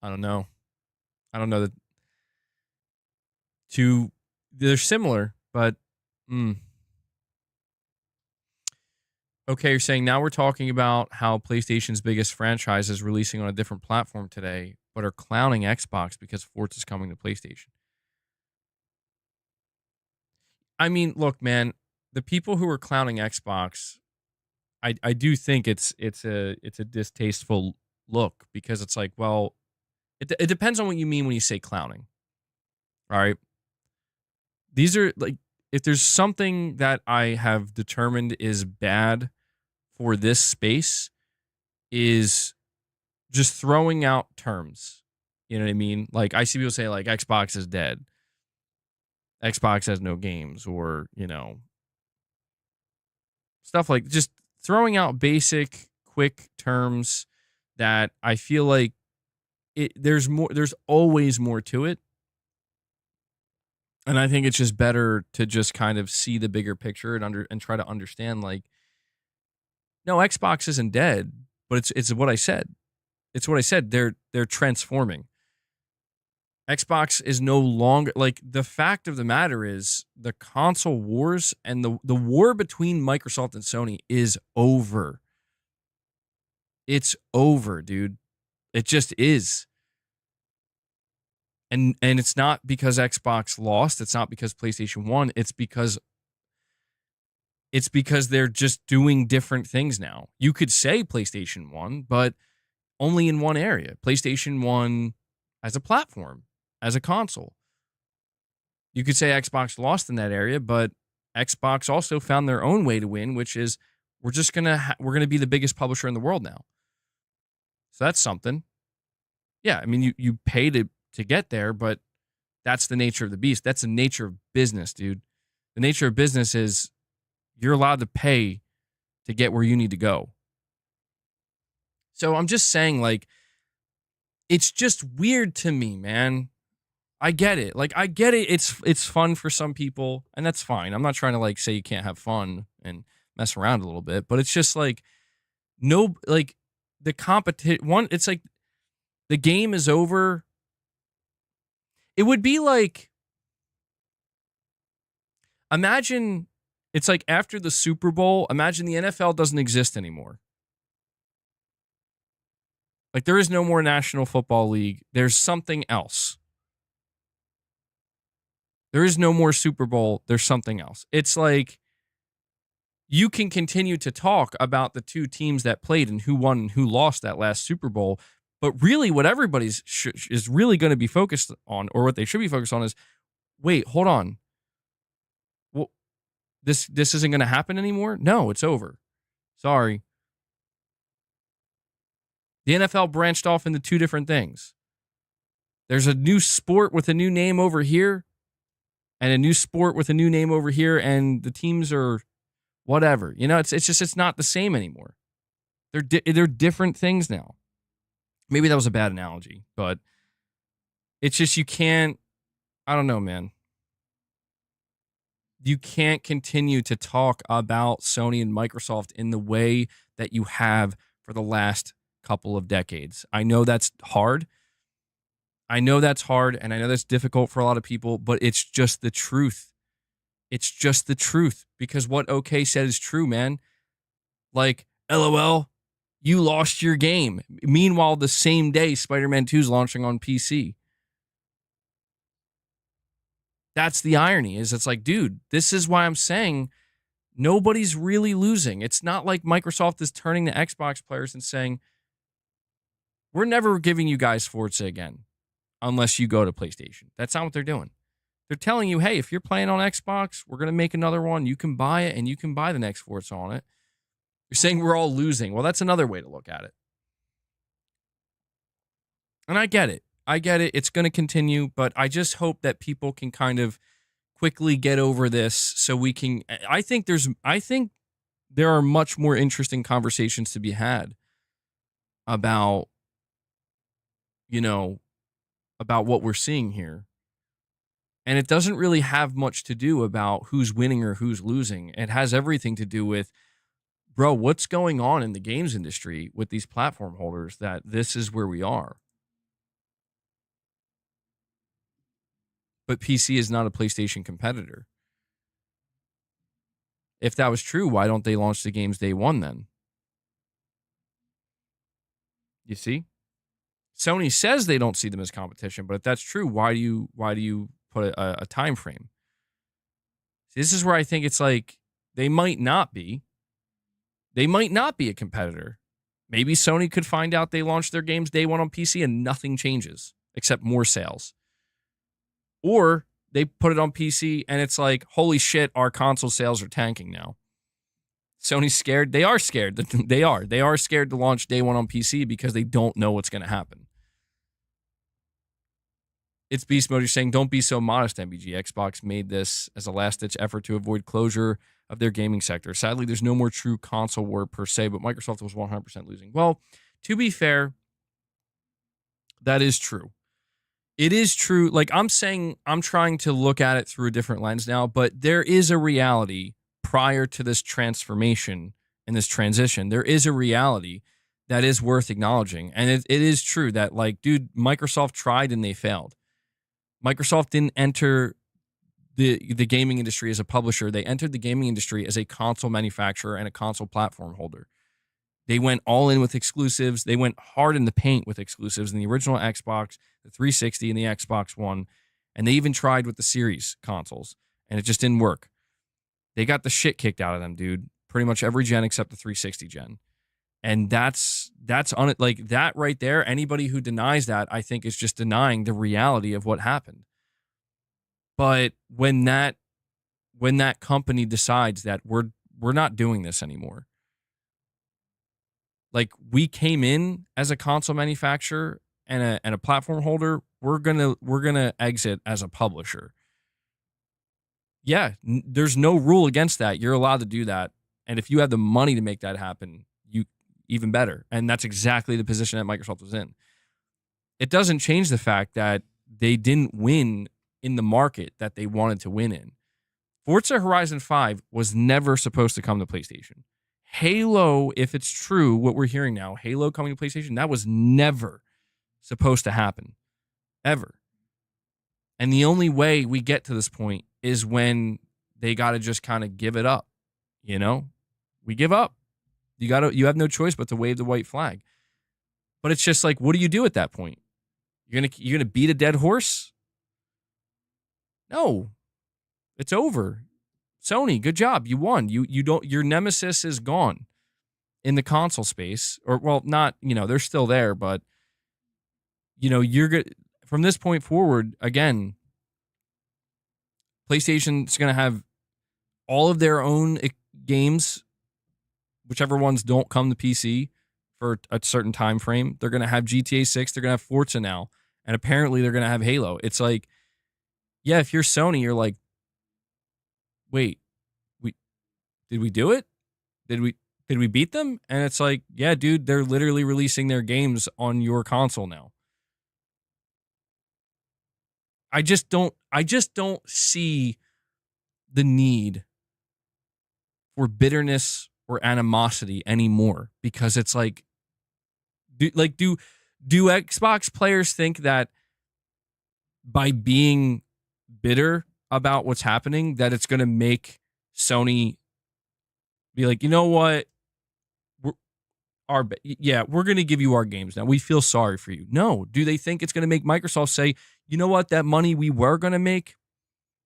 I don't know. I don't know that they're similar, but okay, you're saying now we're talking about how PlayStation's biggest franchise is releasing on a different platform today, but are clowning Xbox because Forza is coming to PlayStation. I mean, look, man, the people who are clowning Xbox, I do think it's a distasteful look, because it's like, well, it depends on what you mean when you say clowning. All right. These are like, if there's something that I have determined is bad for this space, is just throwing out terms. You know what I mean? Like, I see people say like Xbox is dead. Xbox has no games, or, stuff like just throwing out basic, quick terms that I feel like there's always more to it. And I think it's just better to just kind of see the bigger picture and try to understand, like, no, Xbox isn't dead, but it's what I said. It's what I said. They're transforming. Xbox is no longer, like, the fact of the matter is the console wars and the war between Microsoft and Sony is over. It's over, dude. It just is. And it's not because Xbox lost. It's not because PlayStation won. It's because they're just doing different things now. You could say PlayStation won, but only in one area. PlayStation won as a platform, as a console. You could say Xbox lost in that area, but Xbox also found their own way to win, which is we're gonna be the biggest publisher in the world now. So that's something. Yeah, I mean you pay to get there, but that's the nature of the beast. That's the nature of business, dude. The nature of business is you're allowed to pay to get where you need to go. So I'm just saying, like, it's just weird to me, man. I get it. Like, I get it. It's fun for some people, and that's fine. I'm not trying to, like, say you can't have fun and mess around a little bit, but it's just like, no, like, the competition, it's like the game is over. It would be like, imagine it's like after the Super Bowl, imagine the NFL doesn't exist anymore. Like, there is no more National Football League. There's something else. There is no more Super Bowl. There's something else. It's like you can continue to talk about the two teams that played and who won and who lost that last Super Bowl. But really what everybody's is really going to be focused on, or what they should be focused on, is, wait, hold on. Well, this isn't going to happen anymore? No, it's over. Sorry. The NFL branched off into two different things. There's a new sport with a new name over here, and a new sport with a new name over here, and the teams are whatever. You know, it's not the same anymore. They're different things now. Maybe that was a bad analogy, but it's just you can't, I don't know, man. You can't continue to talk about Sony and Microsoft in the way that you have for the last couple of decades. I know that's hard. And I know that's difficult for a lot of people, but it's just the truth. It's just the truth, because what OK said is true, man. Like, LOL, you lost your game. Meanwhile, the same day, Spider-Man 2 is launching on PC. That's the irony, is it's like, dude, this is why I'm saying nobody's really losing. It's not like Microsoft is turning to Xbox players and saying, we're never giving you guys Forza again unless you go to PlayStation. That's not what they're doing. They're telling you, hey, if you're playing on Xbox, we're going to make another one. You can buy it, and you can buy the next Forza on it. You're saying we're all losing. Well, that's another way to look at it. And I get it. It's going to continue, but I just hope that people can kind of quickly get over this so we can. I think there are much more interesting conversations to be had about, about what we're seeing here. And it doesn't really have much to do about who's winning or who's losing. It has everything to do with, bro, what's going on in the games industry with these platform holders that this is where we are. But PC is not a PlayStation competitor. If that was true, why don't they launch the games day one then? You see? Sony says they don't see them as competition, but if that's true, why do you put a time frame? See, this is where I think it's like they might not be. They might not be a competitor. Maybe Sony could find out they launched their games day one on PC and nothing changes except more sales. Or they put it on PC and it's like, holy shit, our console sales are tanking now. Sony's scared. They are scared. They are scared to launch day one on PC because they don't know what's going to happen. It's Beast Mode. You're saying, don't be so modest, MBG. Xbox made this as a last-ditch effort to avoid closure of their gaming sector. Sadly, there's no more true console war per se, but Microsoft was 100% losing. Well, to be fair, that is true. It is true. Like, I'm saying, I'm trying to look at it through a different lens now, but there is a reality prior to this transformation and this transition. There is a reality that is worth acknowledging. And it is true that, like, dude, Microsoft tried and they failed. Microsoft didn't enter the gaming industry as a publisher. They entered the gaming industry as a console manufacturer and a console platform holder. They went all in with exclusives. They went hard in the paint with exclusives in the original Xbox, the 360, and the Xbox One. And they even tried with the Series consoles, and it just didn't work. They got the shit kicked out of them, dude. Pretty much every gen except the 360 gen. And that's on it, like that right there. Anybody who denies that, I think, is just denying the reality of what happened. But when that company decides that we're not doing this anymore, like we came in as a console manufacturer and a platform holder, we're gonna exit as a publisher. Yeah, there's no rule against that. You're allowed to do that, and if you have the money to make that happen, you even better. And that's exactly the position that Microsoft was in. It doesn't change the fact that they didn't win in the market that they wanted to win in. Forza Horizon 5 was never supposed to come to PlayStation. Halo, if it's true, what we're hearing now, Halo coming to PlayStation, that was never supposed to happen. Ever. And the only way we get to this point is when they got to just kind of give it up. You know? We give up. You have no choice but to wave the white flag. But it's just like, what do you do at that point? You're gonna beat a dead horse? No. It's over. Sony, good job. You won. You don't, your nemesis is gone in the console space. Or, well, not, they're still there, but you're good from this point forward. Again, PlayStation's going to have all of their own games, whichever ones don't come to PC for a certain time frame. They're going to have GTA 6, they're going to have Forza now, and apparently they're going to have Halo. It's like, yeah, if you're Sony, you're like, wait, did we do it? Did we beat them? And it's like, yeah, dude, they're literally releasing their games on your console now. I just don't see the need for bitterness or animosity anymore, because it's like, do Xbox players think that by being bitter about what's happening that it's going to make Sony be like, you know what, we're going to give you our games now. We feel sorry for you. No. Do they think it's going to make Microsoft say, you know what, that money we were going to make,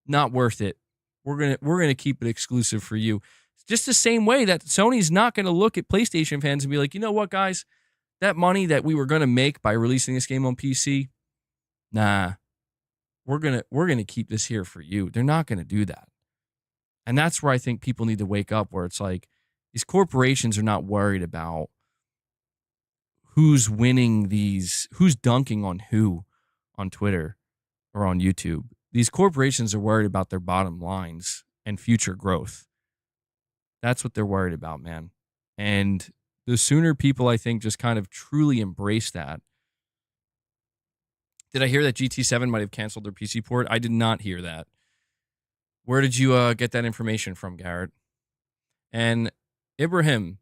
not worth it. We're going to keep it exclusive for you. Just the same way that Sony's not going to look at PlayStation fans and be like, you know what, guys, that money that we were going to make by releasing this game on PC, nah, we're going to keep this here for you. They're not going to do that. And that's where I think people need to wake up, where it's like, these corporations are not worried about who's winning who's dunking on who on Twitter or on YouTube. These corporations are worried about their bottom lines and future growth. That's what they're worried about, man. And the sooner people, I think, just kind of truly embrace that. Did I hear that GT7 might have canceled their PC port? I did not hear that. Where did you get that information from, Garrett? And Ibrahim,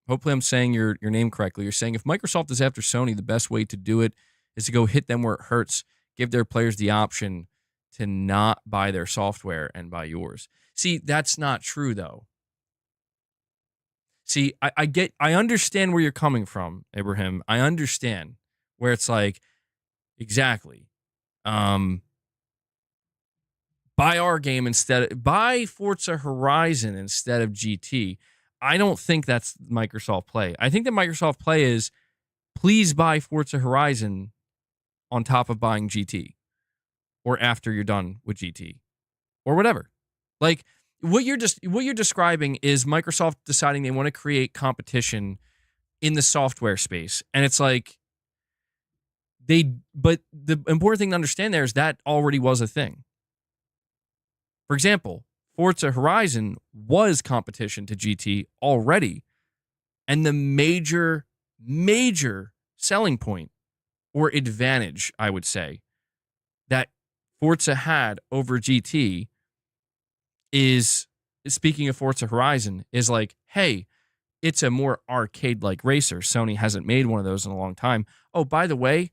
hopefully I'm saying your name correctly. You're saying if Microsoft is after Sony, the best way to do it is to go hit them where it hurts, give their players the option to not buy their software and buy yours. See, that's not true, though. See, I understand where you're coming from, Ibrahim. I understand where it's like, exactly. Buy our game buy Forza Horizon instead of GT. I don't think that's Microsoft play. I think the Microsoft play is, please buy Forza Horizon on top of buying GT, or after you're done with GT, or whatever. Like, what you're describing is Microsoft deciding they want to create competition in the software space. And it's like, but the important thing to understand there is that already was a thing. For example, Forza Horizon was competition to GT already. And the major selling point or advantage, I would say, that Forza had over GT is, speaking of Forza Horizon, is like, hey, it's a more arcade-like racer. Sony hasn't made one of those in a long time. Oh, by the way,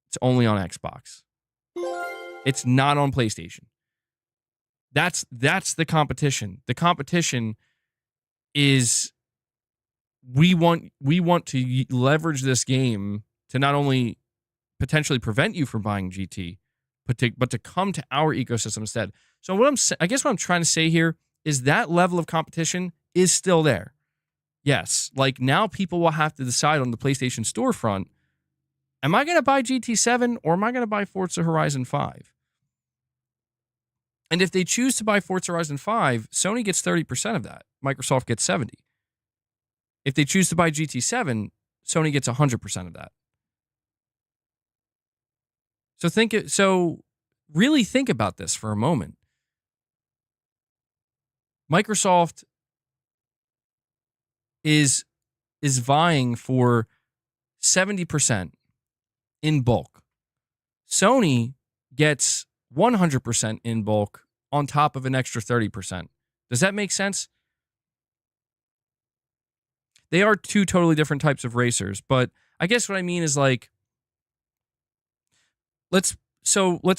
it's only on Xbox. It's not on PlayStation. That's the competition. The competition is we want to leverage this game to not only potentially prevent you from buying GT, but to come to our ecosystem instead. So I guess what I'm trying to say here is that level of competition is still there. Yes, like now people will have to decide on the PlayStation storefront, am I going to buy GT7 or am I going to buy Forza Horizon 5? And if they choose to buy Forza Horizon 5, Sony gets 30% of that. Microsoft gets 70%. If they choose to buy GT7, Sony gets 100% of that. So really think about this for a moment. Microsoft is vying for 70% in bulk. Sony gets 100% in bulk on top of an extra 30%. Does that make sense? They are two totally different types of racers, but I guess what I mean is like, let's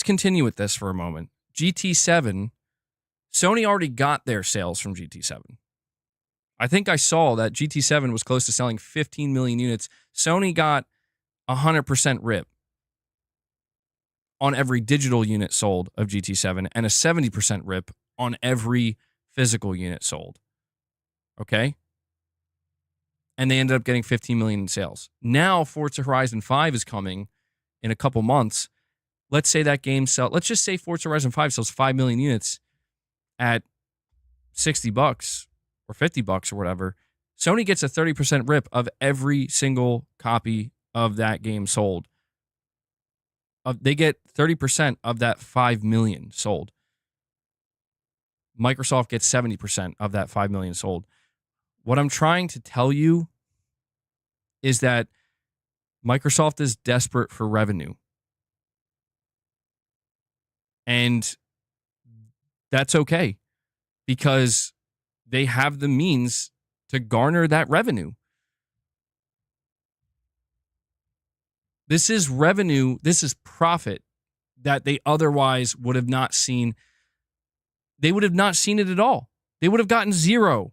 continue with this for a moment. GT7, Sony already got their sales from GT7. I think I saw that GT7 was close to selling 15 million units. Sony got 100% rip on every digital unit sold of GT7 and a 70% rip on every physical unit sold. Okay? And they ended up getting 15 million in sales. Now Forza Horizon 5 is coming in a couple months. Let's say that game let's just say Forza Horizon 5 sells 5 million units at $60 or $50 or whatever. Sony gets a 30% rip of every single copy of that game sold. They get 30% of that 5 million sold. Microsoft gets 70% of that 5 million sold. What I'm trying to tell you is that Microsoft is desperate for revenue. And that's okay because they have the means to garner that revenue. This is revenue, this is profit that they otherwise would have not seen. They would have not seen it at all. They would have gotten zero.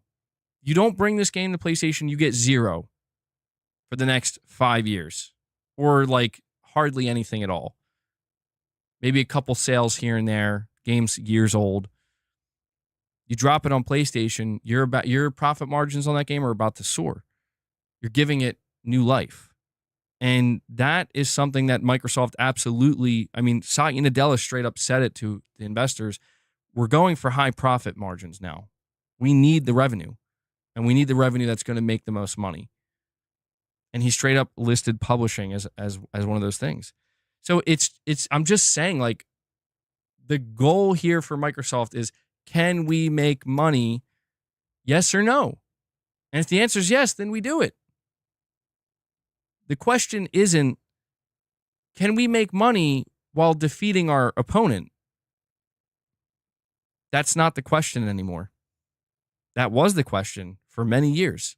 You don't bring this game to PlayStation, you get zero for the next 5 years. Or like hardly anything at all. Maybe a couple sales here and there. Game's years old. You drop it on PlayStation, your profit margins on that game are about to soar. You're giving it new life. And that is something that Microsoft absolutely, I mean, Satya Nadella straight up said it to the investors. We're going for high profit margins now. We need the revenue. And we need the revenue that's going to make the most money. And he straight up listed publishing as one of those things. So I'm just saying, like, the goal here for Microsoft is, can we make money? Yes or no? And if the answer is yes, then we do it. The question isn't, can we make money while defeating our opponent? That's not the question anymore. That was the question for many years.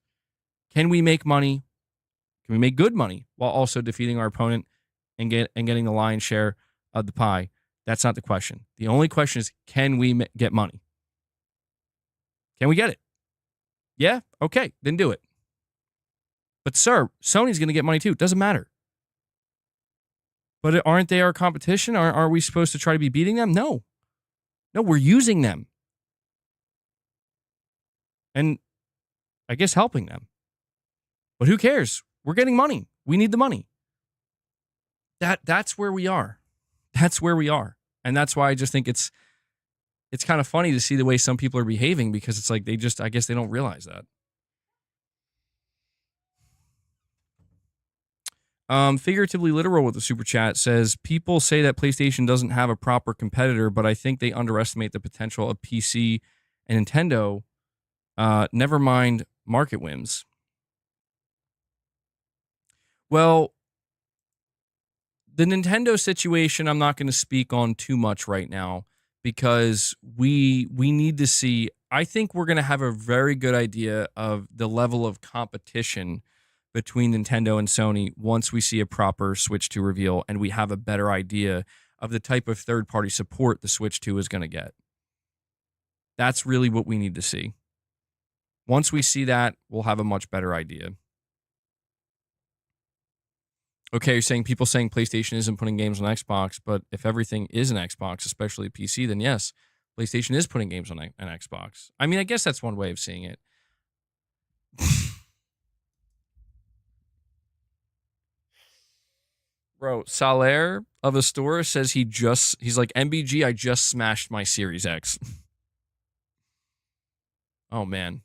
Can we make money? Can we make good money while also defeating our opponent and getting the lion's share of the pie? That's not the question. The only question is, can we get money? Can we get it? Yeah? Okay, then do it. But sir, Sony's going to get money too. Doesn't matter. But aren't they our competition? Are we supposed to try to be beating them? No. No, we're using them. And I guess helping them. But who cares? We're getting money. We need the money. That's where we are. That's where we are. And that's why I just think it's kind of funny to see the way some people are behaving, because it's like I guess they don't realize that. Figuratively literal with the super chat says, people say that PlayStation doesn't have a proper competitor, but I think they underestimate the potential of PC and Nintendo. Never mind market whims. Well, the Nintendo situation, I'm not going to speak on too much right now, because we need to see. I think we're going to have a very good idea of the level of competition between Nintendo and Sony once we see a proper Switch 2 reveal and we have a better idea of the type of third-party support the Switch 2 is going to get. That's really what we need to see. Once we see that, we'll have a much better idea. Okay, you're saying people saying PlayStation isn't putting games on Xbox, but if everything is an Xbox, especially PC, then yes, PlayStation is putting games on an Xbox. I mean, I guess that's one way of seeing it. Bro, Salaire of Astora says he's like, MBG, I just smashed my Series X. Oh, man.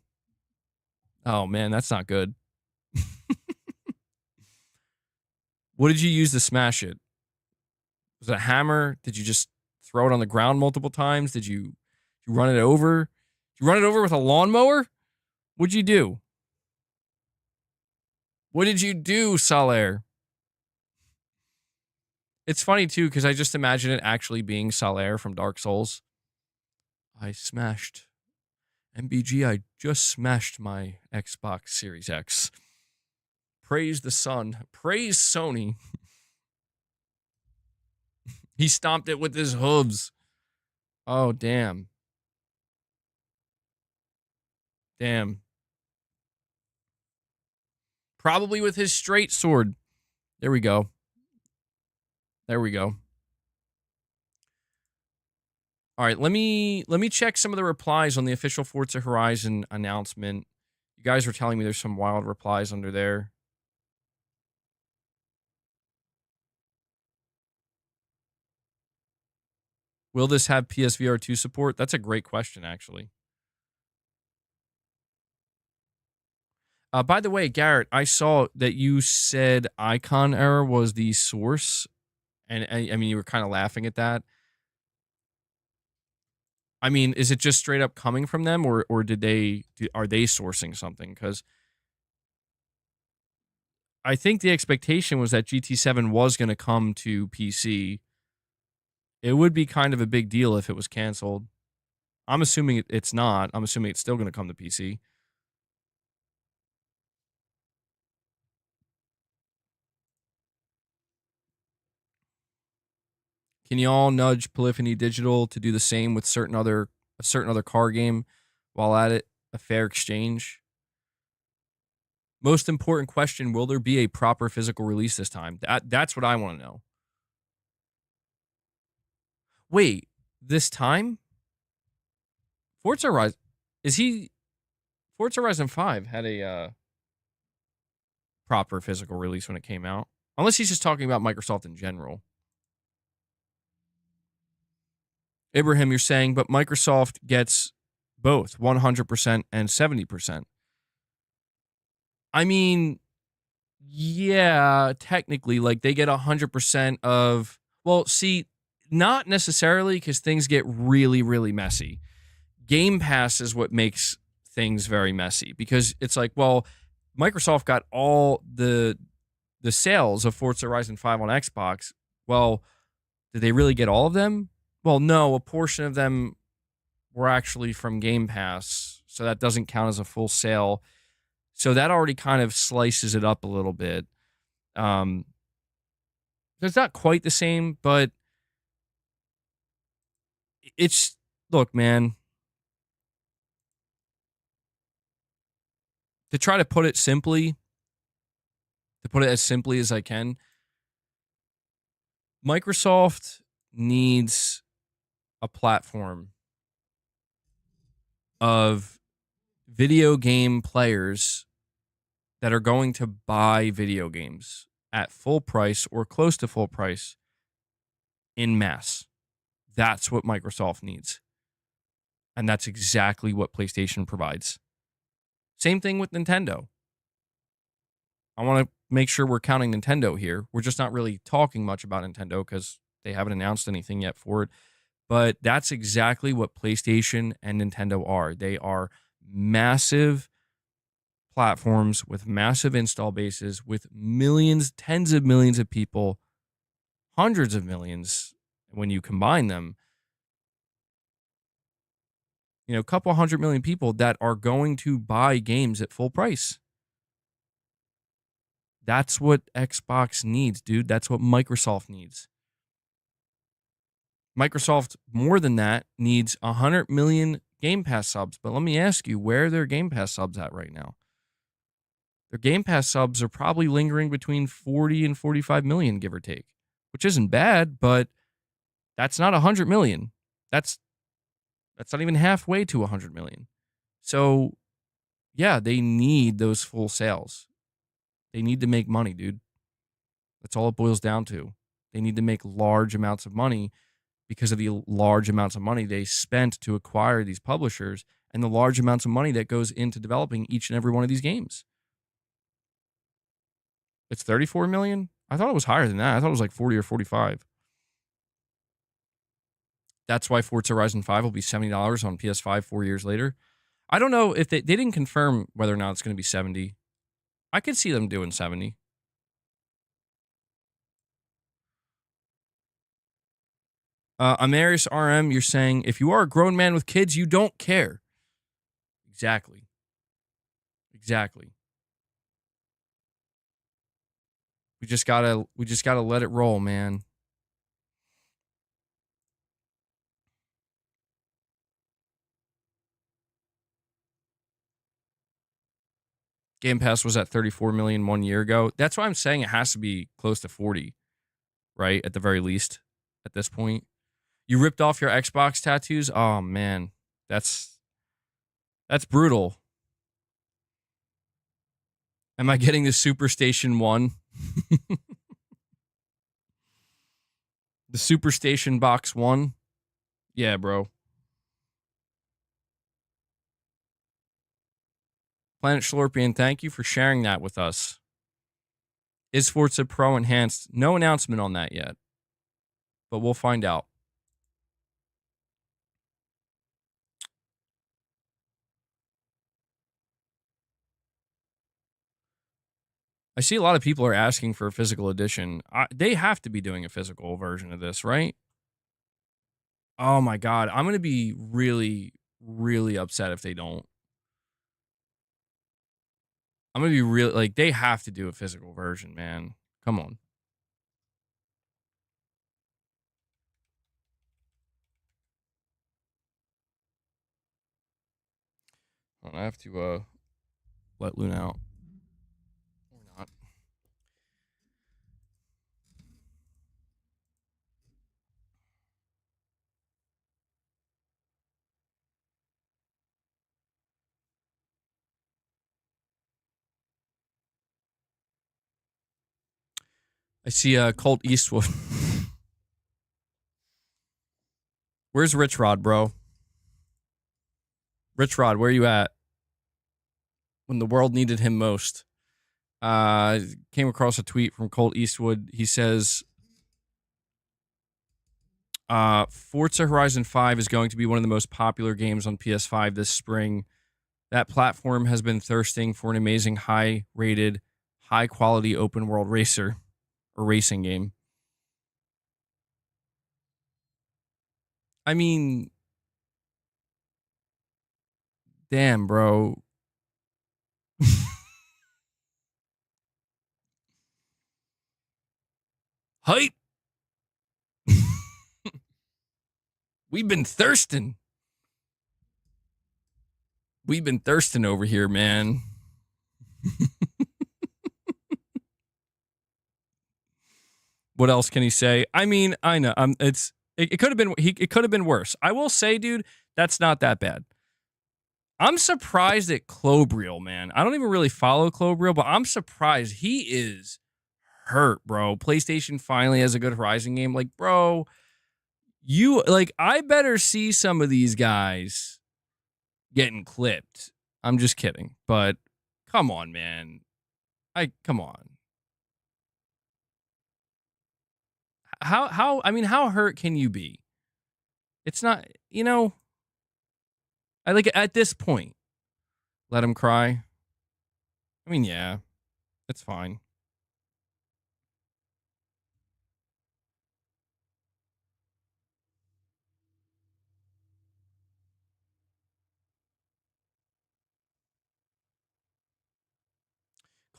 Oh, man, that's not good. What did you use to smash it? Was it a hammer? Did you just throw it on the ground multiple times? Did you run it over? Did you run it over with a lawnmower? What'd you do? What did you do, Salaire? It's funny, too, because I just imagine it actually being Salaire from Dark Souls. I smashed. MBG, I just smashed my Xbox Series X. Praise the sun. Praise Sony. He stomped it with his hooves. Oh, damn. Damn. Probably with his straight sword. There we go. There we go. All right, let me check some of the replies on the official Forza Horizon announcement. You guys were telling me there's some wild replies under there. Will this have PSVR 2 support? That's a great question, actually. By the way, Garrett, I saw that you said icon error was the source. And I mean, you were kind of laughing at that. I mean, is it just straight up coming from them, or are they sourcing something? Because I think the expectation was that GT7 was going to come to PC. It would be kind of a big deal if it was canceled. I'm assuming it's not. I'm assuming it's still going to come to PC. Can you all nudge Polyphony Digital to do the same with a certain other car game while at it? A fair exchange. Most important question, will there be a proper physical release this time? That's what I want to know. Wait, this time? Forza Horizon Forza Horizon 5 had a proper physical release when it came out. Unless he's just talking about Microsoft in general. Ibrahim, you're saying, but Microsoft gets both 100% and 70%. I mean, yeah, technically, like they get 100% of, well, see, not necessarily, because things get really, really messy. Game Pass is what makes things very messy, because it's like, well, Microsoft got all the sales of Forza Horizon 5 on Xbox. Well, did they really get all of them? Well, no, a portion of them were actually from Game Pass, so that doesn't count as a full sale. So that already kind of slices it up a little bit. It's not quite the same, but it's, look, man, to try to put it simply, to put it as simply as I can, Microsoft needs a platform of video game players that are going to buy video games at full price or close to full price in mass. That's what Microsoft needs. And that's exactly what PlayStation provides. Same thing with Nintendo. I want to make sure we're counting Nintendo here. We're just not really talking much about Nintendo because they haven't announced anything yet for it. But that's exactly what PlayStation and Nintendo are. They are massive platforms with massive install bases, with millions, tens of millions of people, hundreds of millions when you combine them. You know, a couple 100 million people that are going to buy games at full price. That's what Xbox needs, dude. That's what Microsoft needs. Microsoft, more than that, needs 100 million Game Pass subs. But let me ask you, where are their Game Pass subs at right now? Their Game Pass subs are probably lingering between 40 and 45 million, give or take, which isn't bad, but that's not 100 million. That's not even halfway to 100 million. So, yeah, they need those full sales. They need to make money, dude. That's all it boils down to. They need to make large amounts of money because of the large amounts of money they spent to acquire these publishers and the large amounts of money that goes into developing each and every one of these games. It's 34 million? I thought it was higher than that. I thought it was like 40 or 45. That's why Forza Horizon 5 will be $70 on PS5 4 years later. I don't know if they didn't confirm whether or not it's going to be 70. I could see them doing 70. Amarius RM, you're saying, if you are a grown man with kids, you don't care. Exactly. Exactly. We just gotta let it roll, man. Game Pass was at 34 million 1 year ago. That's why I'm saying it has to be close to 40, right? At the very least, at this point. You ripped off your Xbox tattoos? Oh man. That's brutal. Am I getting the Superstation 1? The Superstation Box 1? Yeah, bro. Planet Schlorpian, thank you for sharing that with us. Is Forza Pro enhanced? No announcement on that yet, but we'll find out. I see a lot of people are asking for a physical edition. They have to be doing a physical version of this, right? Oh my God. I'm going to be really, really upset if they don't. I'm going to be really, like, they have to do a physical version, man. Come on. I have to let Luna out. Or not. I see Colt Eastwood. Where's Rich Rod, bro? Rich Rod, where you at? When the world needed him most. Came across a tweet from Colt Eastwood. He says, Forza Horizon 5 is going to be one of the most popular games on PS5 this spring. That platform has been thirsting for an amazing high-rated, high-quality open-world racer or racing game. I mean, damn, bro. Hype. We've been thirsting. We've been thirsting over here, man. What else can he say? I mean, I know. It could have been it could have been worse. I will say, dude, that's not that bad. I'm surprised at Clobriel, man. I don't even really follow Clobriel, but I'm surprised he is hurt, bro. PlayStation finally has a good Horizon game. Like, bro, you like I better see some of these guys getting clipped. I'm just kidding, but come on, man. Come on. How I mean, how hurt can you be? It's not, I like at this point, let him cry. I mean, yeah, it's fine.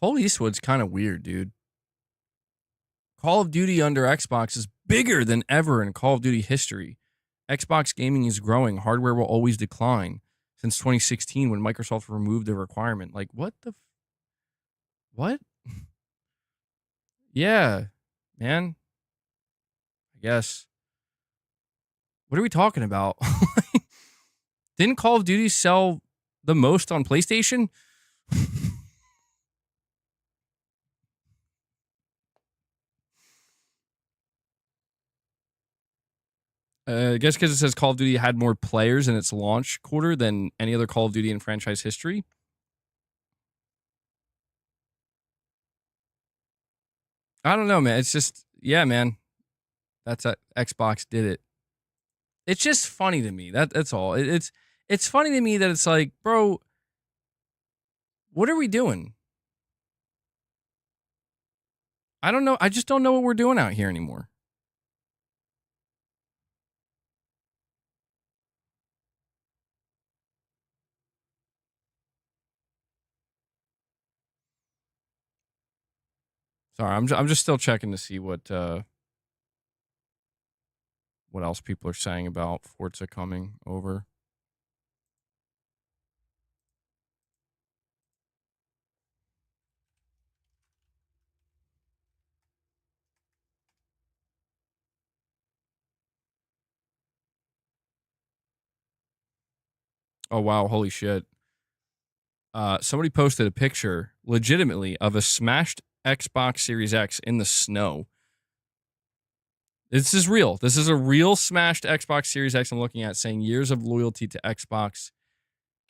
Cole Eastwood's kind of weird, dude. Call of Duty under Xbox is bigger than ever in Call of Duty history. Xbox gaming is growing. Hardware will always decline since 2016 when Microsoft removed the requirement. Like, what the... What? Yeah, man. I guess. What are we talking about? Didn't Call of Duty sell the most on PlayStation? I guess because it says Call of Duty had more players in its launch quarter than any other Call of Duty in franchise history. I don't know, man. It's just, yeah, man. That's a, Xbox did it. It's just funny to me. That's all. It's funny to me that it's like, bro, what are we doing? I don't know. I just don't know what we're doing out here anymore. Sorry, I'm just still checking to see what else people are saying about Forza coming over. Oh wow, holy shit. Somebody posted a picture legitimately of a smashed Xbox Series X in the snow. This is real. This is a real smashed Xbox Series X I'm looking at, saying years of loyalty to Xbox,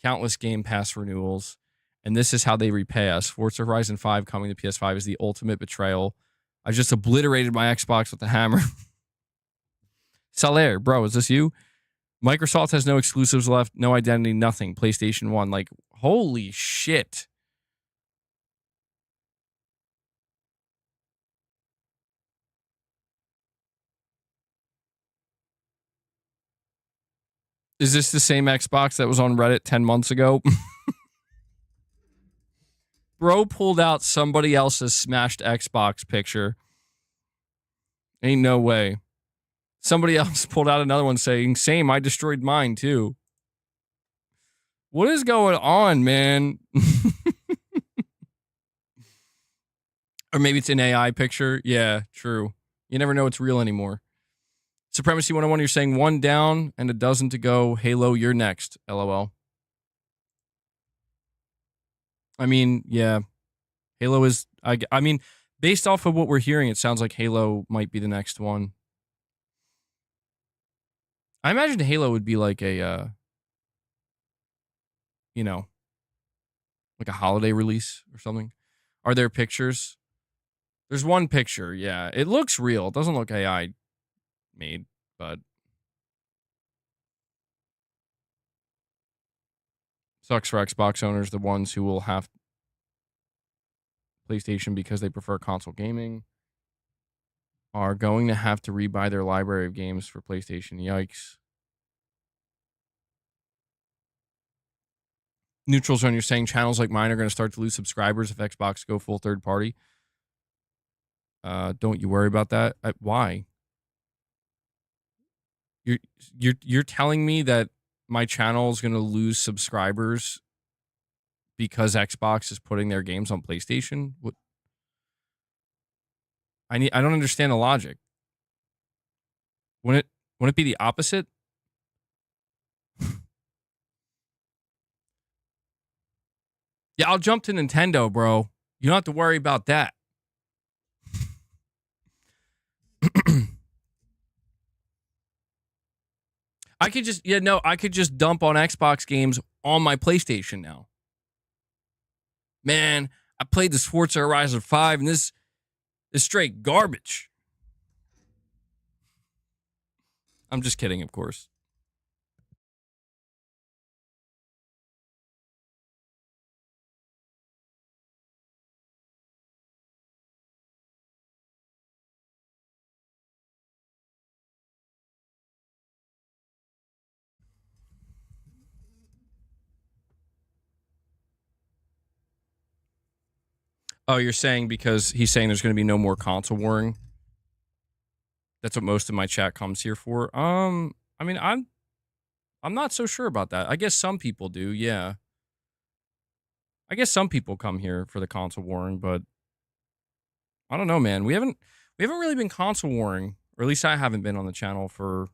countless Game Pass renewals, and this is how they repay us. Forza Horizon 5 coming to PS5 is the ultimate betrayal. I just obliterated my Xbox with a hammer. Salaire, bro, is this you? Microsoft has no exclusives left, no identity, nothing. PlayStation 1, like, holy shit. Is this the same Xbox that was on Reddit 10 months ago? Bro pulled out somebody else's smashed Xbox picture. Ain't no way. Somebody else pulled out another one saying, same, I destroyed mine too. What is going on, man? Or maybe it's an AI picture. Yeah, true. You never know it's real anymore. Supremacy 101, you're saying one down and a dozen to go. Halo, you're next. LOL. I mean, yeah. Halo is, I mean, based off of what we're hearing, it sounds like Halo might be the next one. I imagine Halo would be like a, you know, like a holiday release or something. Are there pictures? There's one picture, yeah. It looks real. It doesn't look AI made, but sucks for Xbox owners, the ones who will have PlayStation because they prefer console gaming are going to have to rebuy their library of games for PlayStation. Yikes. Neutral Zone, you're saying channels like mine are going to start to lose subscribers if Xbox go full third party. Don't you worry about that. Why? You're telling me that my channel is going to lose subscribers because Xbox is putting their games on PlayStation? What? I don't understand the logic. Wouldn't it be the opposite? Yeah, I'll jump to Nintendo, bro. You don't have to worry about that. I could just dump on Xbox games on my PlayStation now. Man, I played this Forza Horizon 5 and this is straight garbage. I'm just kidding, of course. Oh, you're saying because he's saying there's going to be no more console warring? That's what most of my chat comes here for. I mean, I'm not so sure about that. I guess some people do, yeah. I guess some people come here for the console warring, but I don't know, man. We haven't really been console warring, or at least I haven't been on the channel for.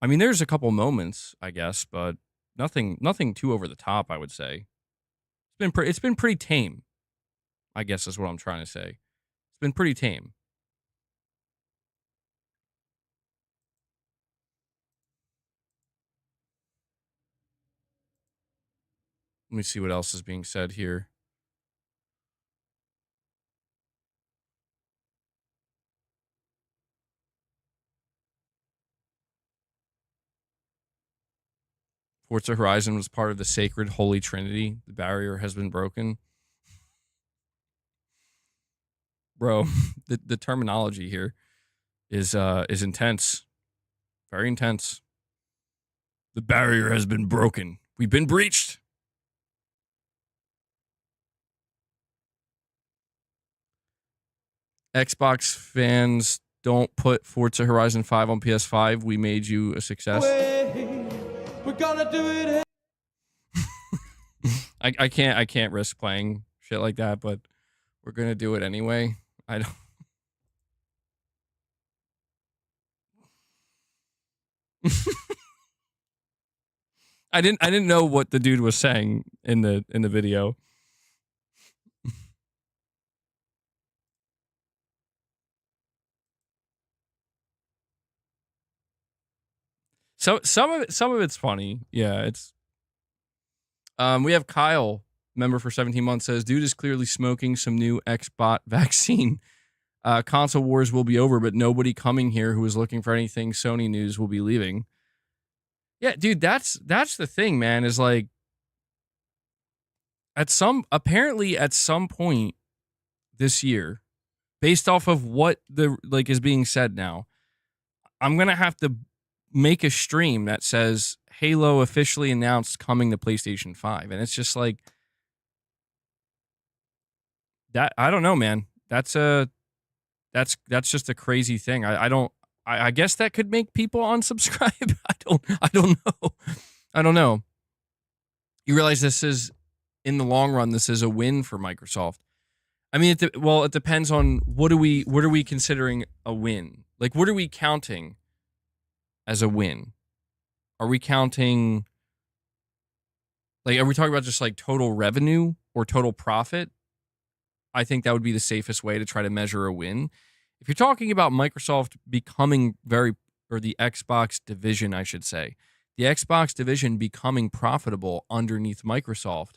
I mean, there's a couple moments, I guess, but nothing too over the top, I would say. It's been pretty tame, I guess is what I'm trying to say. It's been pretty tame. Let me see what else is being said here. Forza Horizon was part of the sacred holy trinity. The barrier has been broken. Bro, the terminology here is intense. Very intense. The barrier has been broken. We've been breached. Xbox fans, don't put Forza Horizon 5 on PS5. We made you a success. We're gonna do it. I can't risk playing shit like that, but we're gonna do it anyway. I don't. I didn't know what the dude was saying in the video. So some of it's funny. Yeah, it's we have Kyle, member for 17 months, says dude is clearly smoking some new Xbot vaccine. Console wars will be over, but nobody coming here who is looking for anything Sony news will be leaving. Yeah, dude, that's the thing, man, is like apparently at some point this year, based off of what the like is being said now, I'm gonna have to make a stream that says Halo officially announced coming to PlayStation 5. And it's just like that. I don't know, man. That's just a crazy thing. I guess that could make people unsubscribe. I don't know. I don't know. You realize this is, in the long run, this is a win for Microsoft. I mean, it depends on what are we considering a win? Like, what are we counting as a win? Are we counting, like, are we talking about just like total revenue or total profit? I think that would be the safest way to try to measure a win. If you're talking about Microsoft becoming or the Xbox division, I should say, the Xbox division becoming profitable underneath Microsoft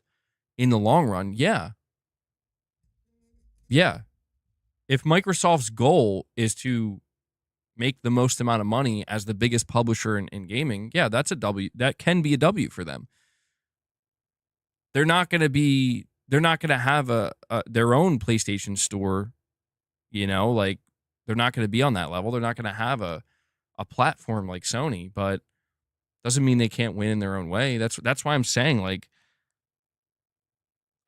in the long run, yeah. Yeah. If Microsoft's goal is to make the most amount of money as the biggest publisher in gaming, yeah, that's a W. That can be a W for them. They're not going to have their own PlayStation store, like they're not going to be on that level. They're not going to have a platform like Sony, but doesn't mean they can't win in their own way. That's why I'm saying, like,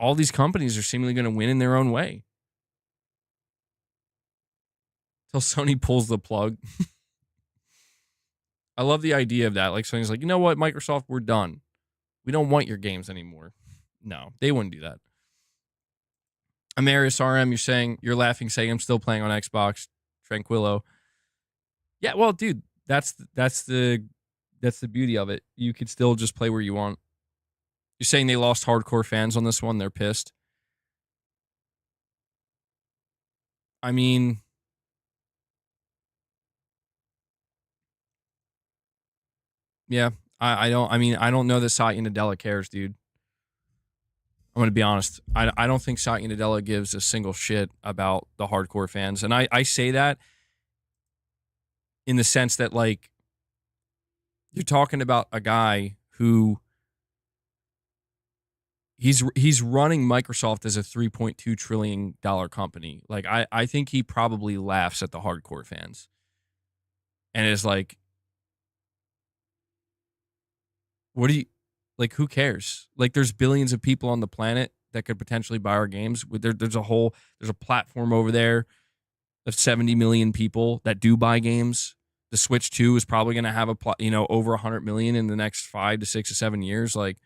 all these companies are seemingly going to win in their own way. Till Sony pulls the plug. I love the idea of that. Like, Sony's like, you know what, Microsoft, we're done. We don't want your games anymore. No, they wouldn't do that. Amarius RM, you're laughing, saying I'm still playing on Xbox. Tranquillo. Yeah, well, dude, that's the beauty of it. You could still just play where you want. You're saying they lost hardcore fans on this one. They're pissed. I mean, yeah, I don't know that Satya Nadella cares, dude. I'm going to be honest. I don't think Satya Nadella gives a single shit about the hardcore fans. And I say that in the sense that, like, you're talking about a guy who he's running Microsoft as a $3.2 trillion company. Like, I think he probably laughs at the hardcore fans and is like, what do you, like, who cares? Like, there's billions of people on the planet that could potentially buy our games. There's a platform over there. of 70 million people that do buy games. The Switch 2 is probably going to have over 100 million in the next 5 to 6 to 7 years. Like,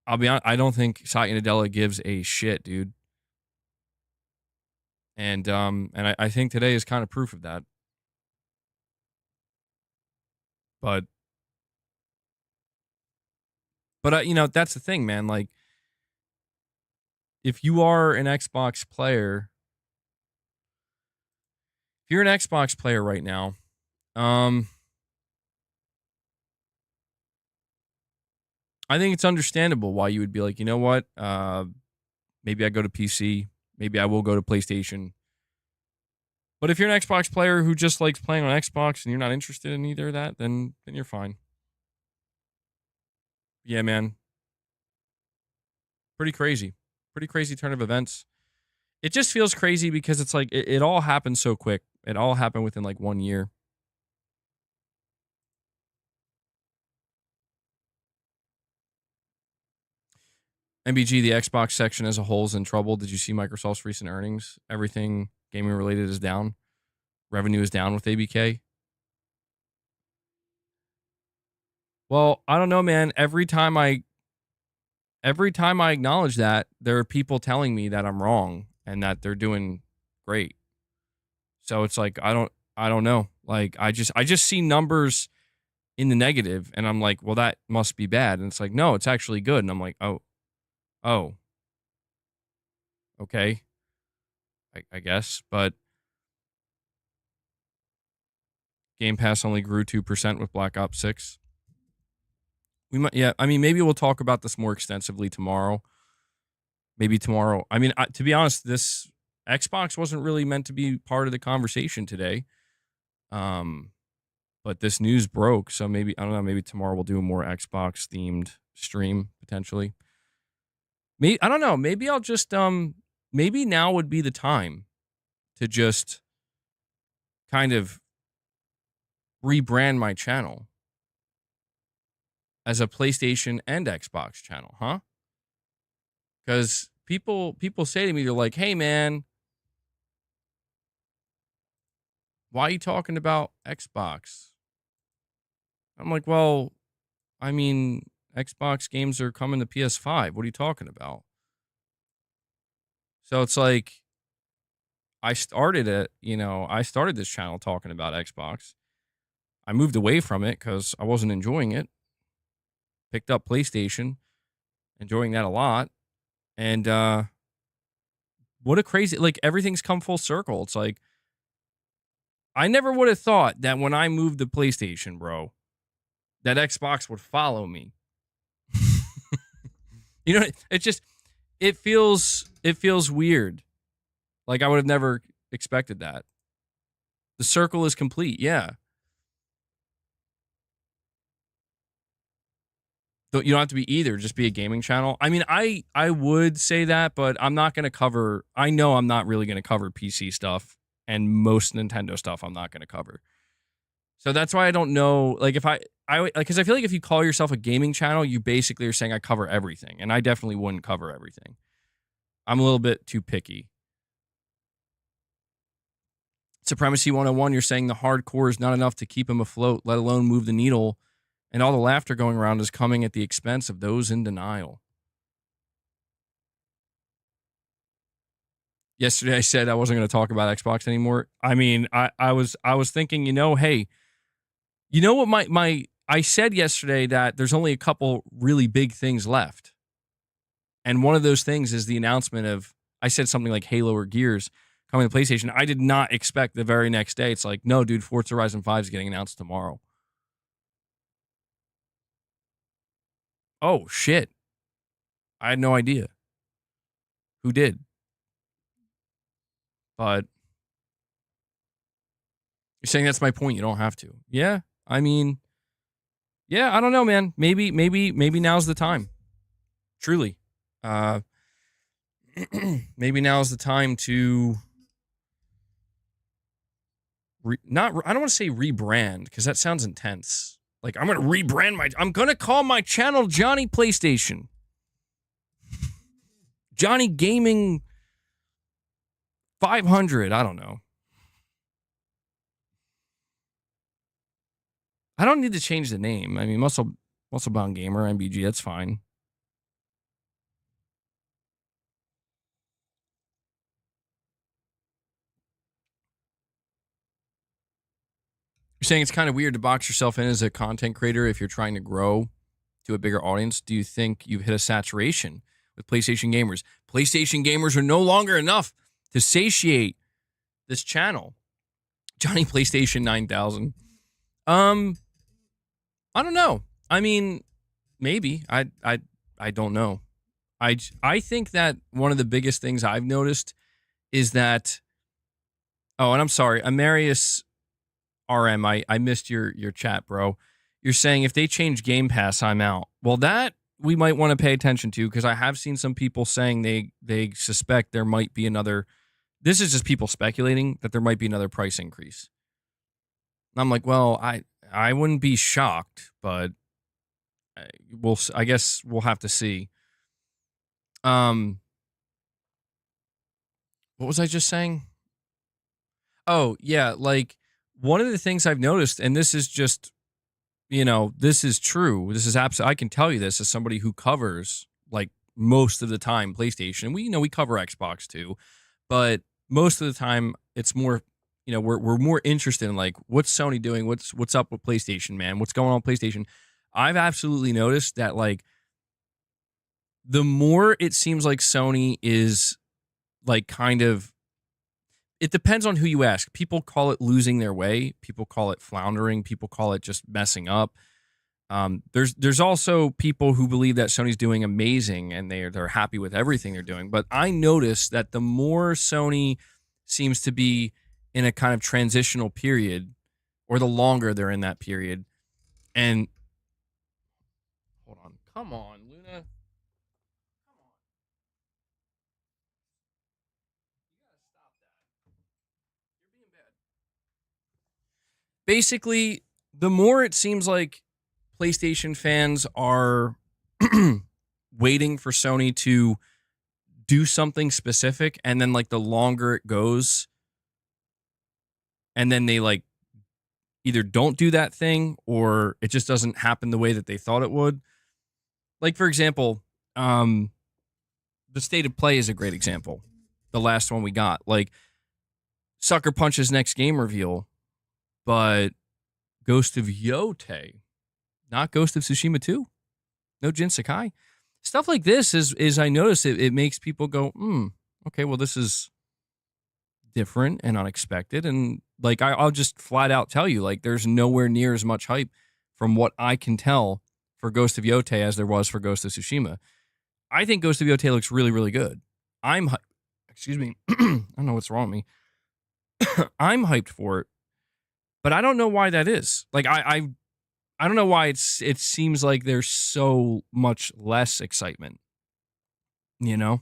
I'll be honest, I don't think Satya Nadella gives a shit, dude. And I think today is kind of proof of that. But that's the thing, man. Like, if you are an Xbox player, if you're an Xbox player right now, I think it's understandable why you would be like, you know what? Maybe I go to PC. Maybe I will go to PlayStation. But if you're an Xbox player who just likes playing on Xbox and you're not interested in either of that, then you're fine. Yeah, man. Pretty crazy. Pretty crazy turn of events. It just feels crazy because it's like it all happened so quick. It all happened within like 1 year. MBG, the Xbox section as a whole is in trouble. Did you see Microsoft's recent earnings? Everything gaming related is down. Revenue is down with ABK. Well, I don't know, man. Every time I acknowledge that, there are people telling me that I'm wrong and that they're doing great. So it's like I don't know. Like I just see numbers in the negative and I'm like, well, that must be bad. And it's like, no, it's actually good. And I'm like, oh. Okay. I guess, but Game Pass only grew 2% with Black Ops 6. We might, yeah. I mean, maybe we'll talk about this more extensively tomorrow. Maybe tomorrow. I mean, to be honest, this Xbox wasn't really meant to be part of the conversation today. But this news broke, so maybe I don't know. Maybe tomorrow we'll do a more Xbox themed stream potentially. Maybe I don't know. Maybe I'll just maybe now would be the time to just kind of rebrand my channel as a PlayStation and Xbox channel, huh? Because people say to me, they're like, hey, man, why are you talking about Xbox? I'm like, well, I mean, Xbox games are coming to PS5. What are you talking about? So it's like, I started this channel talking about Xbox. I moved away from it because I wasn't enjoying it. Picked up PlayStation, enjoying that a lot. And what a crazy, like, everything's come full circle. It's like, I never would have thought that when I moved to PlayStation, bro, that Xbox would follow me. You know, it feels weird. Like I would have never expected that. The circle is complete. Yeah. You don't have to be either. Just be a gaming channel. I mean, I would say that, but I'm not going to cover. I know I'm not really going to cover PC stuff and most Nintendo stuff. I'm not going to cover. So that's why I don't know. Like if because I feel like if you call yourself a gaming channel, you basically are saying I cover everything, and I definitely wouldn't cover everything. I'm a little bit too picky. Supremacy 101, you're saying the hardcore is not enough to keep him afloat, let alone move the needle. And all the laughter going around is coming at the expense of those in denial. Yesterday I said I wasn't going to talk about Xbox anymore. I mean, I was thinking, hey, you know what I said yesterday that there's only a couple really big things left. And one of those things is the announcement of, I said something like Halo or Gears coming to PlayStation. I did not expect the very next day. It's like, no, dude, Forza Horizon 5 is getting announced tomorrow. Oh, shit. I had no idea. Who did? But you're saying that's my point. You don't have to. Yeah. I mean, yeah, I don't know, man. Maybe now's the time. Truly. Maybe now's the time to I don't want to say rebrand because that sounds intense. Like, I'm going to rebrand I'm going to call my channel Johnny PlayStation. Johnny Gaming 500, I don't know. I don't need to change the name. I mean, Muscle Bound Gamer, MBG, that's fine. You're saying it's kind of weird to box yourself in as a content creator if you're trying to grow to a bigger audience. Do you think you've hit a saturation with PlayStation gamers? PlayStation gamers are no longer enough to satiate this channel. Johnny PlayStation 9000. I don't know. I mean, maybe. I don't know. I think that one of the biggest things I've noticed is that. Oh, and I'm sorry, Amarius RM. I missed your chat, bro. You're saying if they change Game Pass, I'm out. Well, that we might want to pay attention to, because I have seen some people saying they suspect there might be another. This is just people speculating that there might be another price increase. And I'm like, well, I wouldn't be shocked, but I guess we'll have to see. What was I just saying? Oh, yeah, like one of the things I've noticed, and this is just, this is true. This is absolutely, I can tell you this as somebody who covers like most of the time PlayStation. We cover Xbox too, but most of the time it's more, we're more interested in like what's Sony doing, what's up with PlayStation, man, what's going on with PlayStation. I've absolutely noticed that like the more it seems like Sony is like kind of, it depends on who you ask. People call it losing their way. People call it floundering. People call it just messing up. There's also people who believe that Sony's doing amazing and they're happy with everything they're doing. But I notice that the more Sony seems to be in a kind of transitional period, or the longer they're in that period, and hold on, come on, Luna. Basically, the more it seems like PlayStation fans are waiting for Sony to do something specific, and then like the longer it goes, and then they like either don't do that thing or it just doesn't happen the way that they thought it would. Like, for example, the State of Play is a great example. The last one we got, like Sucker Punch's next game reveal, but Ghost of Yote, not Ghost of Tsushima 2. No Jin Sakai. Stuff like this is I notice it makes people go, okay, well, this is different and unexpected. And like, I'll just flat out tell you, like, there's nowhere near as much hype from what I can tell for Ghost of Yote as there was for Ghost of Tsushima. I think Ghost of Yote looks really, really good. Excuse me. I don't know what's wrong with me. I'm hyped for it, but I don't know why that is. Like, I don't know why it seems like there's so much less excitement. There's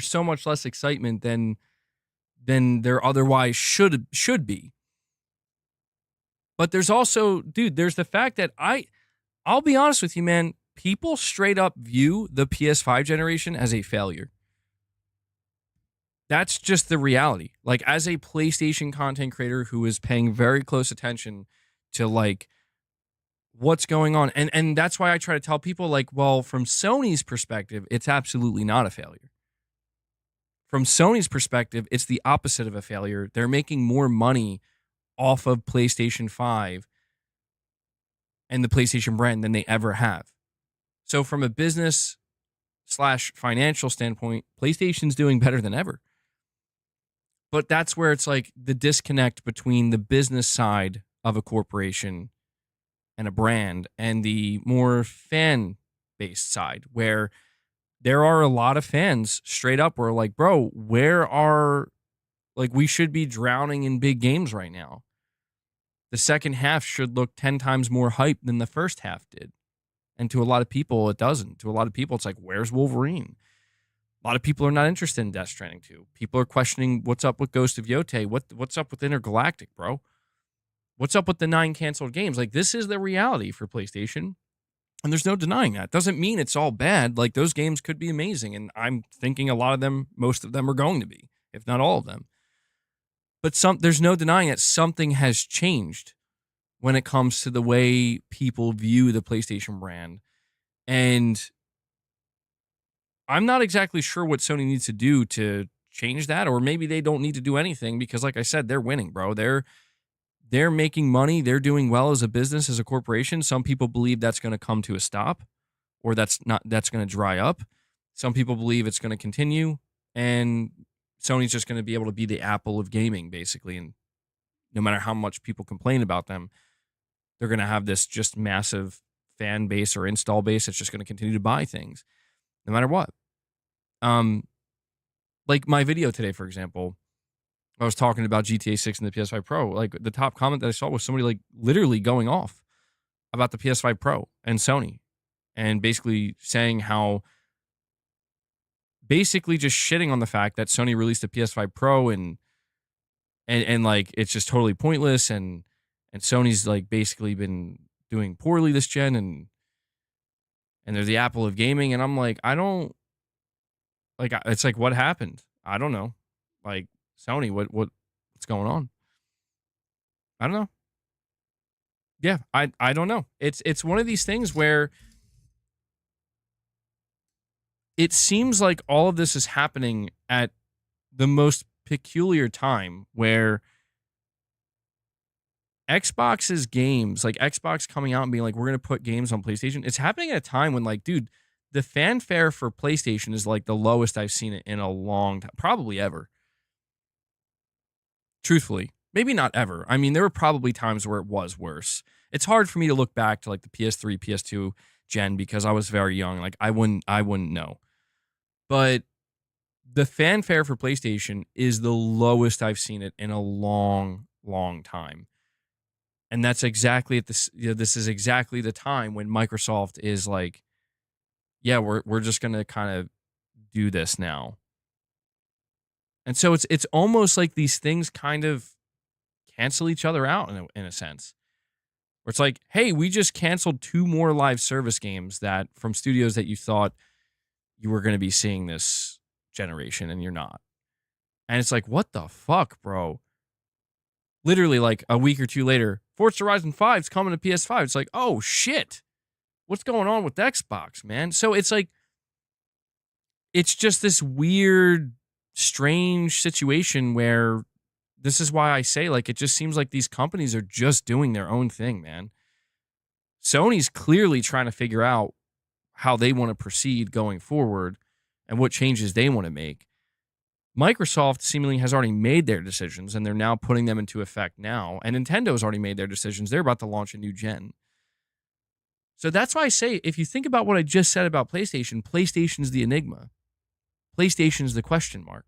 so much less excitement than there otherwise should be. But there's also, dude, there's the fact that I'll be honest with you, man, people straight up view the PS5 generation as a failure. That's just the reality. Like, as a PlayStation content creator who is paying very close attention to like what's going on, and that's why I try to tell people, like, well, from Sony's perspective, it's absolutely not a failure. From Sony's perspective, it's the opposite of a failure. They're making more money off of PlayStation 5 and the PlayStation brand than they ever have. So from a business/financial standpoint, PlayStation's doing better than ever. But that's where it's like the disconnect between the business side of a corporation and a brand and the more fan-based side, where there are a lot of fans straight up who are like, bro, we should be drowning in big games right now. The second half should look 10 times more hype than the first half did. And to a lot of people, it doesn't. To a lot of people, it's like, where's Wolverine? A lot of people are not interested in Death Stranding 2. People are questioning what's up with Ghost of Yote. What's up with Intergalactic, bro? What's up with the 9 canceled games? Like, this is the reality for PlayStation. And there's no denying that. Doesn't mean it's all bad. Like, those games could be amazing. And I'm thinking most of them are going to be. if not all of them. But there's no denying that something has changed when it comes to the way people view the PlayStation brand. And I'm not exactly sure what Sony needs to do to change that, or maybe they don't need to do anything because, like I said, they're winning, bro. They're making money. They're doing well as a business, as a corporation. Some people believe that's going to come to a stop, or that's going to dry up. Some people believe it's going to continue, and Sony's just going to be able to be the Apple of gaming, basically. And no matter how much people complain about them, they're going to have this just massive fan base or install base that's just going to continue to buy things, no matter what. Like my video today, for example, I was talking about GTA 6 and the PS5 Pro. Like the top comment that I saw was somebody like literally going off about the PS5 Pro and Sony, and basically saying how, basically just shitting on the fact that Sony released a PS5 Pro and like it's just totally pointless, and Sony's like basically been doing poorly this gen, and they're the Apple of gaming. And I'm like, I don't like, it's like, what happened? I don't know. Like, Sony, what's going on? I don't know. Yeah, I don't know. It's one of these things where it seems like all of this is happening at the most peculiar time, where Xbox's games, like Xbox coming out and being like, we're going to put games on PlayStation. It's happening at a time when, like, dude, the fanfare for PlayStation is like the lowest I've seen it in a long time, probably ever. Truthfully, maybe not ever. I mean, there were probably times where it was worse. It's hard for me to look back to like the PS3, PS2 gen because I was very young. Like I wouldn't know. But the fanfare for PlayStation is the lowest I've seen it in a long, long time. And that's exactly at this. This is exactly the time when Microsoft is like, yeah, we're just gonna kind of do this now. And so it's almost like these things kind of cancel each other out in a sense. Where it's like, hey, we just canceled 2 more live service games that from studios that you thought you were going to be seeing this generation, and you're not. And it's like, what the fuck, bro? Literally, like a week or 2 later, Forza Horizon 5 is coming to PS5. It's like, oh shit, what's going on with Xbox, man? So it's like, it's just this weird, strange situation where this is why I say, like, it just seems like these companies are just doing their own thing, man. Sony's clearly trying to figure out how they want to proceed going forward and what changes they want to make. Microsoft seemingly has already made their decisions, and they're now putting them into effect now. And Nintendo's already made their decisions. They're about to launch a new gen. So that's why I say, if you think about what I just said about PlayStation, PlayStation's the enigma. PlayStation's the question mark.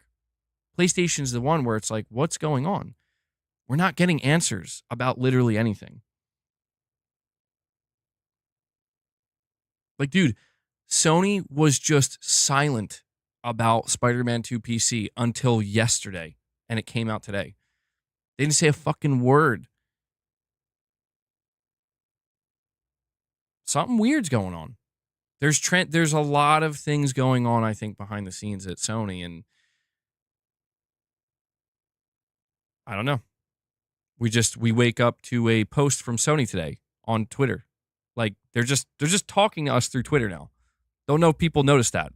PlayStation's the one where it's like, what's going on? We're not getting answers about literally anything. Like, dude, Sony was just silent about Spider-Man 2 PC until yesterday, and it came out today. They didn't say a fucking word. Something weird's going on. There's a lot of things going on, I think, behind the scenes at Sony, and I don't know. We wake up to a post from Sony today on Twitter. Like they're just talking to us through Twitter now. Don't know if people notice that.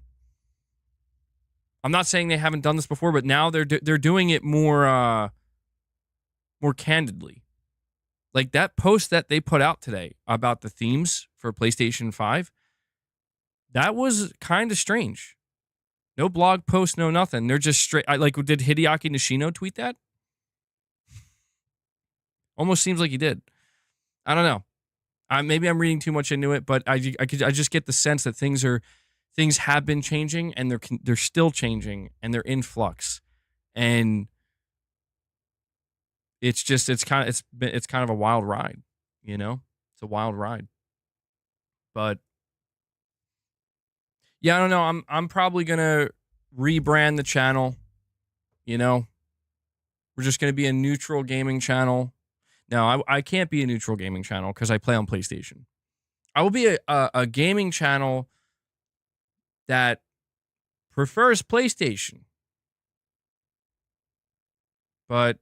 I'm not saying they haven't done this before, but now they're doing it more candidly. Like that post that they put out today about the themes for PlayStation 5, that was kind of strange. No blog post, no nothing. They're just straight. Did Hideaki Nishino tweet that? Almost seems like he did. I don't know. Maybe I'm reading too much into it, but I just get the sense that things have been changing, and they're still changing, and they're in flux, and it's kind of a wild ride, you know. It's a wild ride, but yeah, I don't know. I'm probably gonna rebrand the channel. You know, we're just gonna be a neutral gaming channel. No, I can't be a neutral gaming channel because I play on PlayStation. I will be a gaming channel that prefers PlayStation, but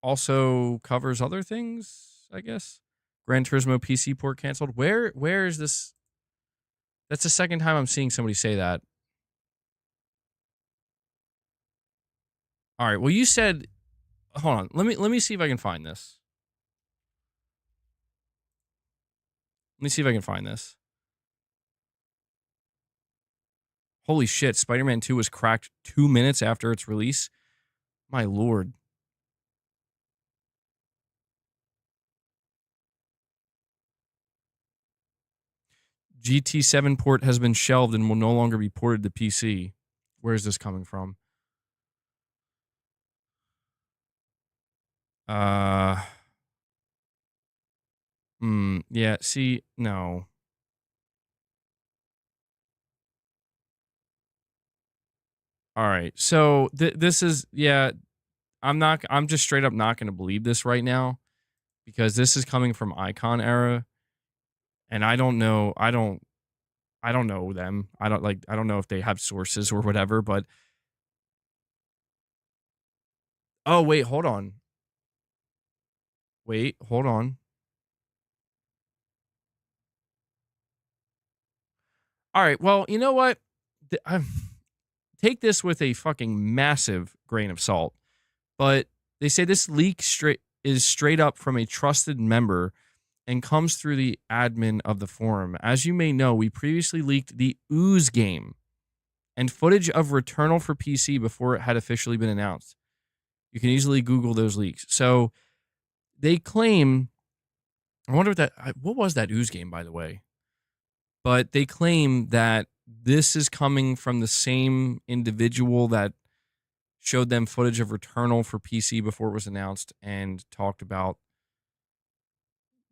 also covers other things, I guess. Gran Turismo PC port canceled. Where is this? That's the second time I'm seeing somebody say that. All right. Well, you said, hold on. Let me see if I can find this. Let me see if I can find this. Holy shit, Spider-Man 2 was cracked 2 minutes after its release. My lord. GT7 port has been shelved and will no longer be ported to PC. Where is this coming from? Yeah, see, no. All right. So this is, yeah, I'm just straight up not going to believe this right now because this is coming from Icon Era and I don't know them. I don't know if they have sources or whatever, but oh, wait, hold on. Wait, hold on. All right. Well, you know what? Take this with a fucking massive grain of salt. But they say this leak is straight up from a trusted member and comes through the admin of the forum. As you may know, we previously leaked the Ooze game and footage of Returnal for PC before it had officially been announced. You can easily Google those leaks. So they claim, I wonder what was that Ooze game, by the way? But they claim that this is coming from the same individual that showed them footage of Returnal for PC before it was announced and talked about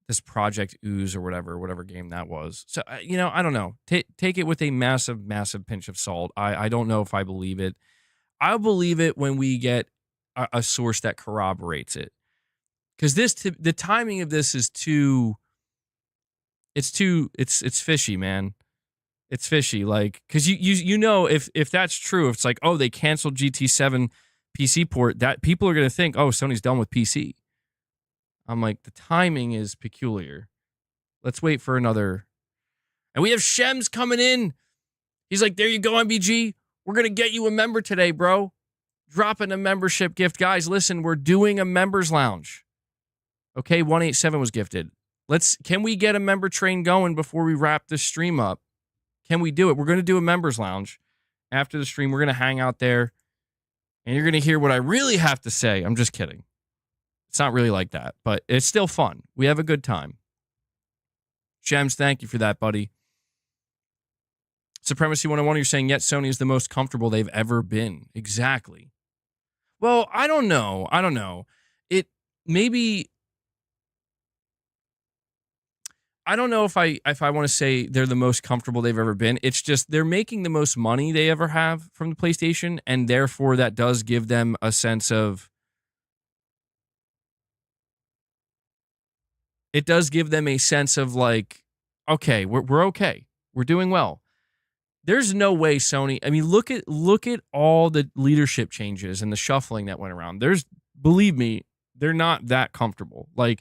this Project Ooze or whatever game that was. So, I don't know. Take it with a massive, massive pinch of salt. I don't know if I believe it. I'll believe it when we get a source that corroborates it. Because the timing of this is it's fishy, man. It's fishy, like, because you know if that's true, if it's like, oh, they canceled GT7 PC port, that people are gonna think, oh, Sony's done with PC. I'm like, the timing is peculiar. Let's wait for another. And we have Shems coming in. He's like, there you go, MBG. We're gonna get you a member today, bro. Dropping a membership gift, guys. Listen, we're doing a members lounge. Okay, 187 was gifted. Can we get a member train going before we wrap this stream up? Can we do it? We're going to do a members lounge after the stream. We're going to hang out there and you're going to hear what I really have to say. I'm just kidding. It's not really like that, but it's still fun. We have a good time. Shems, thank you for that, buddy. Supremacy 101, you're saying, yet Sony is the most comfortable they've ever been. Exactly. Well, I don't know. It maybe... I don't know if I want to say they're the most comfortable they've ever been. It's just they're making the most money they ever have from the PlayStation, and therefore that does give them a sense of... It does give them a sense of like, okay, we're okay. We're doing well. There's no way Sony... I mean, look at all the leadership changes and the shuffling that went around. Believe me, they're not that comfortable. Like,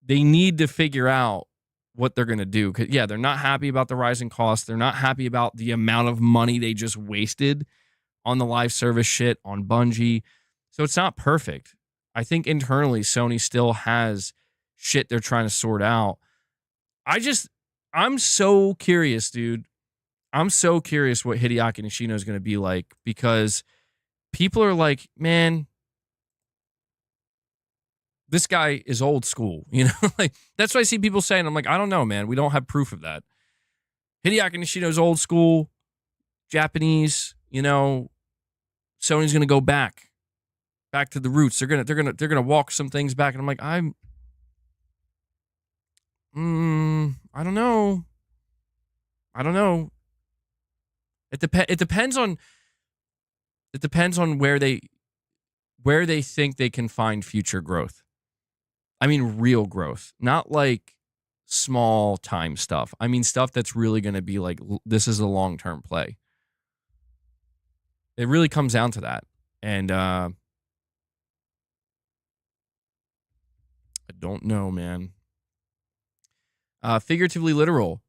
they need to figure out what they're going to do. Cause yeah, they're not happy about the rising costs. They're not happy about the amount of money they just wasted on the live service shit on Bungie. So it's not perfect. I think internally Sony still has shit they're trying to sort out. I'm so curious, dude. I'm so curious what Hideaki Nishino is going to be like, because people are like, man, this guy is old school, like that's what I see people saying. I'm like, I don't know, man. We don't have proof of that. Hideaki Nishino's old school, Japanese, Sony's going to go back to the roots. They're going to walk some things back. And I'm like, I don't know. It depends on where they think they can find future growth. I mean, real growth, not like small time stuff. I mean, stuff that's really going to be like, this is a long-term play. It really comes down to that. And Don't know, man. Figuratively literal.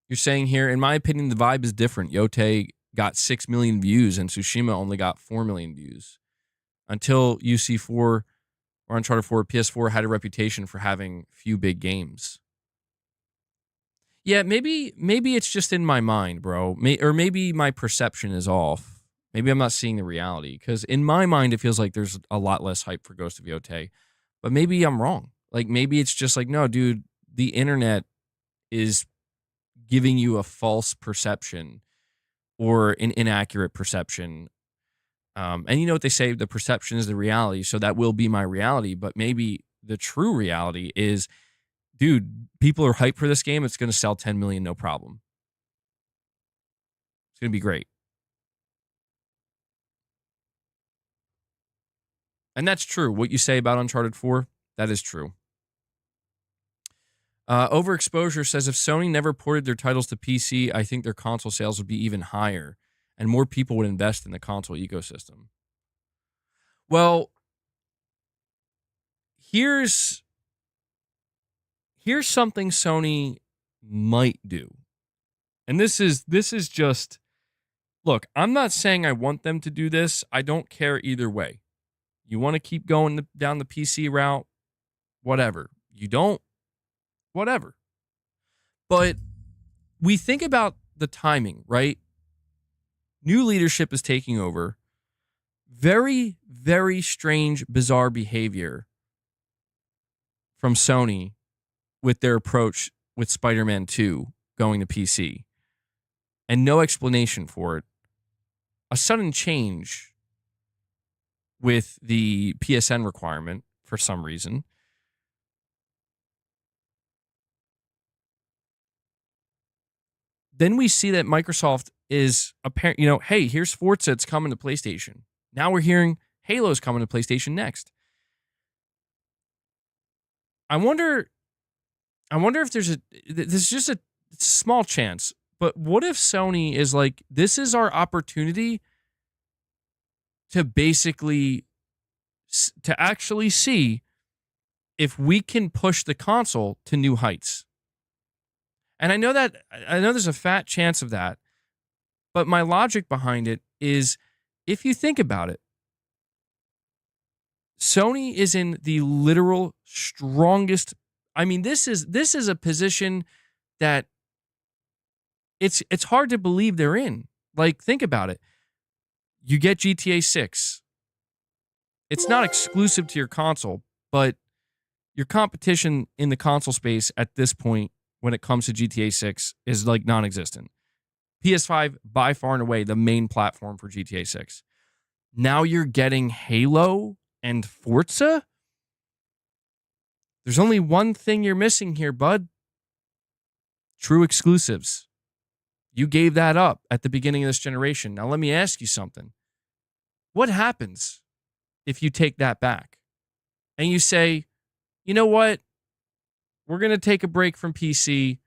You're saying here, in my opinion, the vibe is different. Yote got 6 million views and Tsushima only got 4 million views. Until UC4 or Uncharted 4, PS4 had a reputation for having few big games. Yeah, maybe it's just in my mind, bro. Or maybe my perception is off. Maybe I'm not seeing the reality. Because in my mind, it feels like there's a lot less hype for Ghost of Yote. But maybe I'm wrong. Like, maybe it's just like, no, dude, the internet is giving you a false perception or an inaccurate perception. And you know what they say, the perception is the reality. So that will be my reality. But maybe the true reality is, dude, people are hyped for this game. It's going to sell 10 million, no problem. It's going to be great. And that's true. What you say about Uncharted 4, that is true. Overexposure says, if Sony never ported their titles to PC, I think their console sales would be even higher and more people would invest in the console ecosystem. Well, here's something Sony might do. And this is just, look, I'm not saying I want them to do this. I don't care either way. You want to keep going down the PC route, whatever. You don't, whatever. But we think about the timing, right? New leadership is taking over. Very, very strange, bizarre behavior from Sony with their approach with Spider-Man 2 going to PC. And no explanation for it. A sudden change with the PSN requirement for some reason. Then we see that Microsoft is apparent, hey, here's Forza, it's coming to PlayStation. Now we're hearing Halo's coming to PlayStation next. I wonder if there's just a small chance, but what if Sony is like, this is our opportunity to basically, to actually see if we can push the console to new heights. And I know there's a fat chance of that, but my logic behind it is, if you think about it, Sony is in the literal strongest. I mean, this is a position that it's hard to believe they're in. Like, think about it. You get GTA 6. It's not exclusive to your console, but your competition in the console space at this point, when it comes to GTA 6, is like non-existent. PS5, by far and away, the main platform for GTA 6. Now you're getting Halo and Forza? There's only one thing you're missing here, bud. True exclusives. You gave that up at the beginning of this generation. Now let me ask you something. What happens if you take that back and you say, you know what? We're going to take a break from PC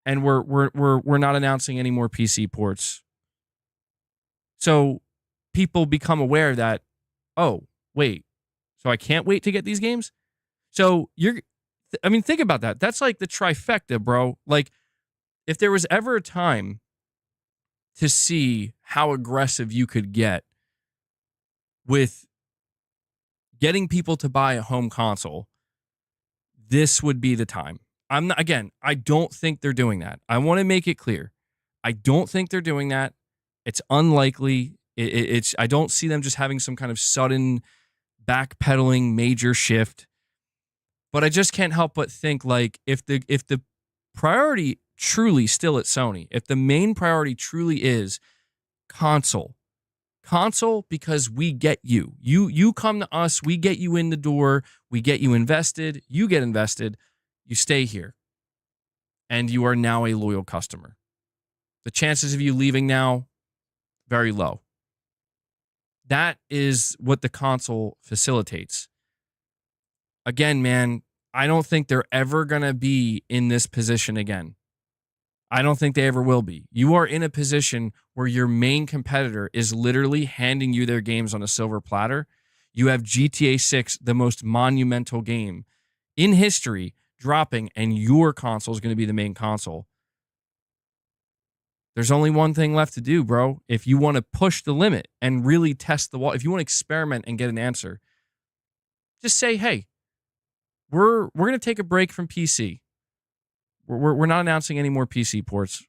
and we're not announcing any more PC ports. So people become aware that, oh, wait, so I can't wait to get these games? So think about that. That's like the trifecta, bro. Like, if there was ever a time to see how aggressive you could get with getting people to buy a home console, this would be the time. I don't think they're doing that. I want to make it clear. I don't think they're doing that. It's unlikely. I don't see them just having some kind of sudden backpedaling major shift. But I just can't help but think, like, if the priority truly still at Sony, if the main priority truly is console because we get you. You come to us, we get you in the door, we get you invested, you get invested, you stay here. And you are now a loyal customer. The chances of you leaving now, very low. That is what the console facilitates. Again, man, I don't think they're ever going to be in this position again. I don't think they ever will be. You are in a position where your main competitor is literally handing you their games on a silver platter. You have GTA 6, the most monumental game in history, dropping, and your console is going to be the main console. There's only one thing left to do, bro. If you want to push the limit and really test the wall, if you want to experiment and get an answer, just say, hey, we're going to take a break from PC. We're not announcing any more PC ports,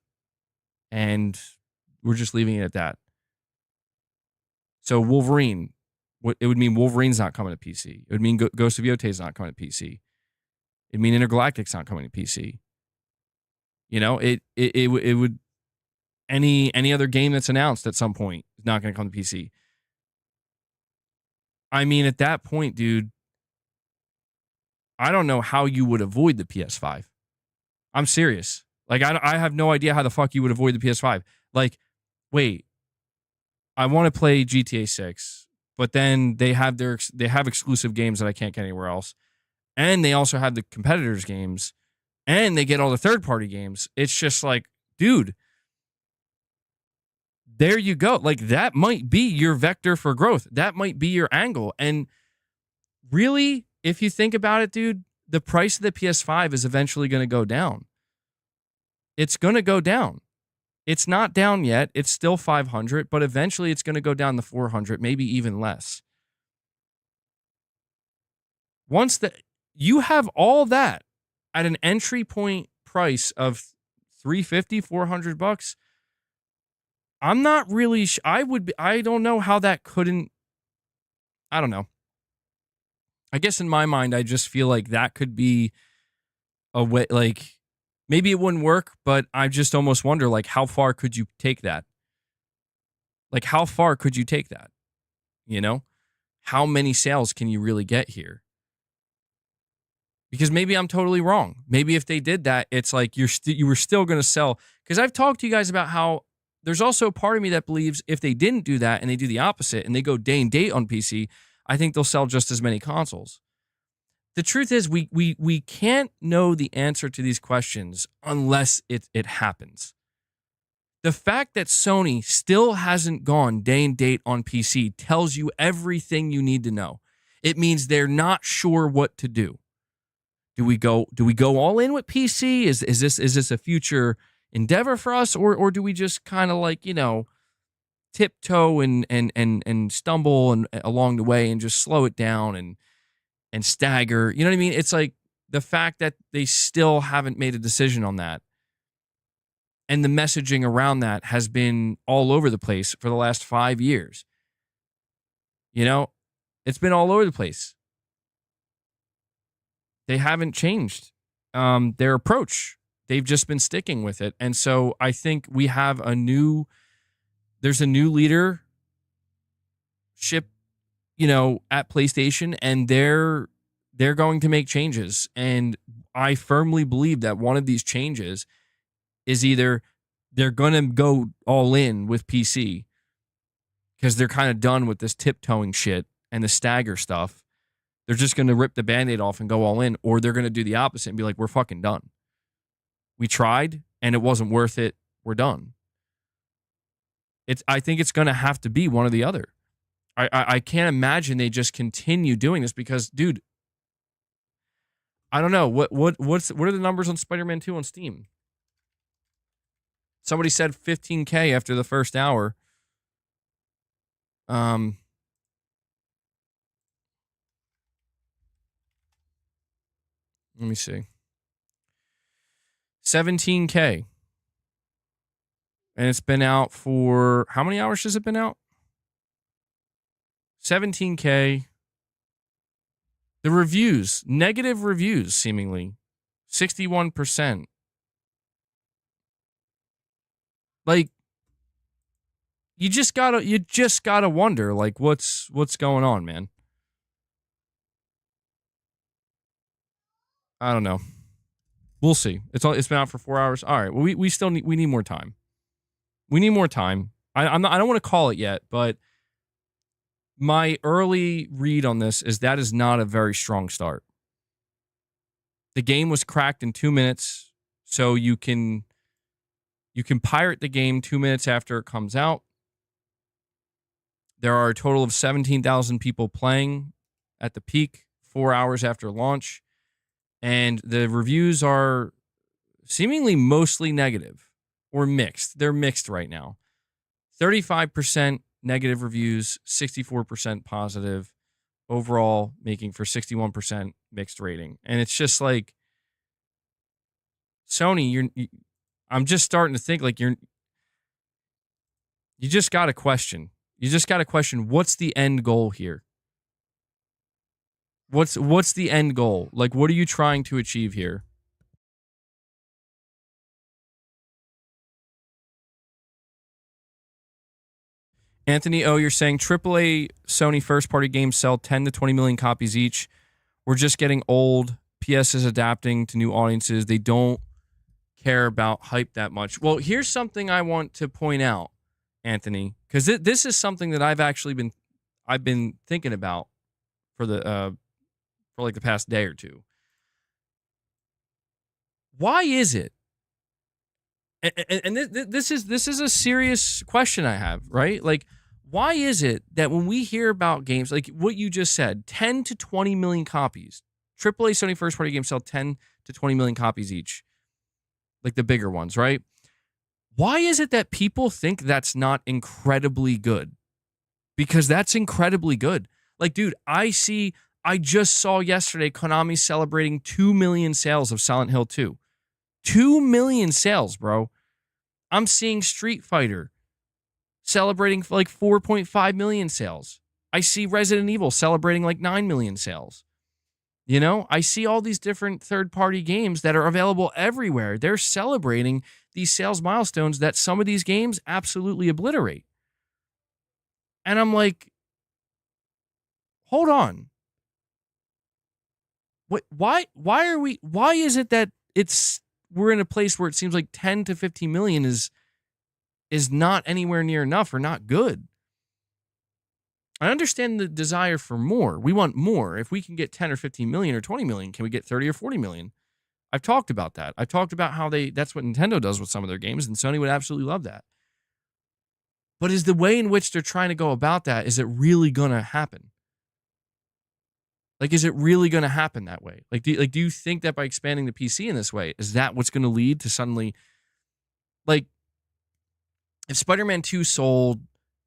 and we're just leaving it at that. So Wolverine, it would mean Wolverine's not coming to PC. It would mean Ghost of Yote's not coming to PC. It'd mean Intergalactic's not coming to PC. You know, it would any other game that's announced at some point is not going to come to PC. I mean, at that point, dude, I don't know how you would avoid the PS5. I'm serious. Like, I have no idea how the fuck you would avoid the PS5. Like, wait, I want to play GTA 6, but then they have exclusive games that I can't get anywhere else, and they also have the competitors' games, and they get all the third-party games. It's just like, dude, there you go. Like, that might be your vector for growth. That might be your angle. And really, if you think about it, dude, the price of the PS5 is eventually going to go down. It's going to go down. It's not down yet. It's still $500, but eventually it's going to go down to $400, maybe even less. Once you have all that at an entry point price of $350, $400, I'm not really I don't know how that couldn't. I don't know. I guess in my mind, I just feel like that could be a way, like, maybe it wouldn't work, but I just almost wonder, like, how far could you take that? Like, how far could you take that? You know? How many sales can you really get here? Because maybe I'm totally wrong. Maybe if they did that, it's like you were still going to sell. Because I've talked to you guys about how there's also a part of me that believes if they didn't do that and they do the opposite and they go day and date on PC, I think they'll sell just as many consoles. The truth is, we can't know the answer to these questions unless it happens. The fact that Sony still hasn't gone day and date on PC tells you everything you need to know. It means they're not sure what to do. Do we go all in with PC? Is this a future endeavor for us, or do we just kind of, like, you know, tiptoe and stumble and along the way and just slow it down and stagger? You know what I mean? It's like the fact that they still haven't made a decision on that, and the messaging around that has been all over the place for the last 5 years. You know, it's been all over the place. They haven't changed their approach. They've just been sticking with it. And so I think we have there's a new leadership, you know, at PlayStation, and they're going to make changes. And I firmly believe that one of these changes is either they're going to go all in with PC because they're kind of done with this tiptoeing shit and the stagger stuff. They're just going to rip the Band-Aid off and go all in, or they're going to do the opposite and be like, we're fucking done. We tried and it wasn't worth it. We're done. I think it's going to have to be one or the other. I can't imagine they just continue doing this because, dude, I don't know. What are the numbers on Spider-Man 2 on Steam? Somebody said 15K after the first hour. Let me see. 17K. And it's been out for, how many hours has it been out? 17K. The reviews, negative reviews, seemingly 61%. Like, you just gotta wonder, like, what's going on, man. I don't know. We'll see. It's been out for 4 hours. All right. Well, we still need more time. We need more time. I don't want to call it yet, but my early read on this is that is not a very strong start. The game was cracked in 2 minutes, so you can pirate the game 2 minutes after it comes out. There are a total of 17,000 people playing at the peak, 4 hours after launch. And the reviews are seemingly mostly negative or mixed. They're mixed right now. 35% negative reviews, 64% positive. Overall, making for 61% mixed rating. And it's just like, Sony, I'm just starting to think like you just got to question. You just got to question, what's the end goal here? What's the end goal? Like, what are you trying to achieve here? Anthony O, you're saying AAA Sony first-party games sell 10 to 20 million copies each. We're just getting old. PS is adapting to new audiences. They don't care about hype that much. Well, here's something I want to point out, Anthony, because this is something that I've been thinking about for like the past day or two. Why is it? And this is a serious question I have, right? Like, why is it that when we hear about games like what you just said, 10 to 20 million copies, AAA Sony first party games sell 10 to 20 million copies each, like the bigger ones, right? Why is it that people think that's not incredibly good? Because that's incredibly good. Like, dude, I just saw yesterday Konami celebrating 2 million sales of Silent Hill 2. 2 million sales, bro. I'm seeing Street Fighter celebrating like 4.5 million sales. I see Resident Evil celebrating like 9 million sales. You know, I see all these different third-party games that are available everywhere. They're celebrating these sales milestones that some of these games absolutely obliterate. And I'm like, hold on. Why is it that we're in a place where it seems like 10 to 15 million is not anywhere near enough or not good? I understand the desire for more. We want more. If we can get 10 or 15 million or 20 million, can we get 30 or 40 million? I've talked about that. I've talked about how that's what Nintendo does with some of their games, and Sony would absolutely love that. But is the way in which they're trying to go about that, is it really going to happen? Like, is it really going to happen that way? Like, do you think that by expanding the PC in this way, is that what's going to lead to suddenly, like, if Spider-Man 2 sold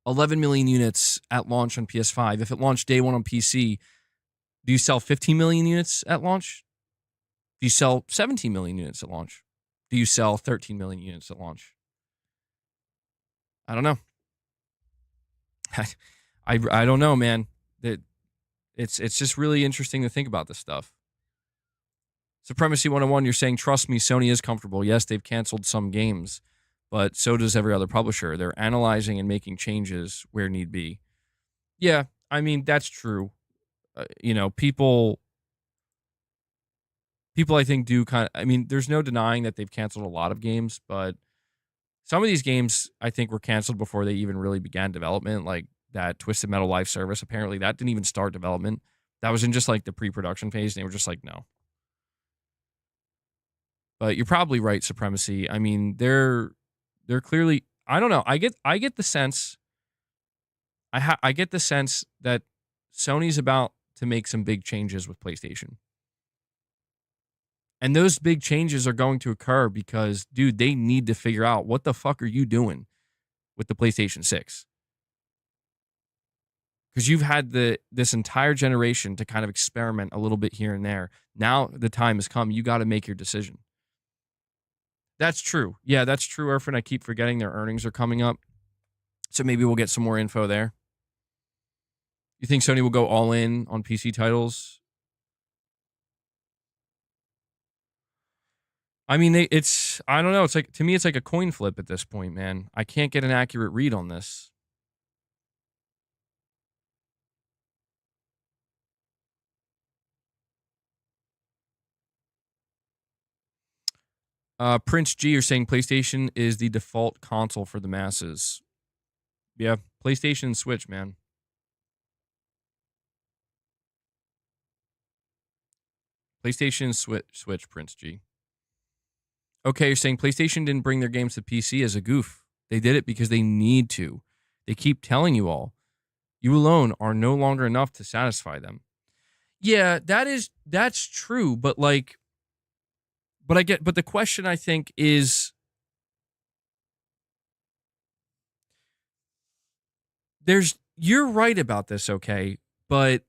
11 million units at launch on PS5, if it launched day one on PC, do you sell 15 million units at launch? Do you sell 17 million units at launch? Do you sell 13 million units at launch? I don't know. I don't know, man. It's just really interesting to think about this stuff. Supremacy 101, you're saying, trust me, Sony is comfortable. Yes, they've canceled some games, but so does every other publisher. They're analyzing and making changes where need be. Yeah, I mean, that's true. People I think do kind of, I mean, there's no denying that they've canceled a lot of games, but some of these games I think were canceled before they even really began development, like that Twisted Metal Live service. Apparently that didn't even start development. That was in just like the pre-production phase, and they were just like, no. But you're probably right, Supremacy. I mean, they're clearly, I don't know. I get the sense I get the sense that Sony's about to make some big changes with PlayStation. And those big changes are going to occur because, dude, they need to figure out what the fuck are you doing with the PlayStation 6? Because you've had this entire generation to kind of experiment a little bit here and there. Now the time has come. You got to make your decision. That's true. Yeah, that's true, Irfan. I keep forgetting their earnings are coming up. So maybe we'll get some more info there. You think Sony will go all in on PC titles? I mean, I don't know. It's like, to me, it's like a coin flip at this point, man. I can't get an accurate read on this. Prince G, you're saying PlayStation is the default console for the masses. Yeah, PlayStation and Switch, man. PlayStation and Switch, Prince G. Okay, you're saying PlayStation didn't bring their games to PC as a goof. They did it because they need to. They keep telling you all. You alone are no longer enough to satisfy them. Yeah, that's true, but like, but the question I think is, you're right about this, okay, but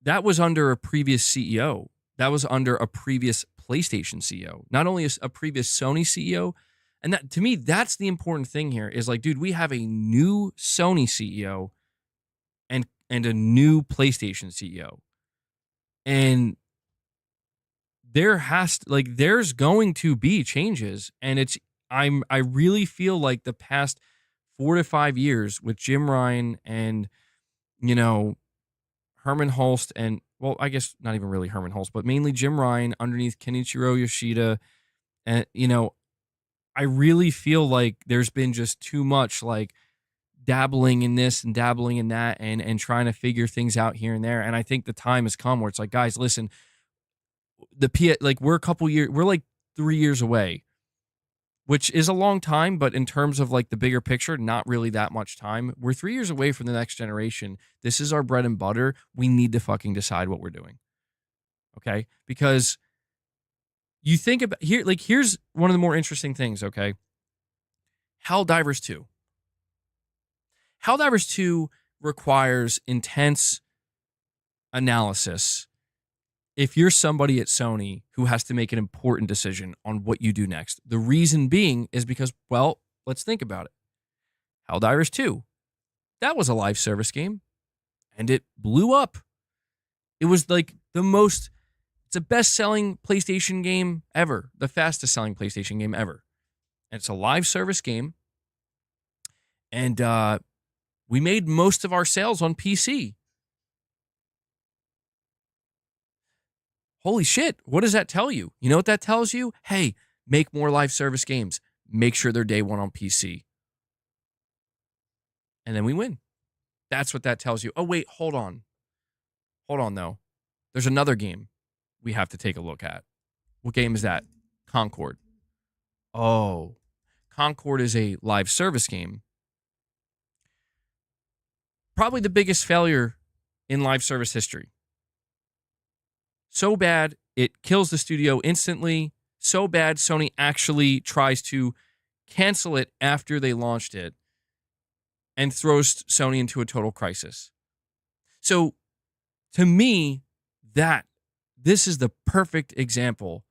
that was under a previous CEO. That was under a previous PlayStation CEO, not only a previous Sony CEO. And that, to me, that's the important thing here is like, dude, we have a new Sony CEO and a new PlayStation CEO. And there's going to be changes. And I really feel like the past 4 to 5 years with Jim Ryan and, you know, Herman Hulst and, well, I guess not even really Herman Hulst, but mainly Jim Ryan underneath Kenichiro Yoshida. And, I really feel like there's been just too much like dabbling in this and dabbling in that and trying to figure things out here and there. And I think the time has come where it's like, guys, listen, we're a couple years, we're like 3 years away, which is a long time, but in terms of like the bigger picture, not really that much time. We're 3 years away from the next generation. This is our bread and butter. We need to fucking decide what we're doing. Okay? Because you think about here's one of the more interesting things, okay? Helldivers 2. Helldivers 2 requires intense analysis if you're somebody at Sony who has to make an important decision on what you do next. The reason being is because, well, let's think about it. Helldivers 2, that was a live service game, and it blew up. It was like it's the best-selling PlayStation game ever, the fastest-selling PlayStation game ever. And it's a live service game, and we made most of our sales on PC. Holy shit, what does that tell you? You know what that tells you? Hey, make more live service games. Make sure they're day one on PC. And then we win. That's what that tells you. Oh, wait, hold on. Hold on, though. There's another game we have to take a look at. What game is that? Concord. Oh, Concord is a live service game. Probably the biggest failure in live service history. So bad, it kills the studio instantly. So bad, Sony actually tries to cancel it after they launched it and throws Sony into a total crisis. So, to me, this is the perfect example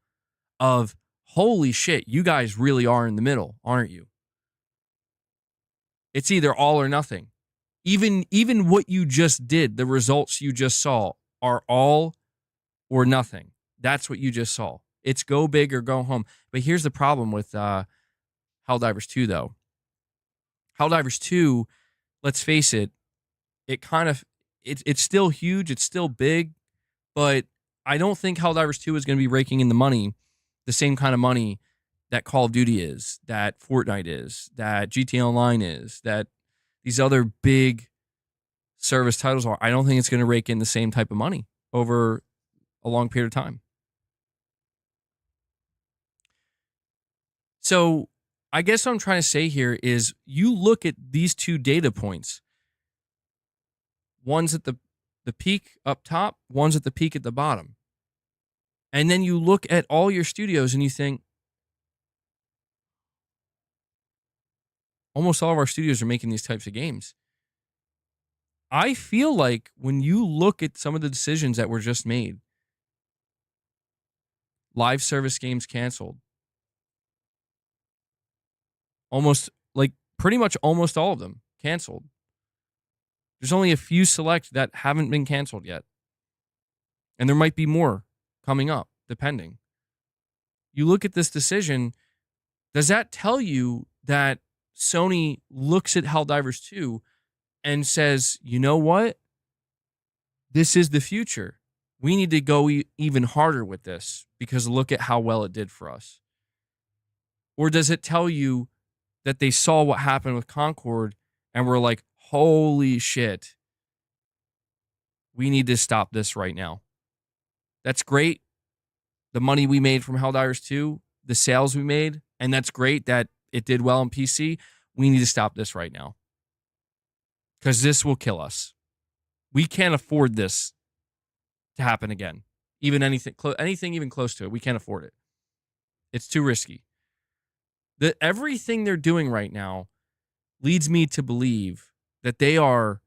of, holy shit, you guys really are in the middle, aren't you? It's either all or nothing. Even what you just did, the results you just saw, are all or nothing. That's what you just saw. It's go big or go home. But here's the problem with Helldivers 2, though. Helldivers 2, let's face it, it's still huge, it's still big, but I don't think Helldivers 2 is going to be raking in the same kind of money that Call of Duty is, that Fortnite is, that GTA Online is, that these other big service titles are. I don't think it's going to rake in the same type of money over a long period of time. So I guess what I'm trying to say here is you look at these two data points. One's at the peak up top, one's at the peak at the bottom. And then you look at all your studios and you think, almost all of our studios are making these types of games. I feel like when you look at some of the decisions that were just made, live service games canceled, pretty much almost all of them canceled. There's only a few select that haven't been canceled yet. And there might be more coming up, depending. You look at this decision, does that tell you that Sony looks at Helldivers 2 and says, you know what? This is the future. We need to go even harder with this because look at how well it did for us. Or does it tell you that they saw what happened with Concord and were like, holy shit, we need to stop this right now? That's great. The money we made from Helldivers 2, the sales we made, and that's great that it did well on PC. We need to stop this right now. because this will kill us. We can't afford this to happen again. Even anything even close to it, we can't afford it. It's too risky. Everything they're doing right now leads me to believe that they are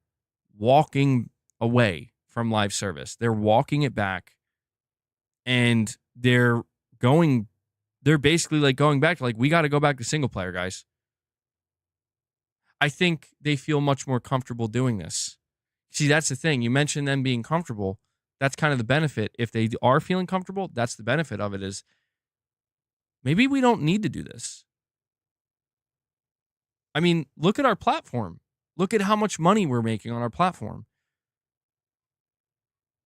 walking away from live service. They're walking it back, and they're basically like going back to like, we got to go back to single player, guys. I think they feel much more comfortable doing this. See, that's the thing. You mentioned them being comfortable. That's kind of the benefit. If they are feeling comfortable, that's the benefit of it, is maybe we don't need to do this. I mean, look at our platform. Look at how much money we're making on our platform.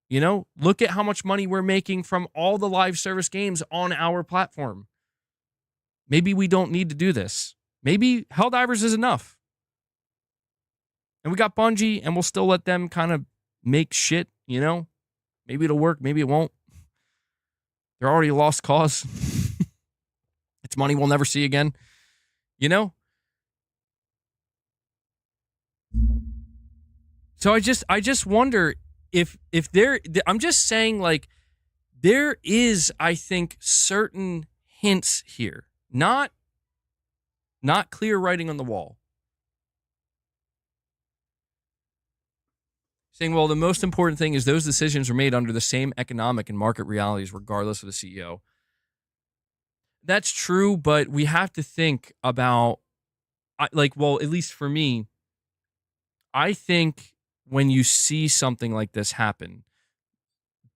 You know, look at how much money we're making from all the live service games on our platform. Maybe we don't need to do this. Maybe Helldivers is enough. And we got Bungie, and we'll still let them kind of make shit, you know? Maybe it'll work, maybe it won't. They're already a lost cause. It's money we'll never see again, you know? So I just wonder if I'm just saying, like, there is, I think, certain hints here. Not clear writing on the wall. Saying, well, the most important thing is those decisions are made under the same economic and market realities, regardless of the CEO. That's true, but we have to think about, well, at least for me, I think when you see something like this happen,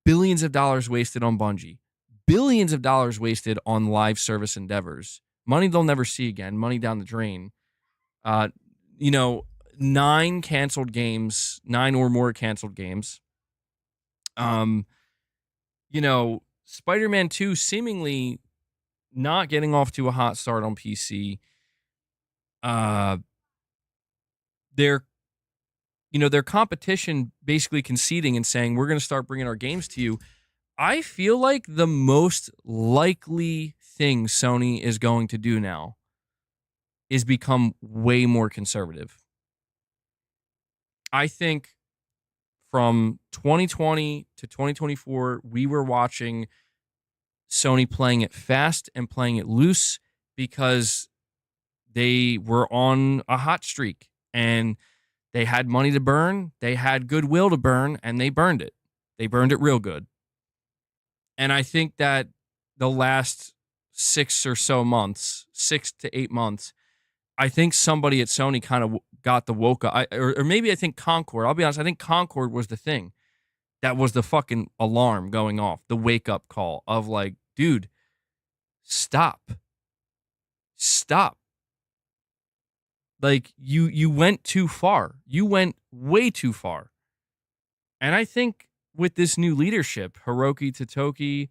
billions of dollars wasted on Bungie, billions of dollars wasted on live service endeavors, money they'll never see again, money down the drain, 9 canceled games, 9 or more canceled games. Spider-Man 2 seemingly not getting off to a hot start on PC. Their competition basically conceding and saying, we're going to start bringing our games to you. I feel like the most likely thing Sony is going to do now is become way more conservative. I think from 2020 to 2024, we were watching Sony playing it fast and playing it loose because they were on a hot streak and they had money to burn, they had goodwill to burn, and they burned it. They burned it real good. And I think that the last 6 or so months, 6 to 8 months, I think somebody at Sony kind of got the woke up. Or maybe I think Concord. I'll be honest, I think Concord was the thing. That was the fucking alarm going off, the wake-up call of like, dude, stop. Stop. Like, you went too far. You went way too far. And I think with this new leadership, Hiroki Totoki,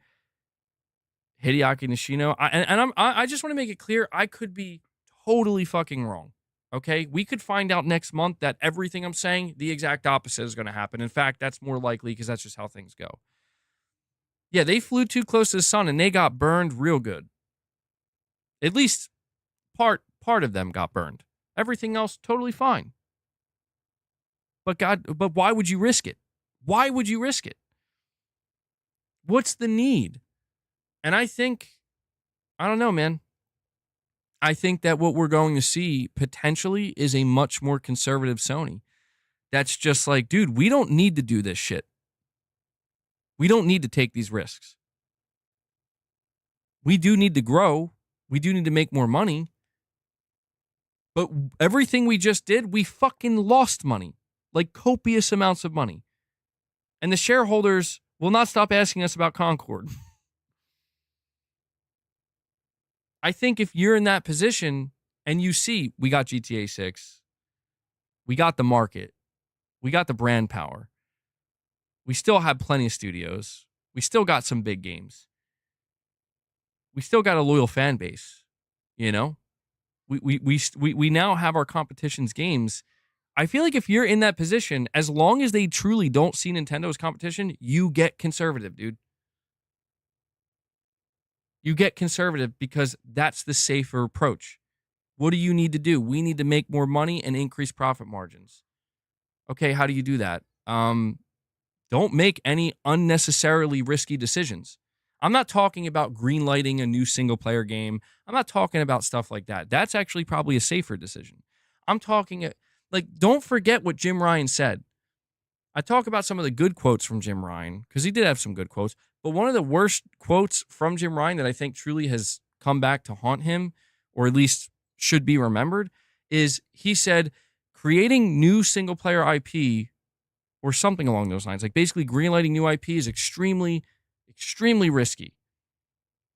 Hideaki Nishino, I just want to make it clear, I could be totally fucking wrong. Okay? We could find out next month that everything I'm saying, the exact opposite is going to happen. In fact, that's more likely because that's just how things go. Yeah, they flew too close to the sun and they got burned real good. At least part of them got burned. Everything else, totally fine. But why would you risk it? Why would you risk it? What's the need? And I don't know, man. I think that what we're going to see potentially is a much more conservative Sony. That's just like, dude, we don't need to do this shit. We don't need to take these risks. We do need to grow. We do need to make more money. But everything we just did, we fucking lost money. Like copious amounts of money. And the shareholders will not stop asking us about Concord. I think if you're in that position and you see, we got GTA 6, we got the market, we got the brand power, we still have plenty of studios, we still got some big games, we still got a loyal fan base, you know? We now have our competition's games. I feel like if you're in that position, as long as they truly don't see Nintendo as competition, you get conservative, dude. You get conservative because that's the safer approach. What do you need to do? We need to make more money and increase profit margins. Okay, how do you do that? Don't make any unnecessarily risky decisions. I'm not talking about greenlighting a new single player game. I'm not talking about stuff like that. That's actually probably a safer decision. I'm talking like, don't forget what Jim Ryan said. I talk about some of the good quotes from Jim Ryan because he did have some good quotes. But one of the worst quotes from Jim Ryan that I think truly has come back to haunt him, or at least should be remembered, is he said, creating new single player IP or something along those lines, like basically greenlighting new IP is extremely, extremely risky.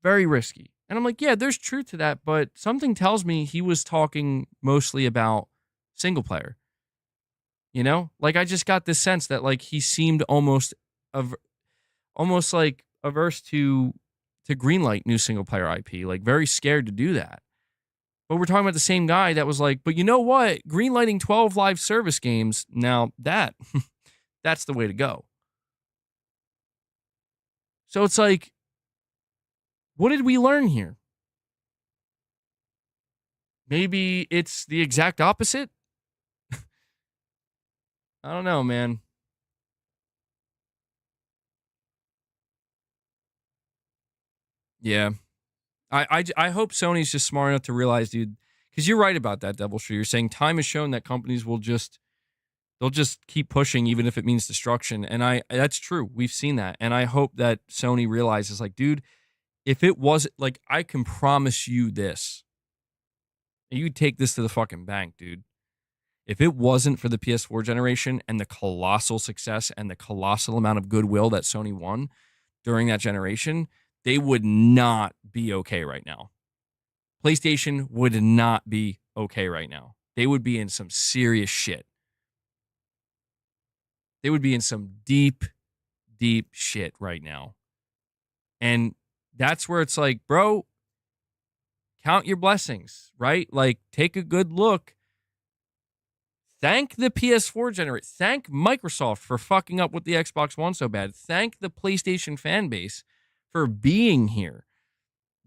Very risky. And I'm like, yeah, there's truth to that, but something tells me he was talking mostly about single player. You know, like I just got this sense that like he seemed almost like averse to greenlight new single player IP, like very scared to do that. But we're talking about the same guy that was like, but you know what? Greenlighting 12 live service games, now that's the way to go. So it's like, what did we learn here? Maybe it's the exact opposite? I don't know, man. Yeah. I hope Sony's just smart enough to realize, dude, because you're right about that, Devil Tree. You're saying time has shown that companies will they'll just keep pushing even if it means destruction. And that's true. We've seen that. And I hope that Sony realizes, like, dude, if it wasn't, like, I can promise you this. You take this to the fucking bank, dude. If it wasn't for the PS4 generation and the colossal success and the colossal amount of goodwill that Sony won during that generation, they would not be okay right now. PlayStation would not be okay right now. They would be in some serious shit. They would be in some deep, deep shit right now. And that's where it's like, bro, count your blessings, right? Like, take a good look. Thank the PS4 generation. Thank Microsoft for fucking up with the Xbox One so bad. Thank the PlayStation fan base for being here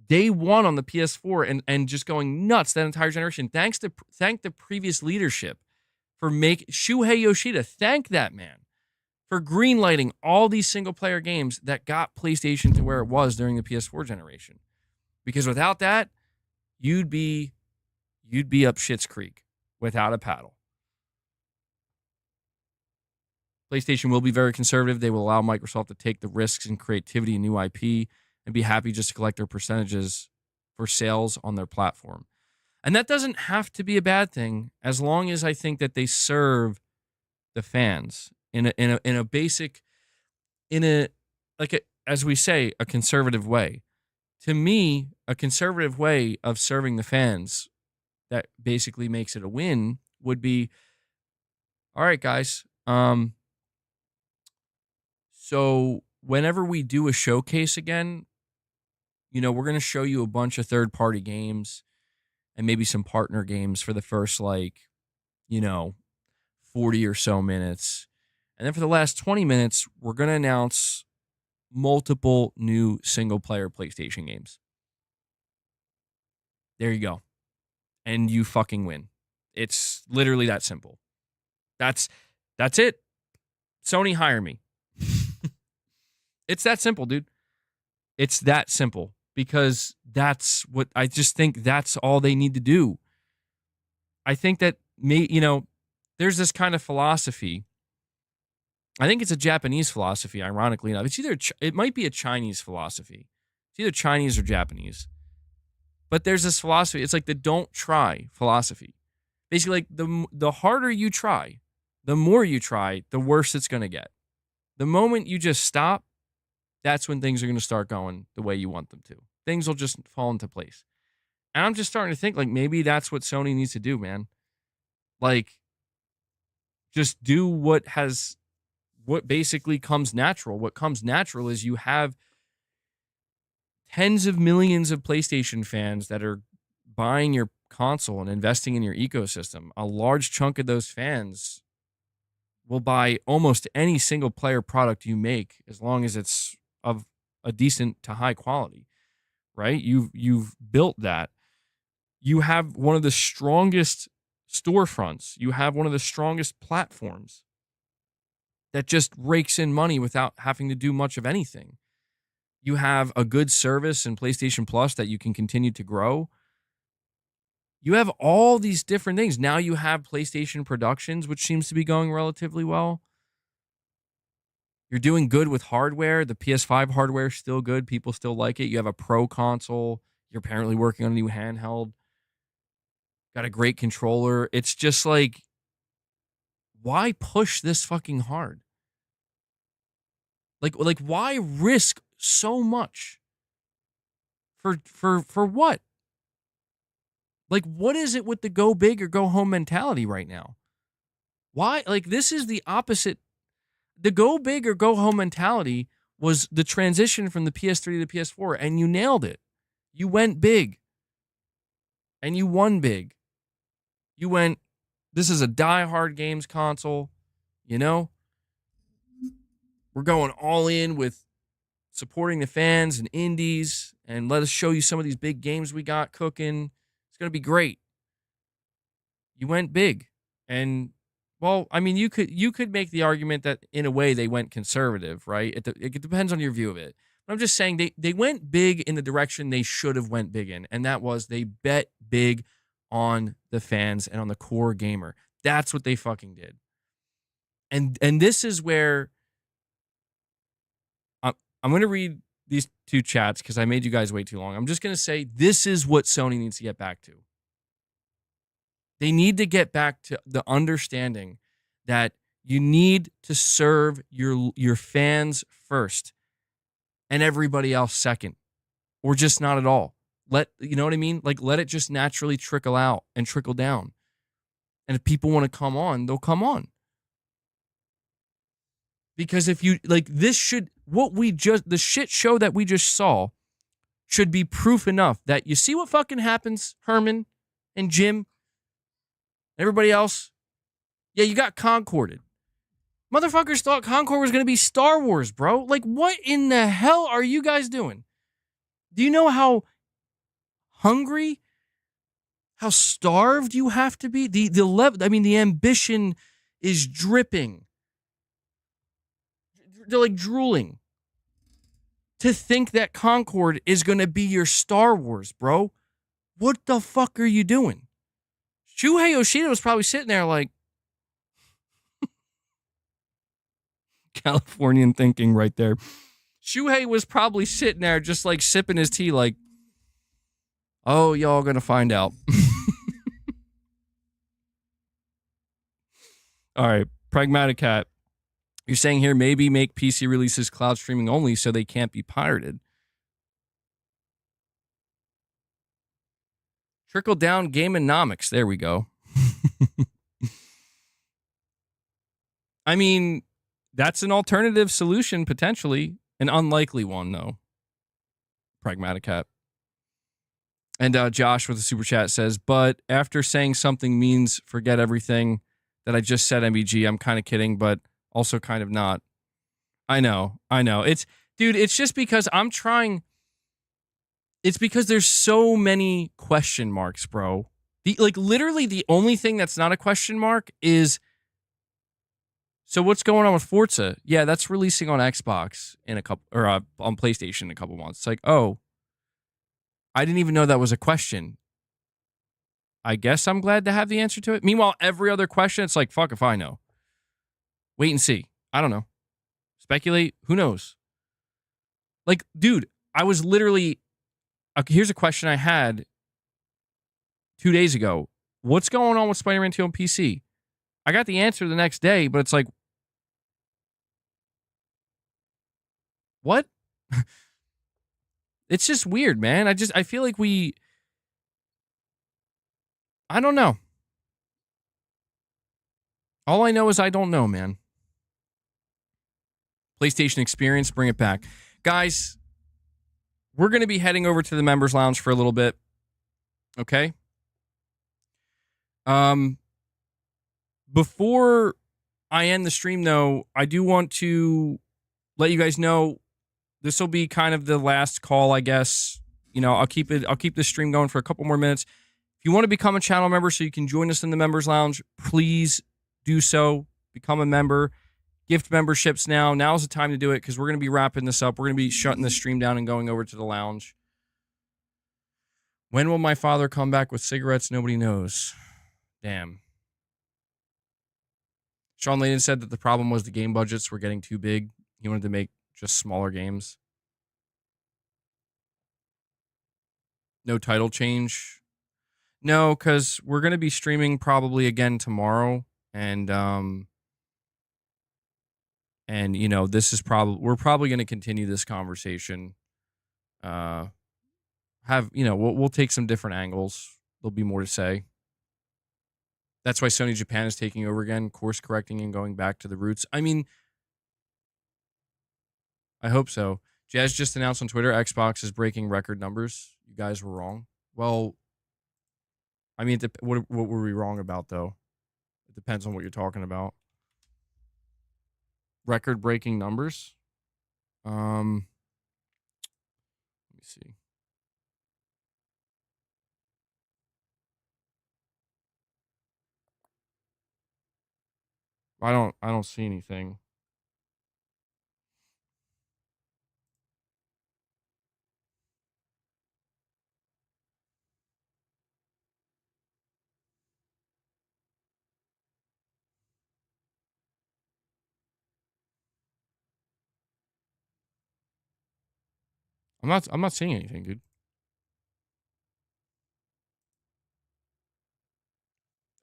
day one on the PS4 and just going nuts that entire generation. Thank the previous leadership for Shuhei Yoshida. Thank that man for greenlighting all these single player games that got PlayStation to where it was during the PS4 generation. Because without that, you'd be up shit's creek without a paddle. PlayStation will be very conservative. They will allow Microsoft to take the risks and creativity and new IP and be happy just to collect their percentages for sales on their platform. And that doesn't have to be a bad thing as long as I think that they serve the fans in a basic, as we say, a conservative way. To me, a conservative way of serving the fans that basically makes it a win would be, all right, guys, so whenever we do a showcase again, you know, we're going to show you a bunch of third-party games and maybe some partner games for the first, 40 or so minutes. And then for the last 20 minutes, we're going to announce multiple new single-player PlayStation games. There you go. And you fucking win. It's literally that simple. That's it. Sony, hire me. It's that simple, dude. It's that simple because that's what I just think that's all they need to do. I think that there's this kind of philosophy. I think it's a Japanese philosophy, ironically enough. It might be a Chinese philosophy. It's either Chinese or Japanese. But there's this philosophy. It's like the don't try philosophy. Basically, like the harder you try, the more you try, the worse it's going to get. The moment you just stop, that's when things are going to start going the way you want them to. Things will just fall into place. And I'm just starting to think like maybe that's what Sony needs to do, man. Like, just do what basically comes natural. What comes natural is you have tens of millions of PlayStation fans that are buying your console and investing in your ecosystem. A large chunk of those fans will buy almost any single player product you make as long as it's of a decent to high quality, right? You've built that. You have one of the strongest storefronts. You have one of the strongest platforms that just rakes in money without having to do much of anything. You have a good service in PlayStation Plus that you can continue to grow. You have all these different things. Now you have PlayStation Productions, which seems to be going relatively well. You're doing good with hardware. The PS5 hardware is still good. People still like it. You have a Pro console. You're apparently working on a new handheld. Got a great controller. It's just like, why push this fucking hard? Like why risk so much? For what? Like, what is it with the go big or go home mentality right now? Why? Like, this is the opposite. The go big or go home mentality was the transition from the PS3 to the PS4, and you nailed it. You went big. And you won big. You went, this is a die-hard games console, you know? We're going all in with supporting the fans and indies, and let us show you some of these big games we got cooking. It's going to be great. You went big. And, well, I mean, you could make the argument that, in a way, they went conservative, right? It depends on your view of it. But I'm just saying they went big in the direction they should have went big in, and that was they bet big on the fans and on the core gamer. That's what they fucking did. And this is where I'm going to read these two chats because I made you guys wait too long. I'm just going to say this is what Sony needs to get back to. They need to get back to the understanding that you need to serve your fans first and everybody else second, or just not at all. You know what I mean? Like, let it just naturally trickle out and trickle down. And if people want to come on, they'll come on. Because if you, like, this should, the shit show that we just saw should be proof enough that you see what fucking happens, Herman and Jim, everybody else. Yeah, you got Concorded. Motherfuckers thought Concord was going to be Star Wars, bro. Like, what in the hell are you guys doing? Do you know how hungry, how starved you have to be? The level, I mean, the ambition is dripping. They're like drooling. To think that Concord is going to be your Star Wars, bro. What the fuck are you doing? Shuhei Yoshida was probably sitting there like, Californian thinking right there. Shuhei was probably sitting there just like sipping his tea like, oh, y'all gonna find out. All right, Pragmatic Cat. You're saying here maybe make PC releases cloud streaming only so they can't be pirated. Trickle down gameonomics. There we go. I mean, that's an alternative solution, potentially. An unlikely one, though. Pragmatic Cat. And Josh with a super chat says, but after saying something means forget everything that I just said, MBG, I'm kind of kidding, but also kind of not. I know. Dude, it's just because I'm trying. It's because there's so many question marks, bro. Literally the only thing that's not a question mark is, so what's going on with Forza? Yeah, that's releasing on Xbox in a couple, or on PlayStation in a couple months. It's like, oh, I didn't even know that was a question. I guess I'm glad to have the answer to it. Meanwhile, every other question, it's like, fuck if I know. Wait and see. I don't know. Speculate. Who knows? Like, dude, I was literally, here's a question I had 2 days ago. What's going on with Spider-Man 2 on PC? I got the answer the next day, but it's like, what? It's just weird, man. I feel like I don't know. All I know is I don't know, man. PlayStation Experience, bring it back. Guys, we're going to be heading over to the members lounge for a little bit. Okay? Before I end the stream, though, I do want to let you guys know this will be kind of the last call, I guess. You know, I'll keep the stream going for a couple more minutes. If you want to become a channel member so you can join us in the members lounge, please do so. Become a member. gift memberships now. Now's the time to do it because we're going to be wrapping this up. We're going to be shutting the stream down and going over to the lounge. When will my father come back with cigarettes? Nobody knows. Damn. Sean Layden said that the problem was the game budgets were getting too big. He wanted to make just smaller games. No title change. No, because we're going to be streaming probably again tomorrow. And you know, this is we're probably going to continue this conversation. We'll take some different angles. There'll be more to say. That's why Sony Japan is taking over again, course correcting and going back to the roots. I mean, I hope so. Jazz just announced on Twitter Xbox is breaking record numbers. You guys were wrong. Well, I mean, what were we wrong about, though? It depends on what you're talking about. Record-breaking numbers? Let me see. I don't see anything. I'm not seeing anything, dude.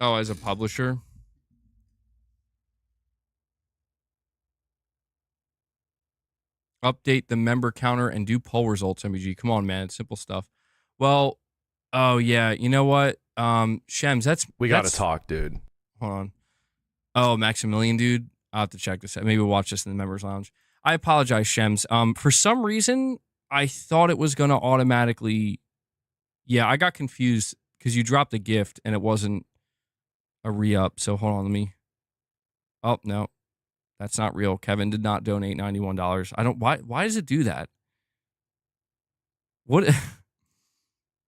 Oh, as a publisher? Update the member counter and do poll results, MBG. Come on, man. It's simple stuff. Well, oh, yeah. You know what? Shems, we got to talk, dude. Hold on. Oh, Maximilian, dude. I'll have to check this out. Maybe we'll watch this in the members lounge. I apologize, Shems. For some reason, I thought it was going to automatically... Yeah, I got confused because you dropped a gift and it wasn't a re-up. So hold on, let me... Oh, no. That's not real. Kevin did not donate $91. I don't... Why does it do that? What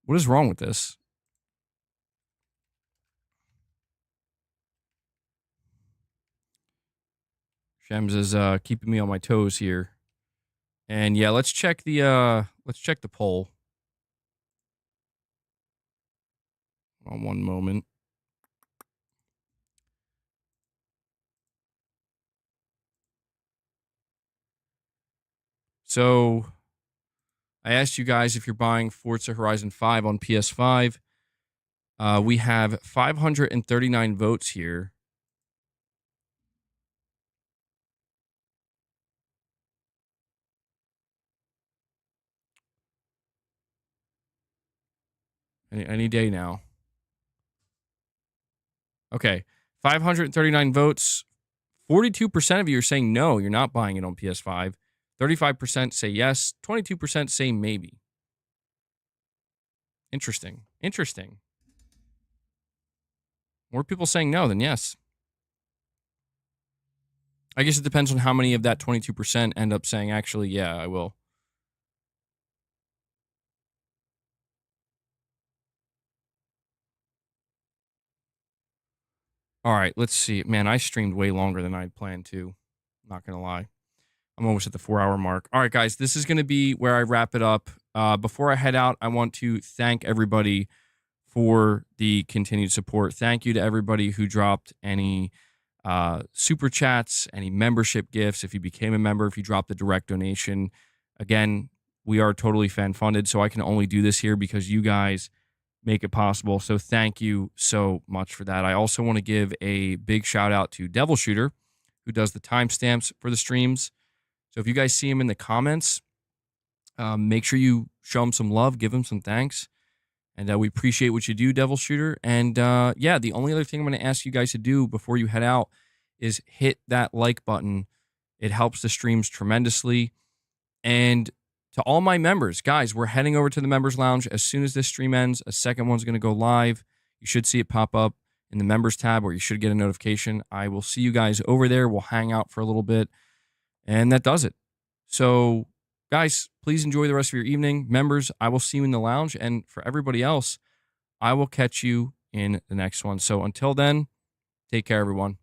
is wrong with this? Shems is keeping me on my toes here. And yeah, let's check the poll. On one moment. So I asked you guys if you're buying Forza Horizon 5 on PS5. We have 539 votes here. Any day now. Okay, 539 votes. 42% of you are saying no, you're not buying it on PS5. 35% say yes. 22% say maybe. Interesting. Interesting. More people saying no than yes. I guess it depends on how many of that 22% end up saying, actually, yeah, I will. All right, let's see. Man, I streamed way longer than I'd planned to. Not going to lie. I'm almost at the 4-hour mark. All right, guys, this is going to be where I wrap it up. Before I head out, I want to thank everybody for the continued support. Thank you to everybody who dropped any super chats, any membership gifts. If you became a member, if you dropped a direct donation. Again, we are totally fan funded, so I can only do this here because you guys make it possible. So thank you so much for that. I also want to give a big shout out to Devil Shooter, who does the timestamps for the streams. So if you guys see him in the comments, make sure you show him some love, give him some thanks. And we appreciate what you do, Devil Shooter. And yeah, the only other thing I'm going to ask you guys to do before you head out is hit that like button. It helps the streams tremendously. And to all my members, guys, we're heading over to the members lounge. As soon as this stream ends, a second one's going to go live. You should see it pop up in the members tab, or you should get a notification. I will see you guys over there. We'll hang out for a little bit. And that does it. So, guys, please enjoy the rest of your evening. Members, I will see you in the lounge. And for everybody else, I will catch you in the next one. So until then, take care, everyone.